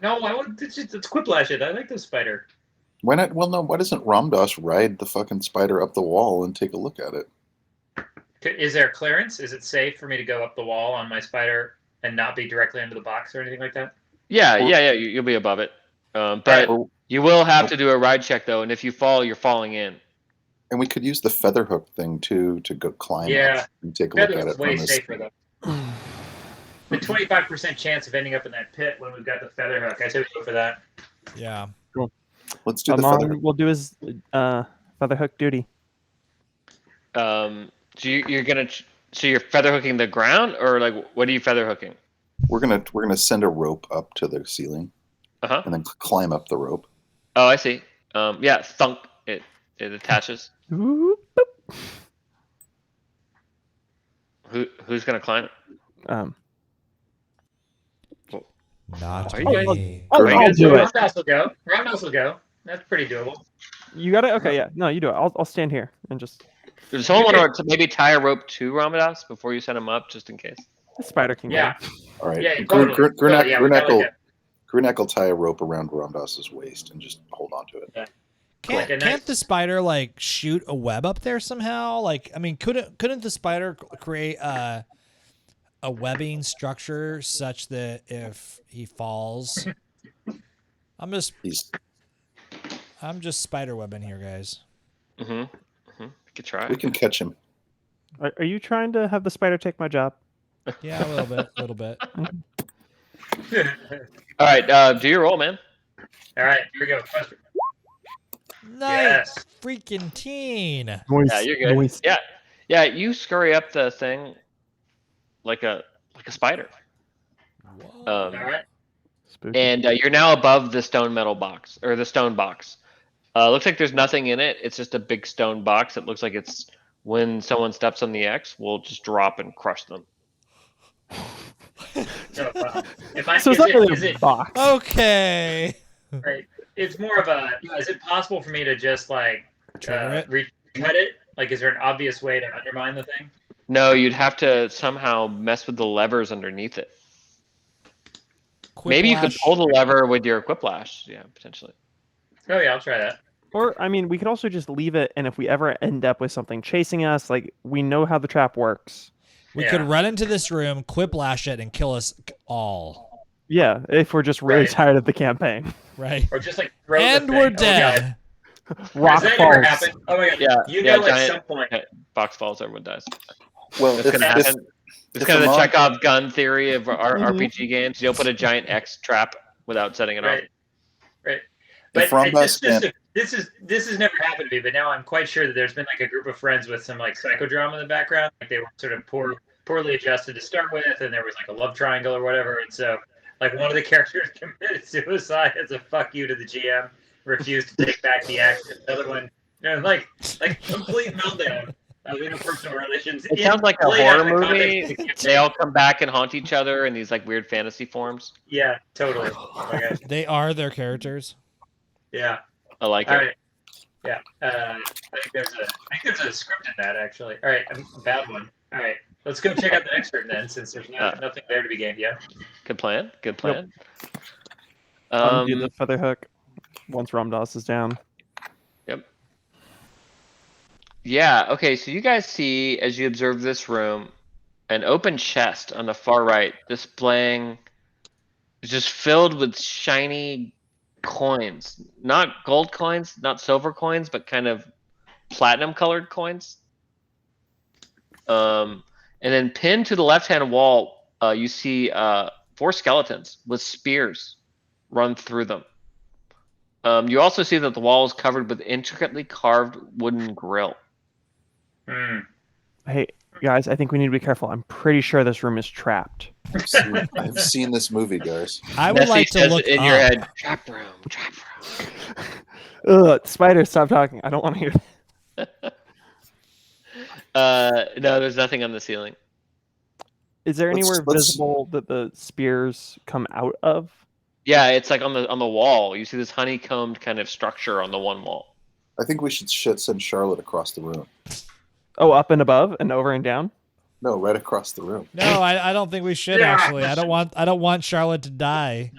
No, I would. Let's quiplash it. I like the spider. Why not? Well, no. Why doesn't Ramdas ride the fucking spider up the wall and take a look at it? Is there clearance? Is it safe for me to go up the wall on my spider and not be directly under the box or anything like that? Yeah. You'll be above it. But Or- you will have to do a ride check though, and if you fall, you're falling in. And we could use the feather hook thing too to go climb Yeah. up and take a look at Feather's it way from this. safer though. The 25% chance of ending up in that pit when we've got the feather hook. I say we go for that. Yeah. Let's do the feather Aman hook. will do his feather hook duty. So you're gonna. So you're feather hooking the ground, or like what are you feather hooking? We're gonna send a rope up to the ceiling Uh-huh. and then climb up the rope. Oh, I see. Yeah, thunk. It attaches. Whoop. Who's gonna climb it? Not Are you guys- me. Oh, Are you I'll guys do doing- it. Roundhouse will go. Roundhouse will go. That's pretty doable. You got it? Okay, yeah. No, you do it. I'll stand here and just. Does someone want to maybe tie a rope to Ramadas before you send him up, just in case? The spider can Yeah. go. All right. Yeah, totally. Yeah, we gotta look Grunak will tie a rope around Ramdas's waist and just hold on to it. Can't, Like a can't nice- the spider like shoot a web up there somehow? Like, I mean, couldn't the spider create a webbing structure such that if he falls, I'm just spider webbing here, guys. Mm-hmm. We could try. We can catch him. Are you trying to have the spider take my job? Yeah, a little bit. All right, do your roll, man. All right, here we go. Quest. Nice Yes. freaking teen. Yeah, you're good. Yeah. You scurry up the thing like a spider. Whoa. All right. Spooky. And you're now above the stone box. Looks like there's nothing in it. It's just a big stone box. It looks like it's when someone steps on the X, we'll just drop and crush them. So, So it's not really is a it box. Okay. right? It's more of a. Is it possible for me to just like Trigger it? cut it? Like, is there an obvious way to undermine the thing? No, you'd have to somehow mess with the levers underneath it. Maybe you could Quiplash. pull the lever with your quiplash. Yeah, potentially. Oh yeah, I'll try that. Or, I mean, we could also just leave it, and if we ever end up with something chasing us, like, we know how the trap works. We Yeah. could run into this room, quiplash it, and kill us all. Yeah, if we're just really Right. tired of the campaign. Right. Or just like throw And the we're thing. Oh, dead. Rock Has that ever falls. happened? Oh my god! Yeah, You yeah, know, at giant- some point. Box falls, everyone dies. Well, That's gonna happen. It's if kind of the Aman- Chekhov gun theory of our Mhm. RPG games. You'll put a giant X trap without setting it off. Right. If But Ramdas can't- this has never happened to me. But now I'm quite sure that there's been like a group of friends with some like psychodrama in the background. Like they were sort of poorly adjusted to start with, and there was like a love triangle or whatever. And so, like one of the characters committed suicide as a fuck you to the GM, refused to take back the action. Another one, like complete meltdown of interpersonal relations. It sounds like a played out horror in the movie. context of the campaign. They all come back and haunt each other in these like weird fantasy forms. Yeah, totally. Oh my gosh. They are their characters. Yeah. I like All it. right. Yeah. I think there's a script in that actually. All right, a bad one. All right, let's go check out the next room then, since there's nothing there to be gained yet. Good plan. Good plan. Undo the feather hook once Ramdas is down. Yep. Yeah. Okay. So you guys see, as you observe this room, an open chest on the far right, displaying just filled with shiny coins. Not gold coins, not silver coins, but kind of platinum colored coins. And then pinned to the left-hand wall, you see 4 skeletons with spears run through them. You also see that the wall is covered with intricately carved wooden grill. Hey, guys, I think we need to be careful. I'm pretty sure this room is trapped. I've seen this movie, guys. I would Nessie like to says look in up. your head, trap room, trap room. Ugh, spider, stop talking. I don't want to hear that. No, there's nothing on the ceiling. Is there anywhere Let's- visible that the spears come out of? Yeah, it's like on the wall. You see this honeycombed kind of structure on the one wall. I think we should send Charlotte across the room. Oh, up and above and over and down? No, right across the room. No, I don't think we should Yeah. actually. I don't want Charlotte to die.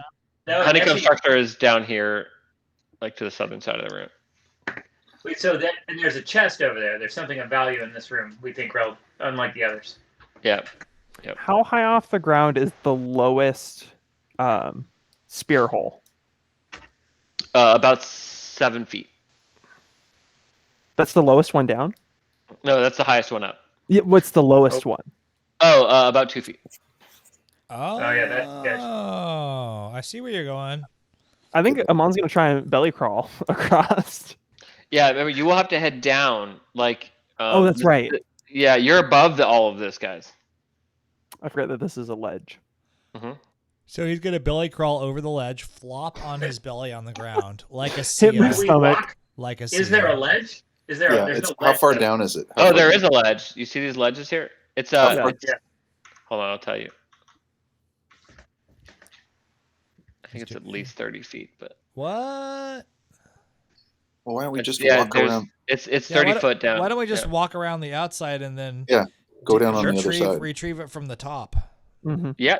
No, Honeycomb Nessie, structure is down here, like to the southern side of the room. wait, so that and there's a chest over there. There's something of value in this room. We think, unlike the others. Yeah. How high off the ground is the lowest spear hole? About 7 feet. That's the lowest one down? No, that's the highest one up. Yeah, what's the lowest one? Oh, about 2 feet. Oh, yeah, I see where you're going. I think Amon's going to try and belly crawl across. Yeah, remember, you will have to head down. Like. Oh, that's right. Yeah, you're above all of this, guys. I forget that this is a ledge. So he's gonna belly crawl over the ledge, flop on his belly on the ground like a Hit seal. my stomach. Like a seal. Is there a ledge? Is there? Yeah, There's it's, no how ledge, far though. down is it? Oh, there is a ledge. You see these ledges here? It's How Yeah. far- Yeah. Hold on, I'll tell you. I think it's at least 30 feet, but What? Well, why don't we just yeah, walk around? it's Yeah, 30 why foot down. Why don't we just Yeah. walk around the outside and then Go down on the other retrieve, side. retrieve it from the top? Mm-hmm. Yeah,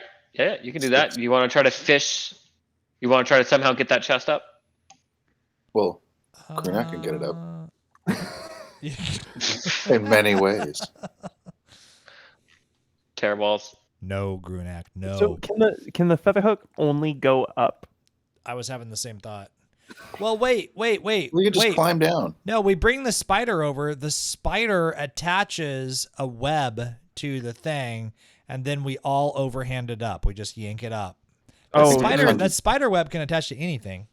you can do that. You want to try to fish? You want to try to somehow get that chest up? Well, Grunak can get it up. Yeah. in many ways. Tearballs. No, Grunak, no. So can the feather hook only go up? I was having the same thought. Well, wait. We can just climb down. No, we bring the spider over. The spider attaches a web to the thing, and then we all overhand it up. We just yank it up. Oh, That spider web can attach to anything.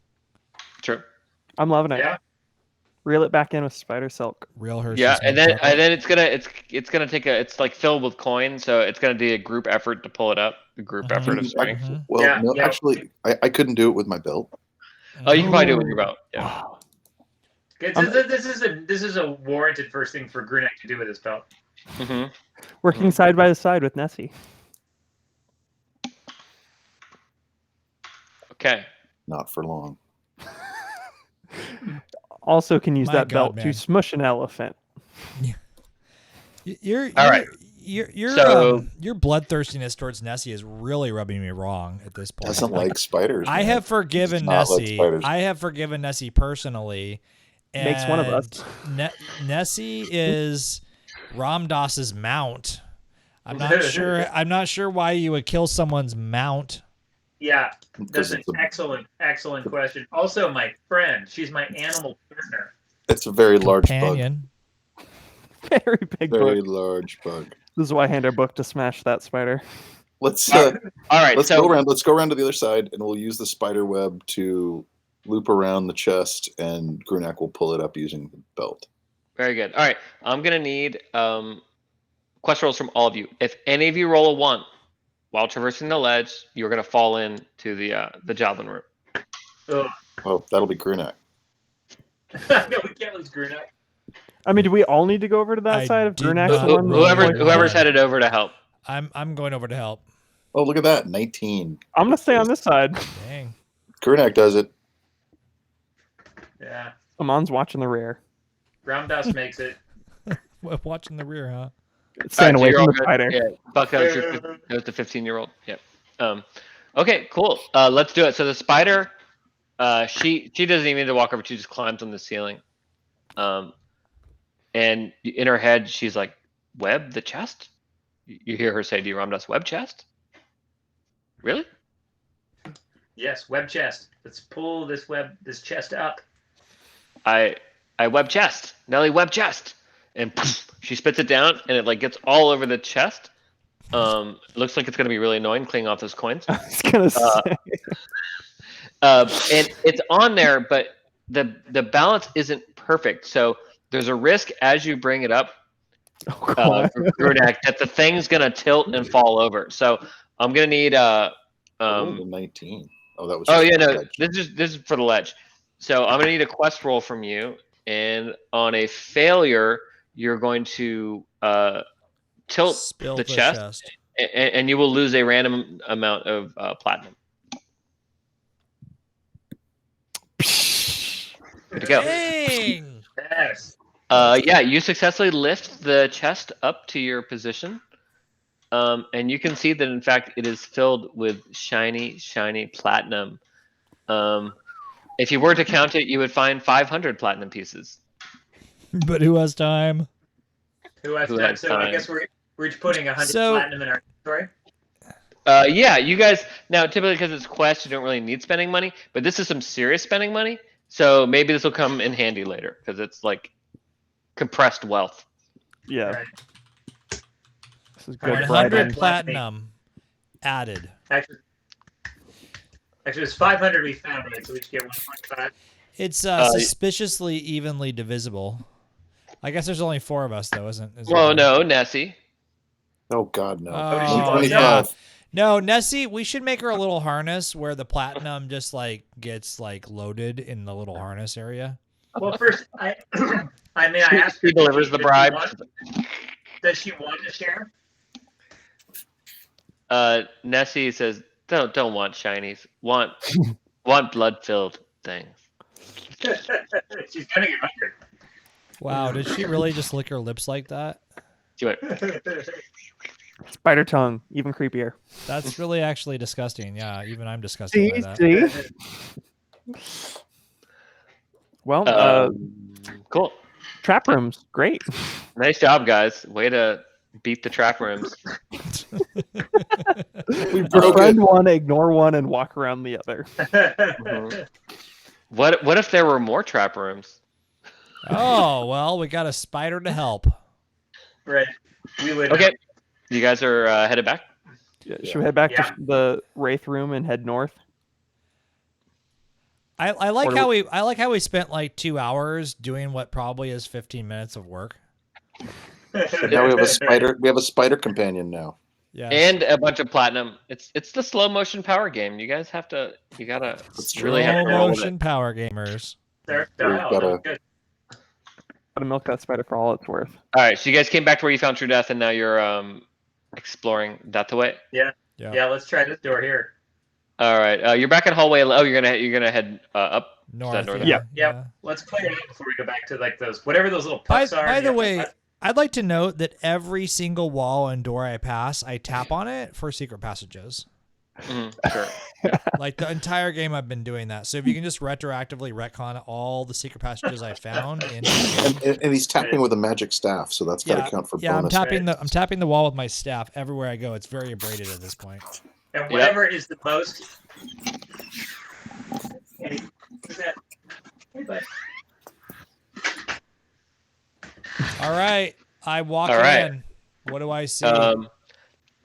True. I'm loving it. Yeah. Reel it back in with spider silk. Real Hershey's. Yeah, and then milk chocolate. it's gonna take it's like filled with coins, so it's gonna be a group effort to pull it up. A group effort of strength. Mhm. Well, Yeah, no, yeah. actually, I couldn't do it with my belt. Oh, you can probably do it with your belt. Yeah. Wow. This is a warranted first thing for Grunak to do with his belt. hmm Working side by side with Nessie. Okay. Not for long. Also can use My that God, belt man. to smush an elephant. All right. Your bloodthirstiness towards Nessie is really rubbing me wrong at this point. Doesn't like spiders. I man. have forgiven Does not like Nessie. spiders. I have forgiven Nessie personally. Makes one of us. and Nessie is Ramdas's mount. I'm not sure. I'm not sure why you would kill someone's mount. Yeah, Because that's an excellent question. Also, my friend, she's my animal partner. it's a very large bug. Companion. Very big Very book. large bug. This is why I hand our book to smash that spider. Let's All right. let's so go around. Let's go around to the other side, and we'll use the spider web to loop around the chest, and Grunak will pull it up using the belt. very good. All right. I'm gonna need quest rolls from all of you. If any of you roll a 1 while traversing the ledge, you're gonna fall into the javelin room. Ugh. Oh, that'll be Grunak. No, we can't lose Grunak. I mean, do we all need to go over to that I side if did Grunak's not the one? roll Whoever's one. whoever's headed over to help. I'm going over to help. Oh, look at that, 19. I'm gonna stay on this side. Dang. Grunak does it. Yeah. Amon's watching the rear. Ramdas makes it. Watching the rear, huh? Staying so away you're from all the good. spider. Yeah, Buck, that was the 15-year-old. Yep. Okay, cool. Let's do it. So the spider, she doesn't even need to walk over. She just climbs on the ceiling. And in her head, she's like, "Web the chest." You hear her say, "Do you Ramdas web chest?" Really? Yes, web chest. Let's pull this chest up. I web chest, Nelly web chest, and she spits it down, and it like gets all over the chest. It looks like it's gonna be really annoying cleaning off those coins. I was gonna say. And it's on there, but the balance isn't perfect. So there's a risk as you bring it up, Oh, God. Grunak, that the thing's gonna tilt and fall over. So I'm gonna need I rolled a 19. Oh, that was. Oh just yeah, the no, ledge. this is for the ledge. So I'm gonna need a quest roll from you, and on a failure, you're going to tilt Spill the chest, and you will lose a random amount of platinum. Good to go. Dang! Yes. Yeah, you successfully lift the chest up to your position, and you can see that in fact it is filled with shiny, shiny platinum. If you were to count it, you would find 500 platinum pieces. But who has time? Who has Who time? has So I time? guess we're each putting 100 So- platinum in our inventory. Yeah, you guys now typically because it's quest, you don't really need spending money, but this is some serious spending money. So maybe this will come in handy later because it's like compressed wealth. Yeah, Right. this is good. 100 100 Brighton. platinum added. Actually, it's 500 we found, right? So we each get 1.5. It's suspiciously evenly divisible. I guess there's only 4 of us, though, isn't Well, there? no, Nessie. Oh God, no. Oh, did she want 25. yeah. No, Nessie, we should make her a little harness where the platinum just like gets like loaded in the little harness area. Well, first, I mean, I asked her. She delivers the bribe. Does she want to share? Nessie says, "Don't want shinies. Want blood-filled things." She's gonna get hungry. Wow, did she really just lick her lips like that? She went, Spider tongue, even creepier. That's really actually disgusting. Yeah, even I'm disgusted by that. See? Well, cool. trap rooms, great. Nice job, guys. Way to beat the trap rooms. We broke Befriend it. one, ignore one, and walk around the other. What if there were more trap rooms? Oh, well, we got a spider to help. Right. We would. Okay, you guys are headed back. Yeah, should we head back Yeah. to the Wraith room and head north? I like Or do how we spent like 2 hours doing what probably is 15 minutes of work. And now we have a spider. We have a spider companion now. Yeah. And a bunch of platinum. It's the slow motion power game. You guys you gotta really have to roll with motion it. power gamers. They're We've gotta- good. Gotta milk that spider for all it's worth. All right, so you guys came back to where you found True Death, and now you're exploring that the way. Yeah. Yeah, let's try this door here. All right, you're back at hallway. Oh, you're gonna head up. North. north? Yeah. Yep. Let's clear it out before we go back to like those whatever those little By puffs are. the Yeah, way, I'd like to note that every single wall and door I pass, I tap on it for secret passages. Sure. Like the entire game, I've been doing that. So if you can just retroactively retcon all the secret passages I found in the game. And he's tapping with a magic staff, so that's got to count for Yeah, bonus. I'm tapping the wall with my staff everywhere I go. It's very abraded at this point. and whatever is the most. Hey, who's that? Hey, bud. All right, I walk All right. in. What do I see?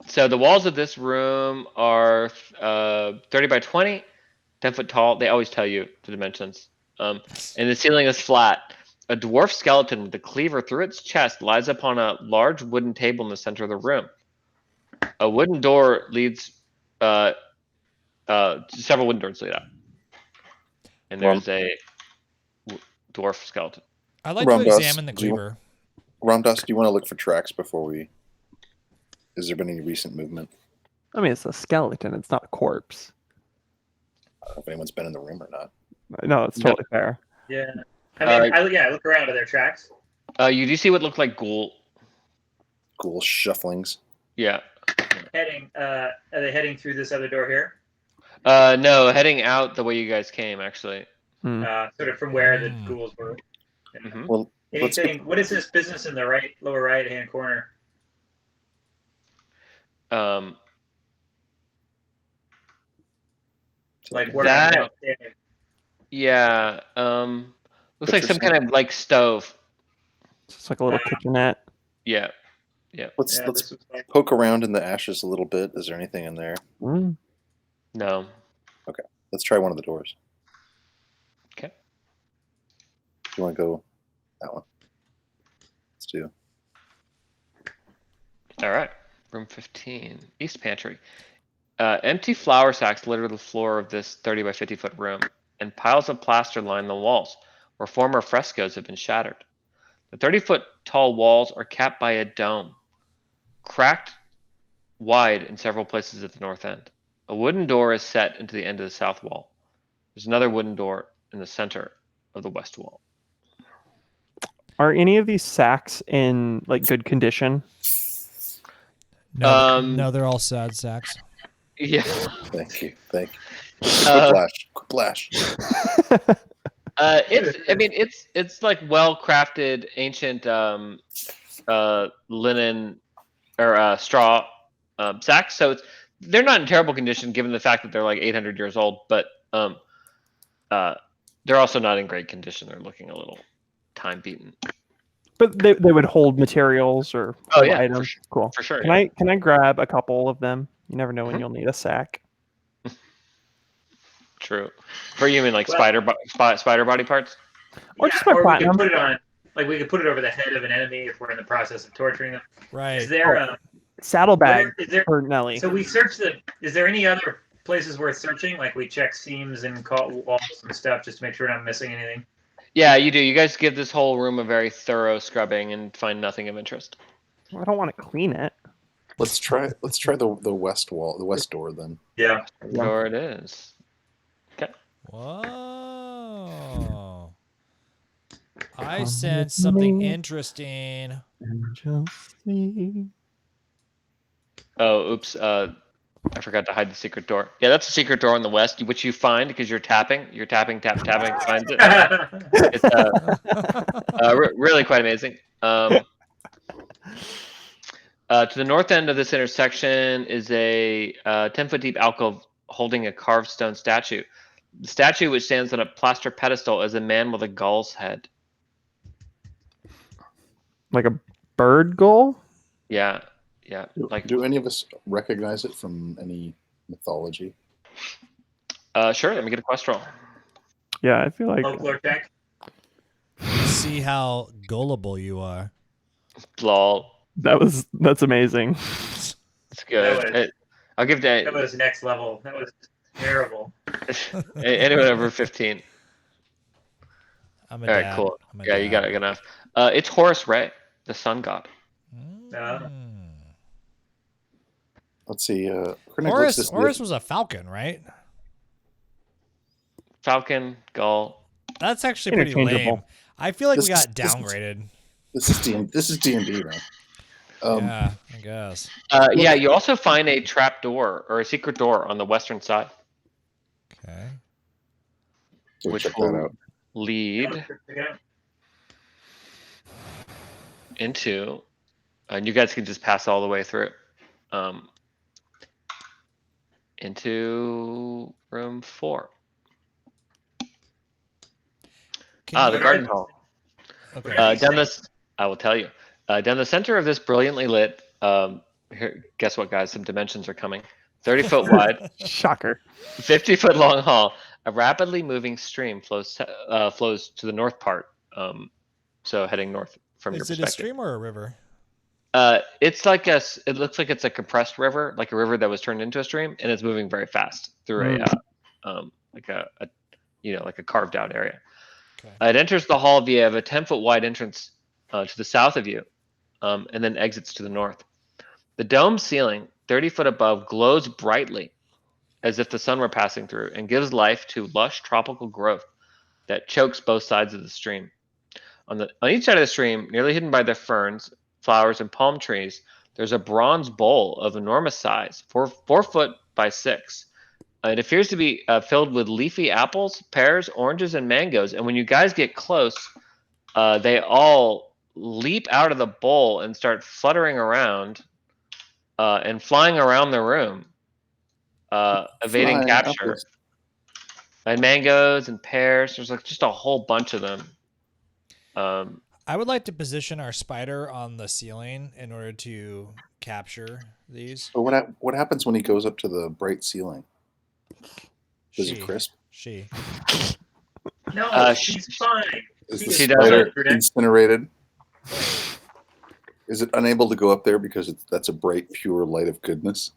So the walls of this room are 30 by 20, 10 foot tall. They always tell you the dimensions. And the ceiling is flat. A dwarf skeleton with a cleaver through its chest lies upon a large wooden table in the center of the room. A wooden door leads, several wooden doors lead out. And there's a dwarf skeleton. I'd like to Ramdas, examine the cleaver. Ramdas, do you want to look for tracks before we? Has there been any recent movement? I mean, it's a skeleton. It's not a corpse. I don't know if anyone's been in the room or not. No, it's totally fair. Yeah. I look around. Are there tracks? You do see what look like ghoul. Ghoul shufflings. Yeah. Heading. Are they heading through this other door here? No, heading out the way you guys came, actually. Sort of from where the ghouls were. Mhm. Well, Anything? What is this business in the lower right hand corner? Like where that- I'm standing. Yeah. Looks like some kind of like stove. It's like a little kitchenette. Yeah. let's this was like, poke around in the ashes a little bit. Is there anything in there? Mm. No. Let's try one of the doors. Okay. Do you want to go that one? Let's do. All right. Room 15, East Pantry. Empty flour sacks litter the floor of this 30 by 50 foot room, and piles of plaster line the walls, where former frescoes have been shattered. The 30-foot tall walls are capped by a dome, cracked wide in several places at the north end. A wooden door is set into the end of the south wall. There's another wooden door in the center of the west wall. Are any of these sacks in like good condition? No, they're all sad sacks. Yeah. Thank you. Quiplash. It's like well crafted ancient linen or straw sacks. So they're not in terrible condition given the fact that they're like 800 years old, but they're also not in great condition. They're looking a little time beaten. But they would hold materials or hold items. Cool. For sure. Can I grab a couple of them? You never know when you'll need a sack. True. For you mean like spider body parts? Or just my or we platinum. could put it on, like we could put it over the head of an enemy if we're in the process of torturing them. Right. Is there Saddlebag is there? for Nelly. So we search Is there any other places worth searching? Like we check seams and walls and stuff just to make sure we're not missing anything. Yeah, you do. You guys give this whole room a very thorough scrubbing and find nothing of interest. I don't want to clean it. Let's try the west wall, the west door then. Yeah. Door it is. Okay. Whoa. I sense something interesting. Oh, oops. I forgot to hide the secret door. Yeah, that's a secret door on the west, which you find because you're tapping. You're tapping, finds it. It's really quite amazing. To the north end of this intersection is a 10-foot deep alcove holding a carved stone statue. The statue, which stands on a plaster pedestal, is a man with a gull's head. Like a bird gull? Yeah. Do any of us recognize it from any mythology? Sure. Let me get a quest roll. Yeah, I feel like Folklore check. See how gullible you are. Lol. that's amazing. It's good. I'll give that. That was next level. That was terrible. Anyone over 15. I'm a All right, dad. cool. I'm a Yeah, you dad. got it. Good enough. It's Horus Ray, the sun god. Let's see. Horus was a falcon, right? Falcon, gull. That's actually pretty Interchangeable. lame. I feel like we This is- got this is- downgraded. This is D&D, man. Yeah, I guess. Yeah, you also find a trap door or a secret door on the western side, Okay. So which check that will out. lead Yeah. into, and you guys can just pass all the way through, into room 4. The garden hall. Okay. Down this, I will tell you. Down the center of this brilliantly lit, here, guess what, guys? Some dimensions are coming. 30-foot wide, Shocker. 50-foot long hall. A rapidly moving stream flows to the north part. So heading north from your Is it a perspective. stream or a river? It's like it looks like it's a compressed river, like a river that was turned into a stream, and it's moving very fast through like a carved out area. Okay. It enters the hall via a 10-foot wide entrance to the south of you, and then exits to the north. The dome ceiling, 30 foot above, glows brightly as if the sun were passing through and gives life to lush tropical growth that chokes both sides of the stream. On each side of the stream, nearly hidden by the ferns, flowers, and palm trees, there's a bronze bowl of enormous size, 4 foot by 6. It appears to be filled with leafy apples, pears, oranges, and mangoes. And when you guys get close, they all leap out of the bowl and start fluttering around and flying around the room, evading Flying capture. apples. And mangoes and pears. There's like just a whole bunch of them. I would like to position our spider on the ceiling in order to capture these. But what happens when he goes up to the bright ceiling? Does he crisp? She. No, she's fine. Is She the does spider it. incinerated? Is it unable to go up there because that's a bright, pure light of goodness,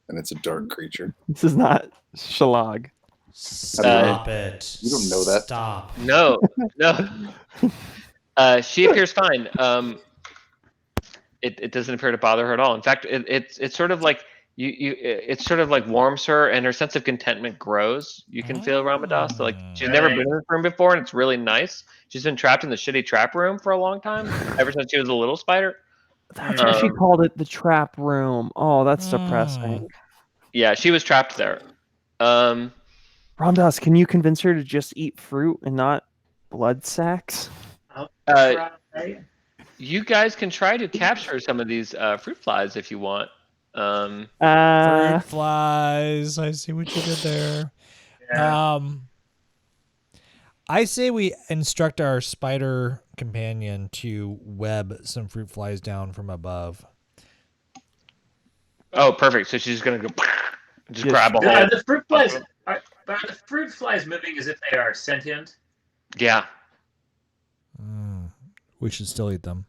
and it's a dark creature? This is not Shalag. Stop it. You don't know that. Stop. No. She appears fine. It doesn't appear to bother her at all. In fact, it's sort of like it sort of like warms her, and her sense of contentment grows. You can feel Ramdas. So like she's never been in this room before, and it's really nice. She's been trapped in the shitty trap room for a long time, ever since she was a little spider. That's why she called it the trap room. Oh, that's depressing. Yeah, she was trapped there. Ramdas, can you convince her to just eat fruit and not blood sacks? Right? You guys can try to capture some of these fruit flies if you want. Fruit flies. I see what you did there. Yeah. I say we instruct our spider companion to web some fruit flies down from above. Oh, perfect. So she's gonna go just Yes. grab a Are hold. the fruit flies? Are the fruit flies moving as if they are sentient? Yeah. We should still eat them.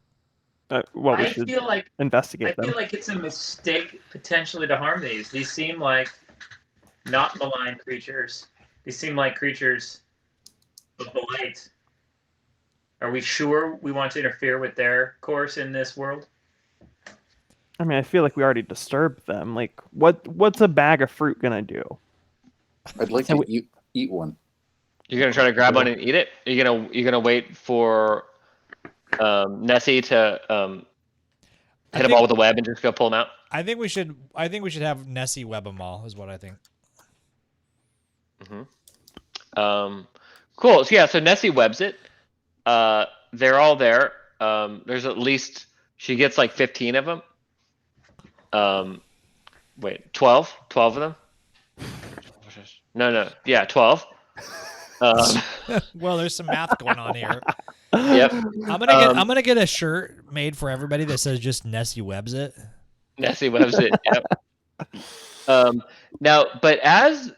Well, we I should feel like investigate them. it's a mistake potentially to harm these. These seem like not malign creatures. These seem like creatures of the light. Are we sure we want to interfere with their course in this world? I mean, I feel like we already disturbed them. Like, what's a bag of fruit gonna do? I'd like to eat one. You're gonna try to grab one and eat it. You're gonna wait for Nessie to hit them all with a web and just go pull them out. I think we should have Nessie web them all. Is what I think. Cool. So yeah, so Nessie webs it. They're all there. There's at least she gets like 15 of them. 12 of them. No. Yeah, 12. Well, there's some math going on here. Yep. I'm gonna get a shirt made for everybody that says just Nessie webs it. Nessie webs it. Yep. Now, but as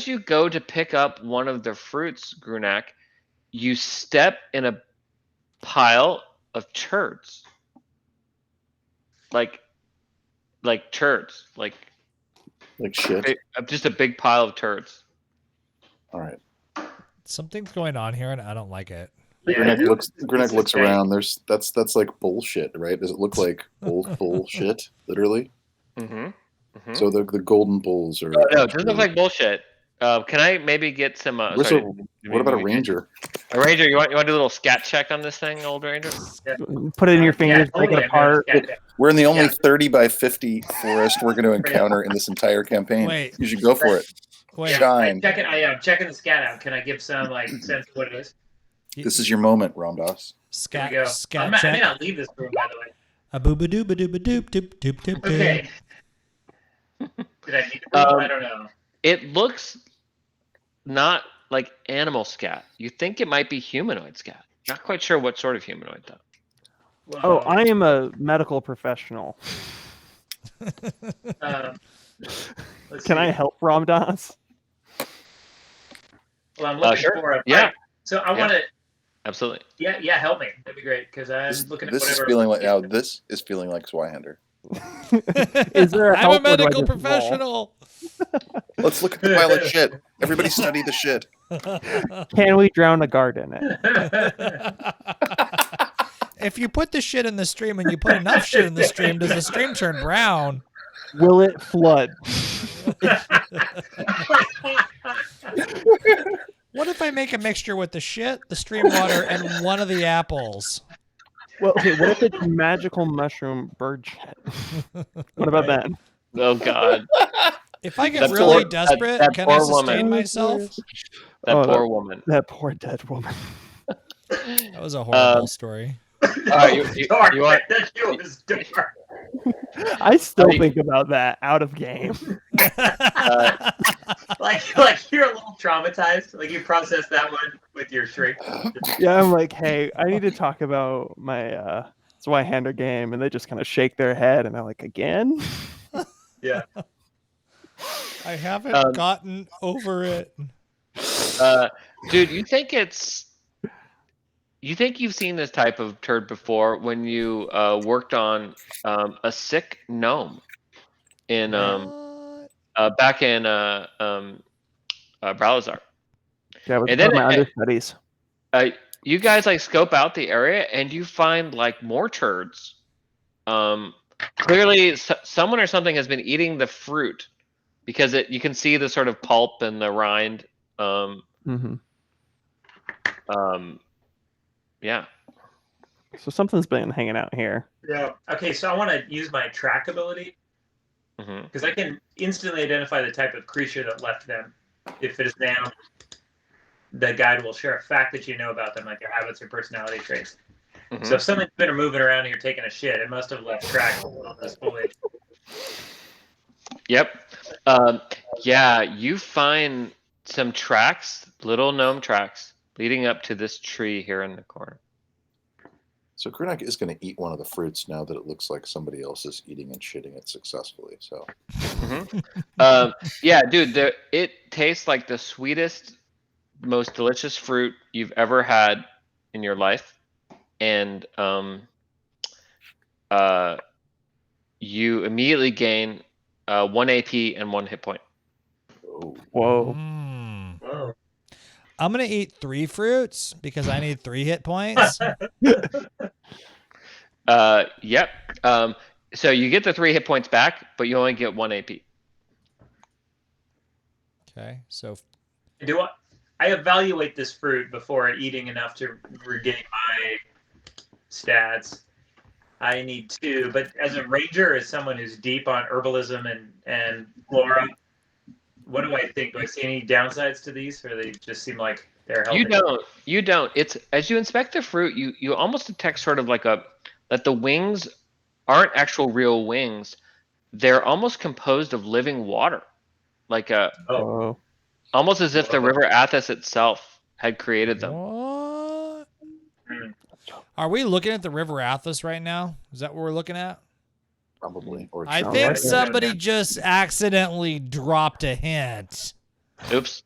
you go to pick up one of the fruits, Grunak, you step in a pile of turds. Like turds. Like shit. Just a big pile of turds. All right. Something's going on here, and I don't like it. Grunak looks around. That's like bullshit, right? Does it look like bullshit, literally? Mm-hmm. So the golden bulls are. No, it doesn't look like bullshit. Can I maybe get some? What about a ranger? A ranger, you want to do a little scat check on this thing, old ranger? Put it in your fingers, break it apart. We're in the only 30 by 50 forest we're going to encounter in this entire campaign. Wait. You should go for it. Wait. Shine. I am checking the scat out. Can I give some sense of what it is? This is your moment, Ramdas. Here we go. Scat I may check. not leave this room, by the way. A boo ba doo ba doo ba doop doop doop doop. Okay. Did I need to roll? I don't know. It looks not like animal scat. You think it might be humanoid scat. Not quite sure what sort of humanoid though. Well, Oh, I am a medical professional. Can I help Ramdas? Well, I'm looking sure. for a Yeah. So I want to. Absolutely. Yeah, help me. That'd be great because I'm looking at This is whatever. feeling like now. This is feeling like Zweihander. Is there a I'm a help or do I medical just roll? professional. Let's look at the pile of shit. Everybody study the shit. Can we drown a guard in it? If you put the shit in the stream and you put enough shit in the stream, does the stream turn brown? Will it flood? What if I make a mixture with the shit, the stream water, and one of the apples? Well, okay, what if it's magical mushroom bird shit? What about that? Oh God, If I get That really poor- desperate, that can I poor sustain woman. myself? that Oh, poor woman. That poor dead woman. That was a horrible story. All right, Dark, you want? that shit was dark. I still Are you- think about that out of game. Like you're a little traumatized. Like you processed that one with your shrink. Yeah, I'm like, hey, I need to talk about my Zweihander game, and they just kind of shake their head, and I'm like, again? Yeah. I haven't gotten over it. Dude, you think you've seen this type of turd before when you worked on a sick gnome in What? back in Browazar. Yeah, with And one then of my understudies. You guys like scope out the area and you find like more turds. Clearly, someone or something has been eating the fruit because you can see the sort of pulp and the rind. Yeah. So something's been hanging out here. Yeah. Okay, so I want to use my track ability because I can instantly identify the type of creature that left them. If it is an animal, the guide will share a fact that you know about them, like their habits or personality traits. So if something's been moving around here taking a shit, it must have left tracks on this foliage. Yep. Yeah, you find some tracks, little gnome tracks, leading up to this tree here in the corner. So Grunak is going to eat one of the fruits now that it looks like somebody else is eating and shitting it successfully. So, yeah, dude, it tastes like the sweetest, most delicious fruit you've ever had in your life, and you immediately gain 1 AP and 1 hit point. Whoa. Whoa. I'm going to eat 3 fruits because I need 3 hit points. Yep. So you get the 3 hit points back, but you only get 1 AP. Okay, so I evaluate this fruit before eating enough to regain my stats? I need 2, but as a ranger, as someone who's deep on herbalism and flora, what do I think? Do I see any downsides to these, or they just seem like they're healthy? You don't. It's as you inspect the fruit, you almost detect sort of like that the wings aren't actual real wings. They're almost composed of living water, like almost as if the river Athos itself had created them. what? Are we looking at the River Athos right now? Is that what we're looking at? probably. Or I sounds think like it. somebody just accidentally dropped a hint. Oops.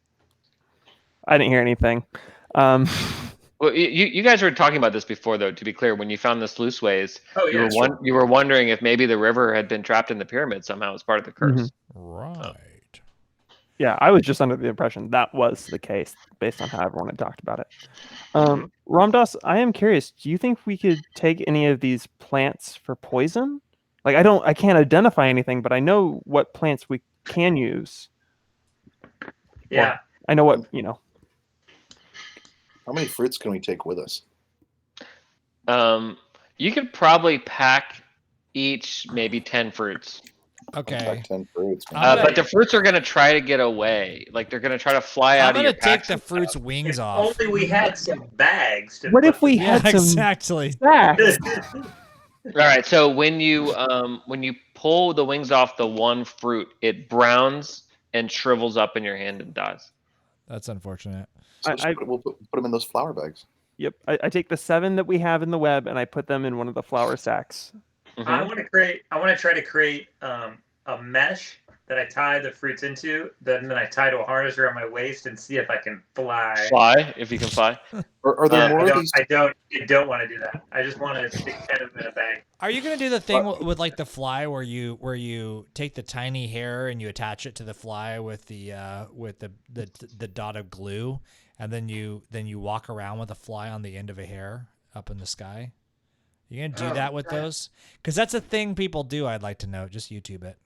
I didn't hear anything. Well, you guys were talking about this before, though. To be clear, when you found the sluice ways, you were wondering if maybe the river had been trapped in the pyramid somehow as part of the curse. Right. Yeah, I was just under the impression that was the case based on how everyone had talked about it. Ramdas, I am curious. Do you think we could take any of these plants for poison? Like, I can't identify anything, but I know what plants we can use. Yeah. Well, I know what, How many fruits can we take with us? You could probably pack each maybe 10 fruits. Okay. Like 10 fruits. But the fruits are going to try to get away. Like they're going to try to fly out of your I'm going to take packs the and fruit's stuff. wings If off. only we had some bags. What if we Yeah, had some exactly. sacks? All right. So when you pull the wings off the one fruit, it browns and shrivels up in your hand and dies. That's unfortunate. So we'll put them in those flour bags. Yep, I take the 7 that we have in the web and I put them in one of the flour sacks. I want to try to create a mesh that I tie the fruits into, then I tie to a harness around my waist and see if I can fly. Fly, if you can fly. Are there more of these? I don't want to do that. I just want to stick 10 of them in a bag. Are you going to do the thing with like the fly where you take the tiny hair and you attach it to the fly with the dot of glue, and then you walk around with a fly on the end of a hair up in the sky? You going to do that with those? Because that's a thing people do. I'd like to know. Just YouTube it.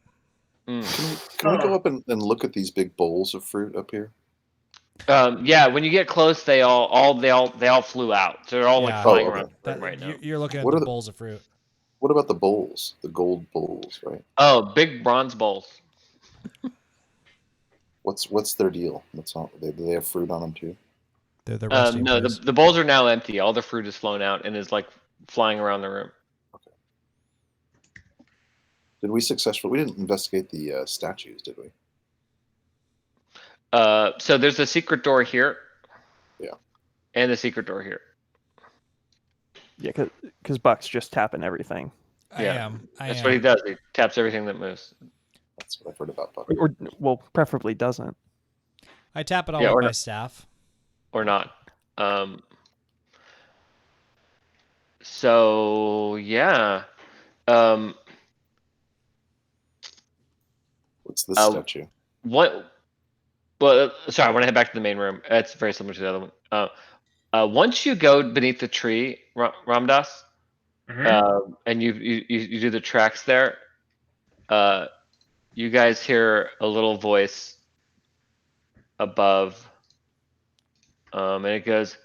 Can we go up and look at these big bowls of fruit up here? Yeah, when you get close, they all flew out. So they're all like Yeah. flying Oh, okay. around the room right now. You're looking at What the are the- bowls of fruit. What about the bowls? The gold bowls, right? Oh, big bronze bowls. What's their deal? What's on? Do they have fruit on them too? They're the resting No, place. the bowls are now empty. All the fruit is flown out and is like flying around the room. Did we successfully? We didn't investigate the statues, did we? So there's a secret door here. Yeah. And a secret door here. Yeah, because Buck's just tapping everything. I am. That's what he does. He taps everything that moves. That's what I've heard about Buck. Or well, preferably doesn't. I tap it all Yeah, with or my not. staff. Or not. So yeah. What's this statue? What? Well, sorry, I want to head back to the main room. It's very similar to the other one. Once you go beneath the tree, Ramdas, and you do the tracks there, you guys hear a little voice above, and it goes,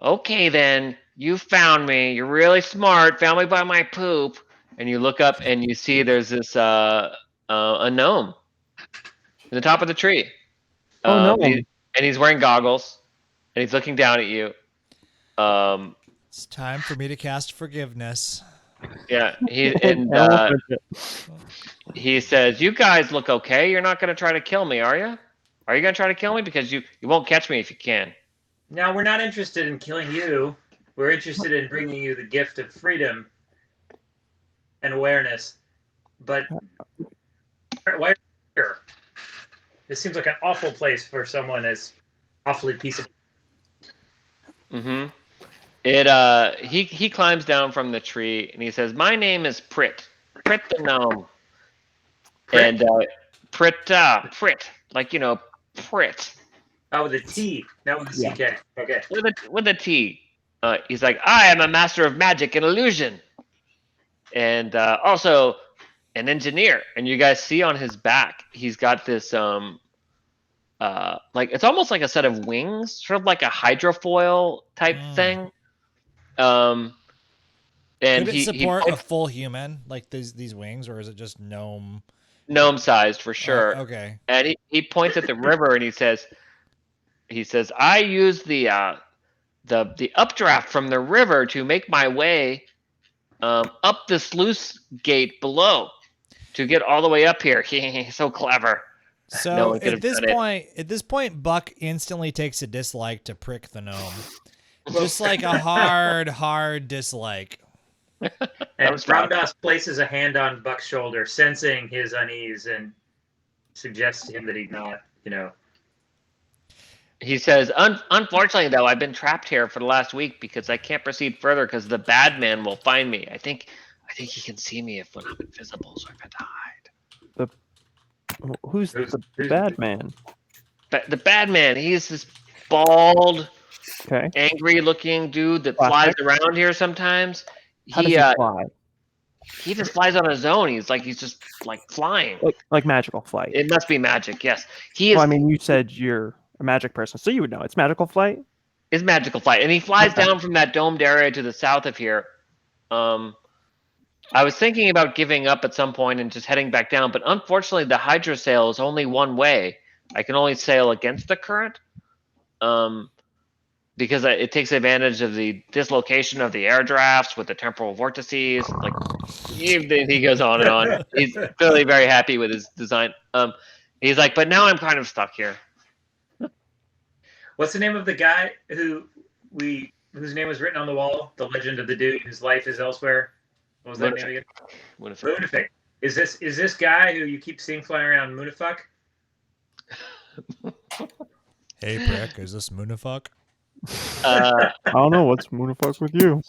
"Okay, then you found me. You're really smart. Found me by my poop." And you look up and you see there's this a gnome in the top of the tree. Oh no! And he's wearing goggles, and he's looking down at you. It's time for me to cast forgiveness. Yeah, he says, "You guys look okay. You're not going to try to kill me, are you? Are you going to try to kill me? Because you won't catch me if you can." Now, we're not interested in killing you. We're interested in bringing you the gift of freedom and awareness. But why are you here? This seems like an awful place for someone as awfully peaceable. Mm-hmm. He climbs down from the tree and he says, "My name is Prit the gnome." Prit? And Prit, like Prit. Oh, with a T, not with a CK. Okay. With a T. He's like, "I am a master of magic and illusion, and also an engineer." And you guys see on his back, he's got this like it's almost like a set of wings, sort of like a hydrofoil type thing. And could it support a full human, like these wings, or is it just gnome sized for sure? Okay. And he points at the river and he says, "I use the updraft from the river to make my way up the sluice gate below to get all the way up here." So clever. So at this point, Buck instantly takes a dislike to Prick the gnome, just like a hard dislike. And Ramdas places a hand on Buck's shoulder, sensing his unease, and suggests to him that he's not, He says, "Unfortunately, though, I've been trapped here for the last week because I can't proceed further because the bad man will find me. I think he can see me when I'm invisible, so I've had to hide." Who's the bad man? The bad man. He's this bald, okay, angry-looking dude that flies around here sometimes. How does he fly? He just flies on his own. He's just flying. Like magical flight. It must be magic. Yes, he is. Well, I mean, you said you're a magic person, so you would know it's magical flight. It's magical flight, and he flies down from that domed area to the south of here. I was thinking about giving up at some point and just heading back down, but unfortunately, the hydrosail is only one way. I can only sail against the current, because it takes advantage of the dislocation of the air drafts with the temporal vortices. Like he goes on and on. He's clearly very happy with his design. He's like, but now I'm kind of stuck here. What's the name of the guy whose name was written on the wall? The legend of the dude whose life is elsewhere. What was that name again? Munafik. Is this guy who you keep seeing flying around Munafik? Hey, Prick, is this Munafik? I don't know what's Munafik with you.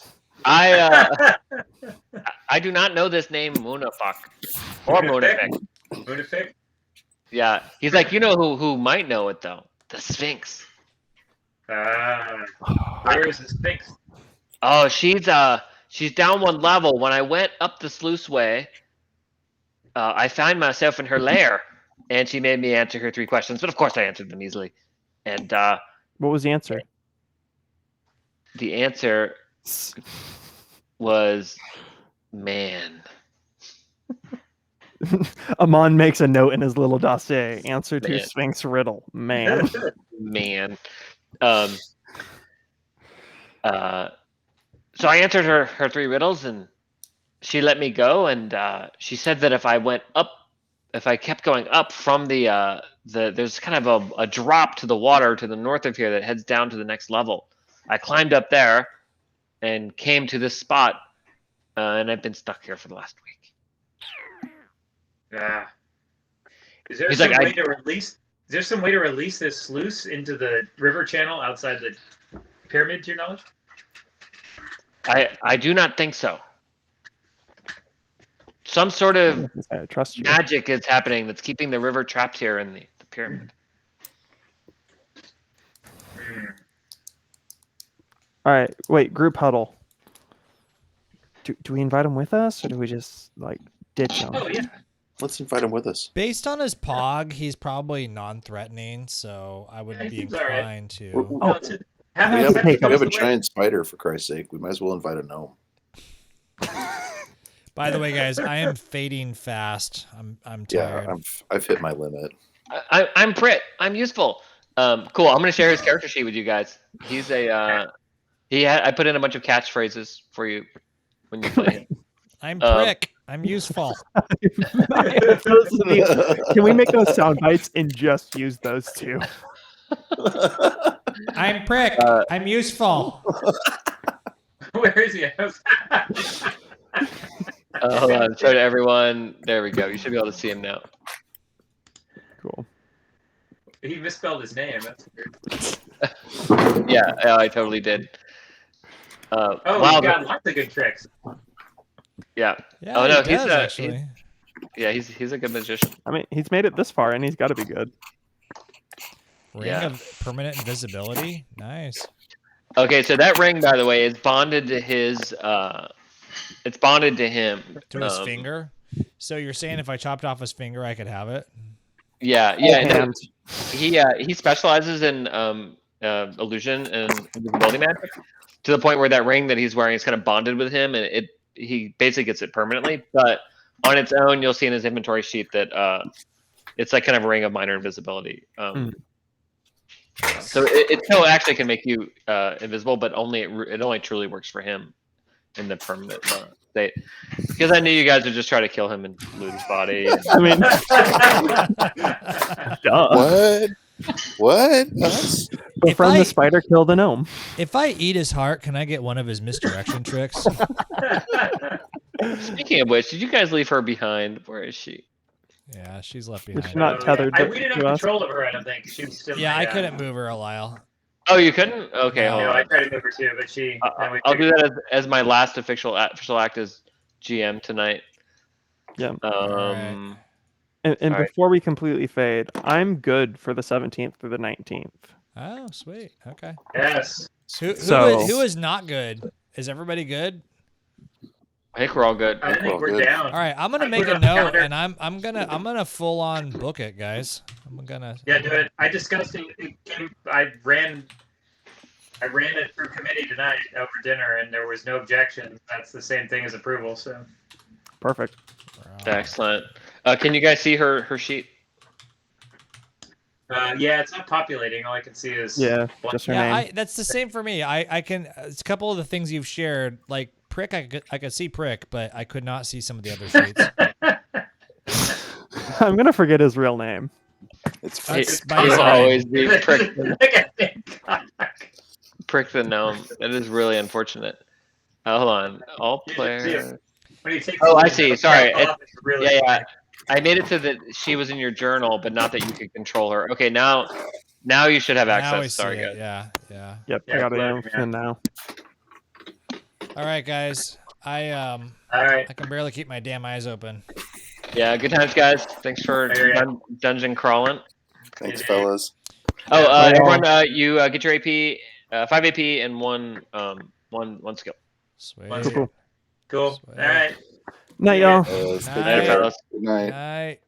I do not know this name Munafik or Munafik. Munafik? Yeah, he's like, who might know it though? The Sphinx. Where is the Sphinx? Oh, she's down one level. When I went up the sluiceway, I found myself in her lair, and she made me answer her 3 questions. But of course, I answered them easily. And What was the answer? the answer was man. Aman makes a note in his little dossier. Answer to Man. Sphinx riddle. Man. Man. So I answered her 3 riddles, and she let me go. And she said that if I kept going up from there's kind of a drop to the water to the north of here that heads down to the next level. I climbed up there and came to this spot, and I've been stuck here for the last week. Yeah. Is there He's some like, way to release? Is there some way to release this sluice into the river channel outside the pyramid? To your knowledge? I do not think so. Some sort of I trust you. magic is happening that's keeping the river trapped here in the pyramid. All right, wait. Group huddle. Do we invite him with us, or do we just like ditch him? Oh yeah. Let's invite him with us. Based on his pog, he's probably non-threatening, so I would Yeah, he be seems all right. inclined to. We No, it's I we have have, to take we have a the way- giant spider, for Christ's sake. We might as well invite a gnome. By the way, guys, I am fading fast. I'm tired. Yeah, I've hit my limit. I'm Prit. I'm useful. Cool. I'm gonna share his character sheet with you guys. He's I put in a bunch of catchphrases for you when you play him. I'm prick. I'm useful. Can we make those sound bites and just use those two? I'm prick. I'm useful. Where is he? Hold on. Show to everyone. There we go. You should be able to see him now. Cool. He misspelled his name. That's weird. Yeah, I totally did. Oh, wow, you got lots of good tricks. yeah. Yeah, Oh, no, he he's does, actually. He's a good magician. I mean, he's made it this far, and he's got to be good. Ring Yeah. of permanent invisibility. Nice. Okay, so that ring, by the way, is bonded to his. It's bonded to him. To his finger. So you're saying if I chopped off his finger, I could have it? Yeah, yeah. And He specializes in illusion and invisibility magic to the point where that ring that he's wearing is kind of bonded with him, and he basically gets it permanently. But on its own, you'll see in his inventory sheet that it's like kind of a ring of minor invisibility. So it still actually can make you invisible, but it only truly works for him in the permanent state. Because I knew you guys would just try to kill him and loot his body. I mean, duh. What? Us? Befriend the spider, kill the gnome. If I eat his heart, can I get one of his misdirection tricks? Speaking of which, did you guys leave her behind? Where is she? Yeah, she's left She's behind. not tethered We didn't have to us. control of her. I don't think she was still. Yeah, I couldn't move her, Lyle. Oh, you couldn't? Okay, No, hold No, on. I tried to move her too, but she. I'll do that as my last official act as GM tonight. Yeah. Um, And All right. before we completely fade, I'm good for the 17th through the 19th. Oh, sweet. Okay. Yes. Who is not good? Is everybody good? I think we're all good. I think we're good. down. All right, I'm gonna I make put a it on the note, calendar. and I'm gonna full on book it, guys. I'm gonna. Yeah, do it. I discussed it. I ran it through committee tonight over dinner, and there was no objection. That's the same thing as approval. So. Perfect. Excellent. Can you guys see her sheet? Yeah, it's not populating. All I can see is. Yeah, just her Yeah, name. that's the same for me. I can. It's a couple of the things you've shared, like prick. I could see prick, but I could not see some of the other sheets. I'm gonna forget his real name. It's That's It by will design. always be prick Prick. the gnome. That is really unfortunate. Hold on. All players. When you take Oh, I the see. cap Sorry. off, it's really Yeah. I made it so that she was in your journal, but not that you could control her. Okay, now you should have Now access. we Sorry, see it. guys. Yeah. Yep, Yeah, I got it glad, in now. All right, guys. I All right. can barely keep my damn eyes open. Yeah, good times, guys. Thanks for Yeah. dungeon crawling. Thanks, fellas. Oh, Yeah. everyone, you get your AP, 5 AP and one skill. Sweet. Cool. Cool. Cool. All Sweet. right. Night, Yeah. y'all. Stay Night. care. fellas. Good night. Night.